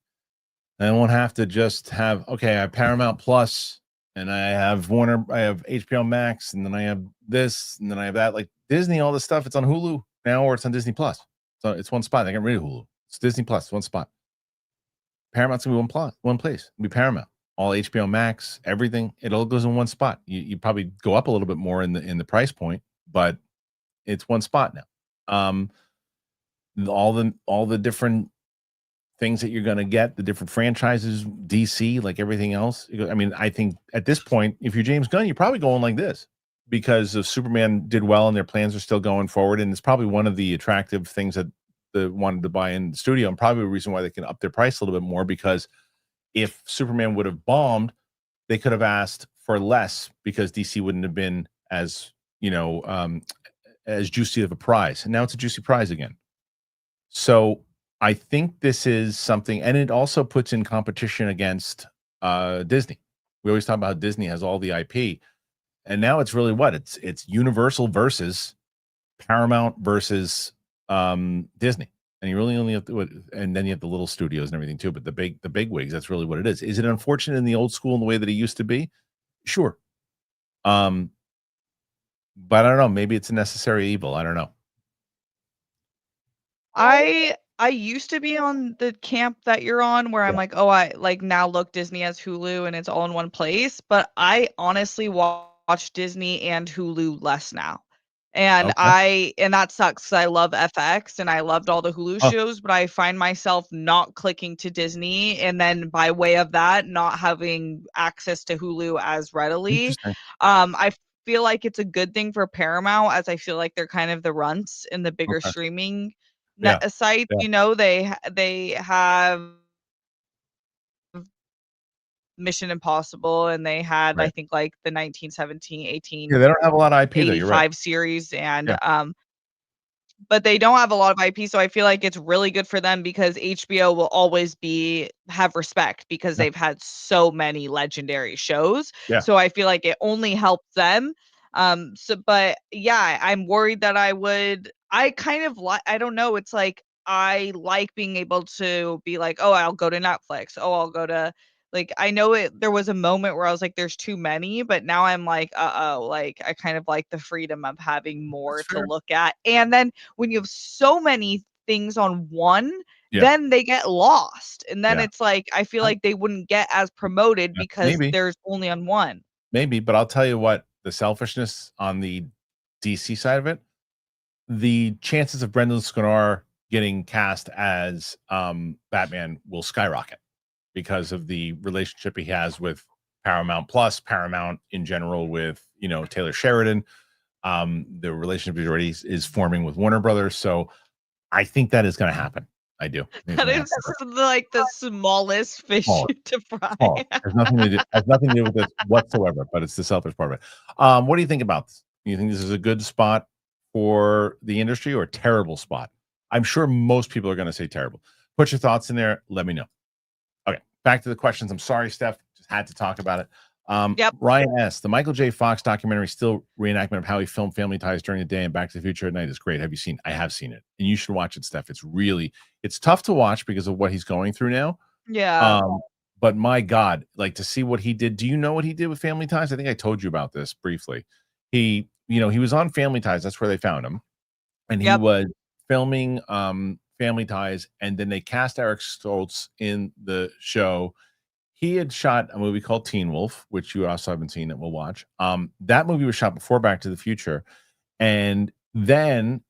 I won't have to just have, okay, I have Paramount Plus and I have Warner, I have HBO Max, and then I have this, and then I have that. Like Disney, all this stuff, it's on Hulu now, or it's on Disney Plus. So it's one spot. They got rid of Hulu. It's Disney Plus, one spot. Paramount's gonna be one place. It'll be Paramount. All HBO Max, everything, it all goes in one spot. You probably go up a little bit more in the price point, but it's one spot now. All the different things that you're going to get, the different franchises, DC, like everything else. I mean, I think at this point, if you're James Gunn, you're probably going like this because of Superman did well and their plans are still going forward. And it's probably one of the attractive things that they wanted to buy in the studio, and probably a reason why they can up their price a little bit more, because if Superman would have bombed, they could have asked for less because DC wouldn't have been as, as juicy of a prize. And now it's a juicy prize again. So I think this is something, and it also puts in competition against Disney. We always talk about how Disney has all the IP, and now it's really what it's Universal versus Paramount versus Disney, and you really only have to, and then you have the little studios and everything too. But the big wigs, that's really what it is. Is it unfortunate in the old school in the way that it used to be? Sure, but I don't know. Maybe it's a necessary evil. I don't know. I used to be on the camp that you're on where I'm like, oh, I like now look, Disney has Hulu and it's all in one place. But I honestly watch Disney and Hulu less now. And Okay. and that sucks because I love FX and I loved all the Hulu shows, but I find myself not clicking to Disney, and then by way of that, not having access to Hulu as readily. Interesting. I feel like it's a good thing for Paramount, as I feel like they're kind of the runts in the bigger Okay. streaming Yeah. sites. Yeah. They have Mission Impossible, and they had I Right. think like the 1917, 18, Yeah, they don't have a lot of IP though. You're right. 85 series, and Yeah. but they don't have a lot of IP, so I feel like it's really good for them because HBO will always have respect because Yeah. they've had so many legendary shows. Yeah. So I feel like it only helps them. But yeah, I'm worried that I kind of like, I don't know, it's like I like being able to be like, oh, I'll go to Netflix. Oh, I'll go to like I know there was a moment where I was like, there's too many, but now I'm like, like I kind of like the freedom of having more to look at. And then when you have so many things on one, then they get lost. And then it's like I feel like they wouldn't get as promoted because there's only on one. Maybe, but I'll tell you what, the selfishness on the DC side of it, the chances of Brendan Scanar getting cast as Batman will skyrocket because of the relationship he has with Paramount Plus, Paramount in general with, you know, Taylor Sheridan. The relationship he already is forming with Warner Brothers. So I think that is going to happen. I do. That is like the smallest fish to fry. Has nothing to do with this whatsoever, but it's the selfish part of it. What do you think about this? Do you think this is a good spot for the industry or a terrible spot? I'm sure most people are going to say terrible. Put your thoughts in there. Let me know. Okay, back to the questions. I'm sorry, Steph. Just had to talk about it. Ryan S. The Michael J. Fox documentary, still reenactment of how he filmed Family Ties during the day and Back to the Future at night, is great. Have you seen? I have seen it, and you should watch it, Steph. It's tough to watch because of what he's going through now. Yeah. But my God, like to see what he did. Do you know what he did with Family Ties? I think I told you about this briefly. He was on Family Ties. That's where they found him, and he was filming Family Ties, and then they cast Eric Stoltz in the show. He had shot a movie called Teen Wolf, which you also haven't seen, that we'll watch. That movie was shot before Back to the Future. And then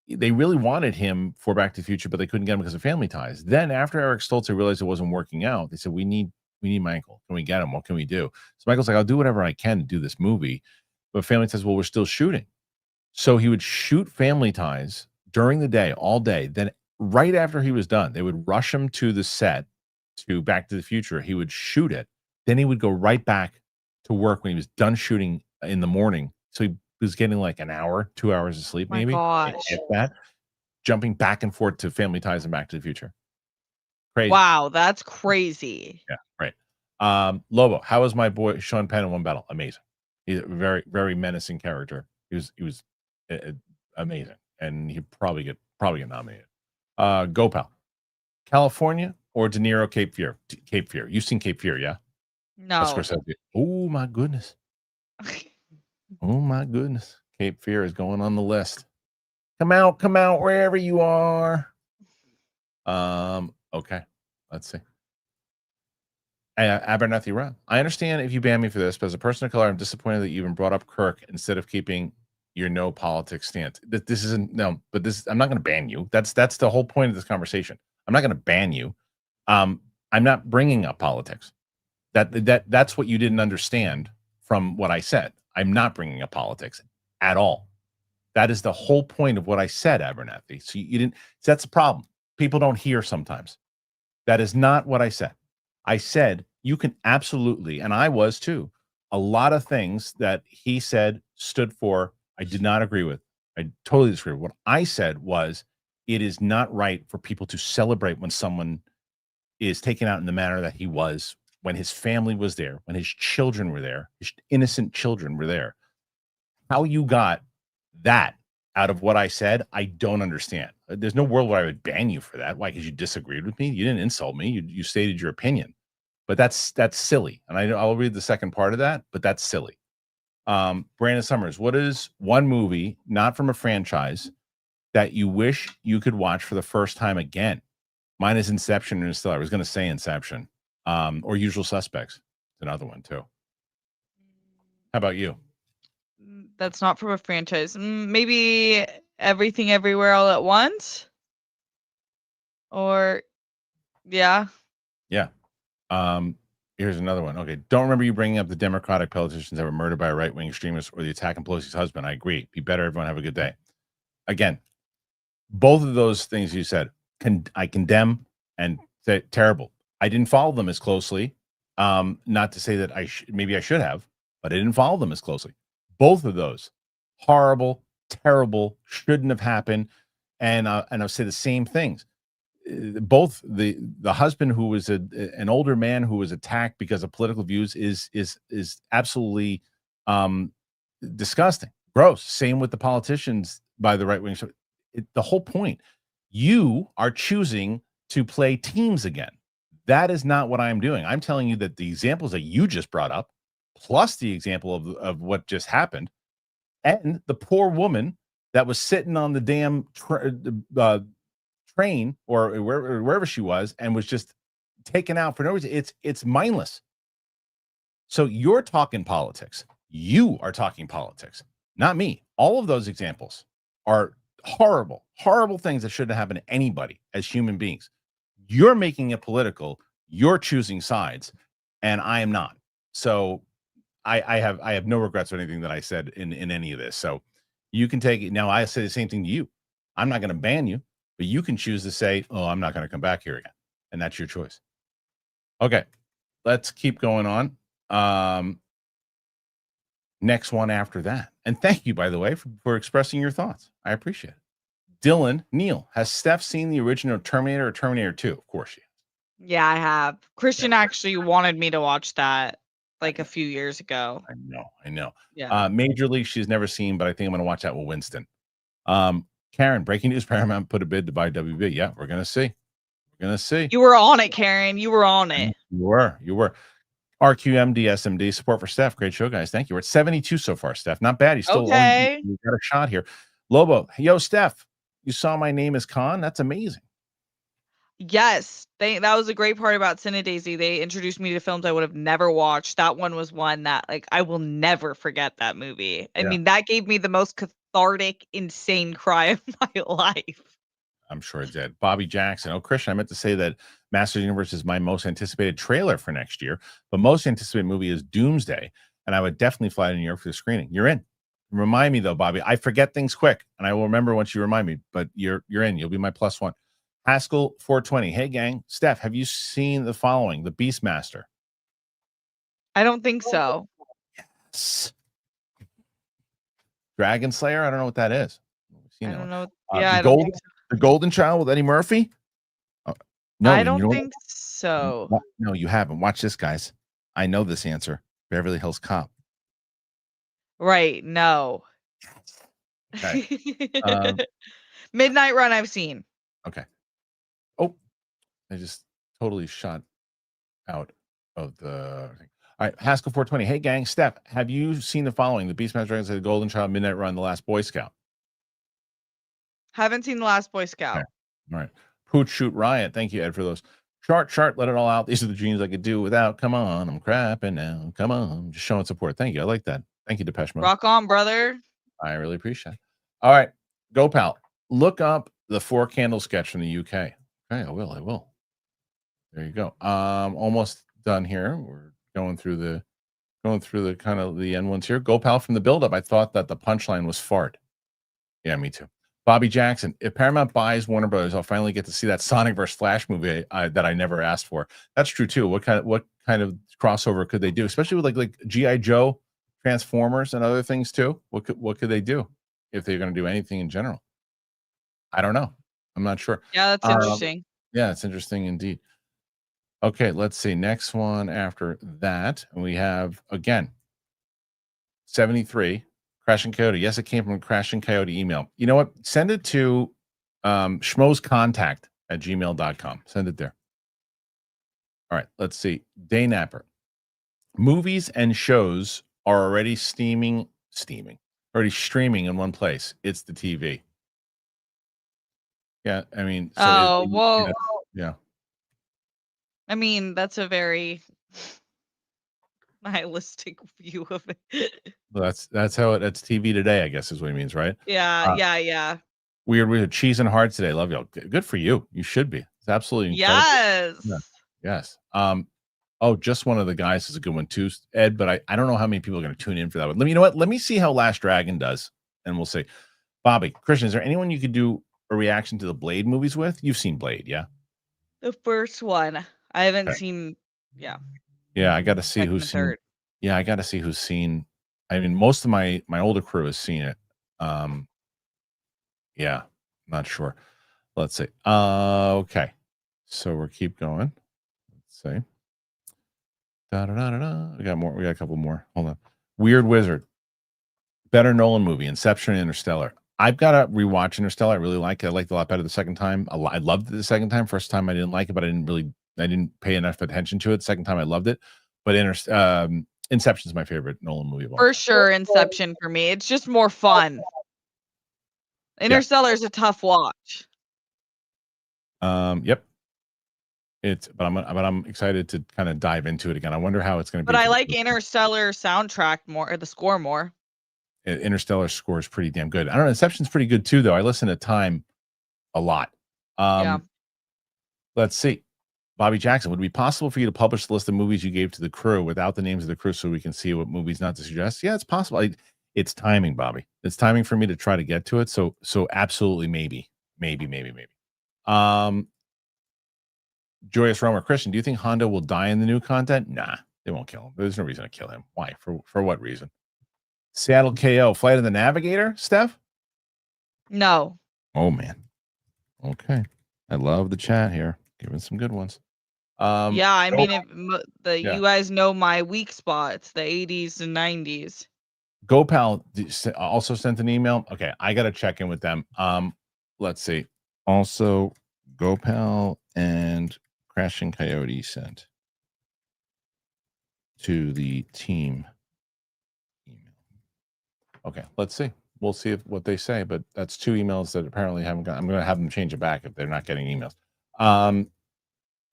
they really wanted him for Back to the Future, but they couldn't get him because of Family Ties. Then after Eric Stoltz realized it wasn't working out, they said, we need Michael. Can we get him? What can we do? So Michael's like, I'll do whatever I can to do this movie. But Family Ties, well, we're still shooting. So he would shoot Family Ties during the day, all day. Then right after he was done, they would rush him to the set to Back to the Future. He would shoot it. Then he would go right back to work when he was done shooting in the morning. So he was getting like an hour, 2 hours of sleep, maybe. If that, jumping back and forth to Family Ties and Back to the Future. Crazy. Wow, that's crazy. Yeah, right. Lobo, how was my boy Sean Penn in One Battle? Amazing. He's a very, very menacing character. He was amazing, and he'd probably get nominated. Gopal, California or De Niro, Cape Fear? Cape Fear. You've seen Cape Fear, yeah? No. Oh my goodness. Oh my goodness. Cape Fear is going on the list. Come out wherever you are. Okay. Let's see. Abernathy Run. I understand if you ban me for this, but as a person of color, I'm disappointed that you even brought up Kirk instead of keeping your no politics stance. This isn't no, but this I'm not going to ban you. That's the whole point of this conversation. I'm not going to ban you. I'm not bringing up politics. That's what you didn't understand from what I said. I'm not bringing up politics at all. That is the whole point of what I said, Abernathy. So you didn't. So that's the problem. People don't hear sometimes. That is not what I said. I said you can absolutely, and I was too. A lot of things that he said stood for, I did not agree with. I totally disagree. What I said was, it is not right for people to celebrate when someone is taken out in the manner that he was, when his family was there, when his children were there, his innocent children were there. How you got that out of what I said, I don't understand. There's no world where I would ban you for that. Why? Because you disagreed with me. You didn't insult me. You stated your opinion. But that's silly. And I'll read the second part of that, but that's silly. Brandon Summers, what is one movie, not from a franchise, that you wish you could watch for the first time again? Mine is Inception and Interstellar. I was going to say Inception. Or Usual Suspects. Another one too. How about you? That's not from a franchise. Maybe Everything Everywhere All at Once? Or, yeah. Yeah. Here's another one. Okay. Don't remember you bringing up the Democratic politicians that were murdered by a right-wing extremist or the attack on Pelosi's husband. I agree. Be better, everyone. Have a good day. Again, both of those things you said, I condemn and say terrible. I didn't follow them as closely. Not to say that maybe I should have, but I didn't follow them as closely. Both of those, horrible, terrible, shouldn't have happened. And I'll say the same things. Both the husband who was an older man who was attacked because of political views is absolutely disgusting, gross. Same with the politicians by the right wing. So the whole point, you are choosing to play teams again. That is not what I'm doing. I'm telling you that the examples that you just brought up, plus the example of what just happened, and the poor woman that was sitting on the damn train or wherever she was and was just taken out for no reason. It's mindless. So you're talking politics. You are talking politics, not me. All of those examples are horrible, horrible things that shouldn't happen to anybody as human beings. You're making it political. You're choosing sides, and I am not. So I have no regrets or anything that I said in any of this. So you can take it. Now, I say the same thing to you. I'm not going to ban you, but you can choose to say, oh, I'm not going to come back here again. And that's your choice. Okay, let's keep going on. Next one after that. And thank you, by the way, for expressing your thoughts. I appreciate it. Dylan Neal, has Steph seen the original Terminator or Terminator 2? Of course she has. Yeah, I have. Kristian actually wanted me to watch that like a few years ago. I know. Yeah. Major League she's never seen, but I think I'm going to watch that with Winston. Karen, breaking news, Paramount put a bid to buy WB. Yeah, we're going to see. We're going to see. You were on it, Karen. You were on it. You were. RQMD SMD, support for Steph. Great show, guys. Thank you. We're at 72 so far, Steph. Not bad. He's still okay. You got a shot here. Lobo, yo, Steph, you saw My Name is Khan? That's amazing. Yes, that was a great part about Cine Daisy. They introduced me to films I would have never watched. That one was one that like I will never forget that movie. I mean, that gave me the most cathartic, insane cry of my life. I'm sure it did. Bobby Jackson. Oh, Kristian, I meant to say that Masters of the Universe is my most anticipated trailer for next year, but most anticipated movie is Doomsday, and I would definitely fly to New York for the screening. You're in. Remind me though, Bobby. I forget things quick, and I will remember once you remind me. But you're in. You'll be my +1. Haskell 420. Hey gang, Steph, have you seen the following? The Beastmaster. I don't think so. Yes. Dragon Slayer. I don't know what that is. I don't know. I don't think so. The Golden Child with Eddie Murphy. No, I don't think so. No, you haven't. Watch this, guys. I know this answer. Beverly Hills Cop. Right. No. Okay. Midnight Run I've seen. Okay. Oh, I just totally shot out of the thing. All right, Haskell 420. Hey, gang, Steph, have you seen the following? The Beastmaster, Dragons, The Golden Child, Midnight Run, The Last Boy Scout. Haven't seen The Last Boy Scout. Okay. All right. Pooch Shoot Riot. Thank you, Ed, for those. Chart, let it all out. These are the dreams I could do without. Come on, I'm crapping now. Come on, just showing support. Thank you. I like that. Thank you, Depeche Mode. Rock on, brother. I really appreciate it. All right, go pal. Look up the 4 Candle sketch from the UK. Okay, I will. There you go. Almost done here. We're going through the kind of the end ones here. Go pal, from the build-up, I thought that the punchline was fart. Yeah, me too. Bobby Jackson, if Paramount buys Warner Brothers, I'll finally get to see that Sonic vs. Flash movie that I never asked for. That's true too. What kind of crossover could they do, especially with like G.I. Joe, Transformers, and other things too? What could they do if they're going to do anything in general? I don't know. I'm not sure. Yeah, that's interesting. Yeah, it's interesting indeed. Okay, let's see. Next one after that, we have again 73. Crashing Coyote. Yes, it came from a Crashing Coyote email. You know what? Send it to schmoescontact@gmail.com. Send it there. All right, let's see. Day Napper. Movies and shows are already already streaming in one place. It's the TV. Yeah, I mean. So yeah. I mean, that's a very nihilistic view of it. Well, that's that's TV today, I guess is what he means, right? Yeah. Weird cheese and hearts today. Love y'all. Good for you. You should be. It's absolutely incredible. Yes. Just one of the guys is a good one too, Ed. But I don't know how many people are going to tune in for that one. You know what? Let me see how Last Dragon does, and we'll see. Bobby, Kristian, is there anyone you could do a reaction to the Blade movies with? You've seen Blade, yeah? The first one. I haven't seen. Yeah. Yeah, I got to see who's seen. Yeah, I got to see who's seen. I mean, most of my older crew has seen it. Yeah, not sure. Let's see. Okay, so we'll keep going. Let's see. We got more. We got a couple more. Hold on. Weird Wizard. Better Nolan movie. Inception and Interstellar. I've got to rewatch Interstellar. I really like it. I liked it a lot better the second time. I loved it the second time. First time I didn't like it, but I didn't really I didn't pay enough attention to it. Second time I loved it, but Inception is my favorite Nolan movie of all For time. sure, Inception for me. It's just more fun. Interstellar is a tough watch. Yep. But I'm excited to kind of dive into it again. I wonder how it's going to be. But I like Interstellar soundtrack more, or the score more. Interstellar score is pretty damn good. I don't know. Inception's pretty good too, though. I listen to Time a lot. Yeah. Let's see. Bobby Jackson, would it be possible for you to publish the list of movies you gave to the crew without the names of the crew so we can see what movies not to suggest? Yeah, it's possible. It's timing, Bobby. It's timing for me to try to get to it. So absolutely, maybe. Joyous Romer, Kristian, do you think Hondo will die in the new content? Nah, they won't kill him. There's no reason to kill him. Why? For what reason? Seattle KO, Flight of the Navigator, Steph? No. Oh, man. Okay. I love the chat here. Giving some good ones. Yeah, I mean, you guys know my weak spots, the 80s and 90s. GoPal also sent an email. Okay, I got to check in with them. Let's see. Also, GoPal and Crashing Coyote sent to the team email. Okay, let's see. We'll see what they say, but that's 2 emails that apparently haven't got. I'm going to have them change it back if they're not getting emails.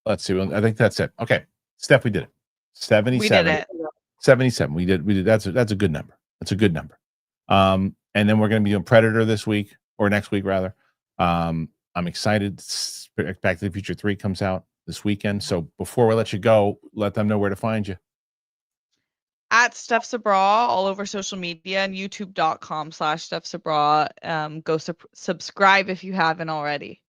Let's see. I think that's it. Okay, Steph, we did it. 77. We did it. 77. We did. That's a good number. That's a good number. And then we're going to be doing Predator this week or next week rather. I'm excited. Back to the Future 3 comes out this weekend. So before we let you go, let them know where to find you. At Steph Sabraw, all over social media, and youtube.com/Steph Sabraw. Go subscribe if you haven't already.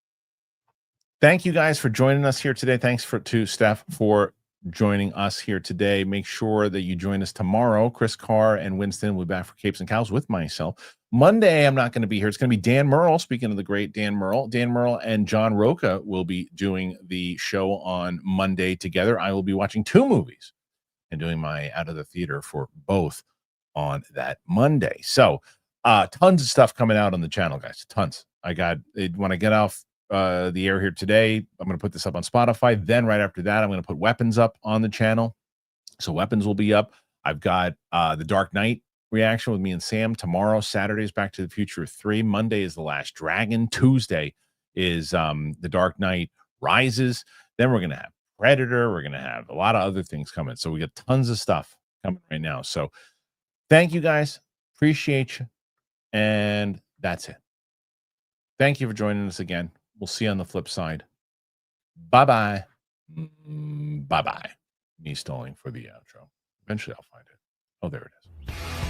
Thank you guys for joining us here today. Thanks to Steph for joining us here today. Make sure that you join us tomorrow. Chris Carr and Winston will be back for Capes and Cows with myself. Monday, I'm not going to be here. It's going to be Dan Merle. Speaking of the great Dan Merle, and John Roca will be doing the show on Monday together. I will be watching 2 movies and doing my out of the theater for both on that Monday. So tons of stuff coming out on the channel, guys. Tons. When I get off the air here today, I'm going to put this up on Spotify. Then right after that, I'm going to put Weapons up on the channel. So Weapons will be up. I've got the Dark Knight reaction with me and Sam tomorrow. Saturday is Back to the Future 3. Monday is The Last Dragon. Tuesday is The Dark Knight Rises. Then we're going to have Predator. We're going to have a lot of other things coming. So we got tons of stuff coming right now. So thank you guys. Appreciate you. And that's it. Thank you for joining us again. We'll see you on the flip side. Bye-bye. Bye-bye. Me stalling for the outro. Eventually I'll find it. Oh, there it is.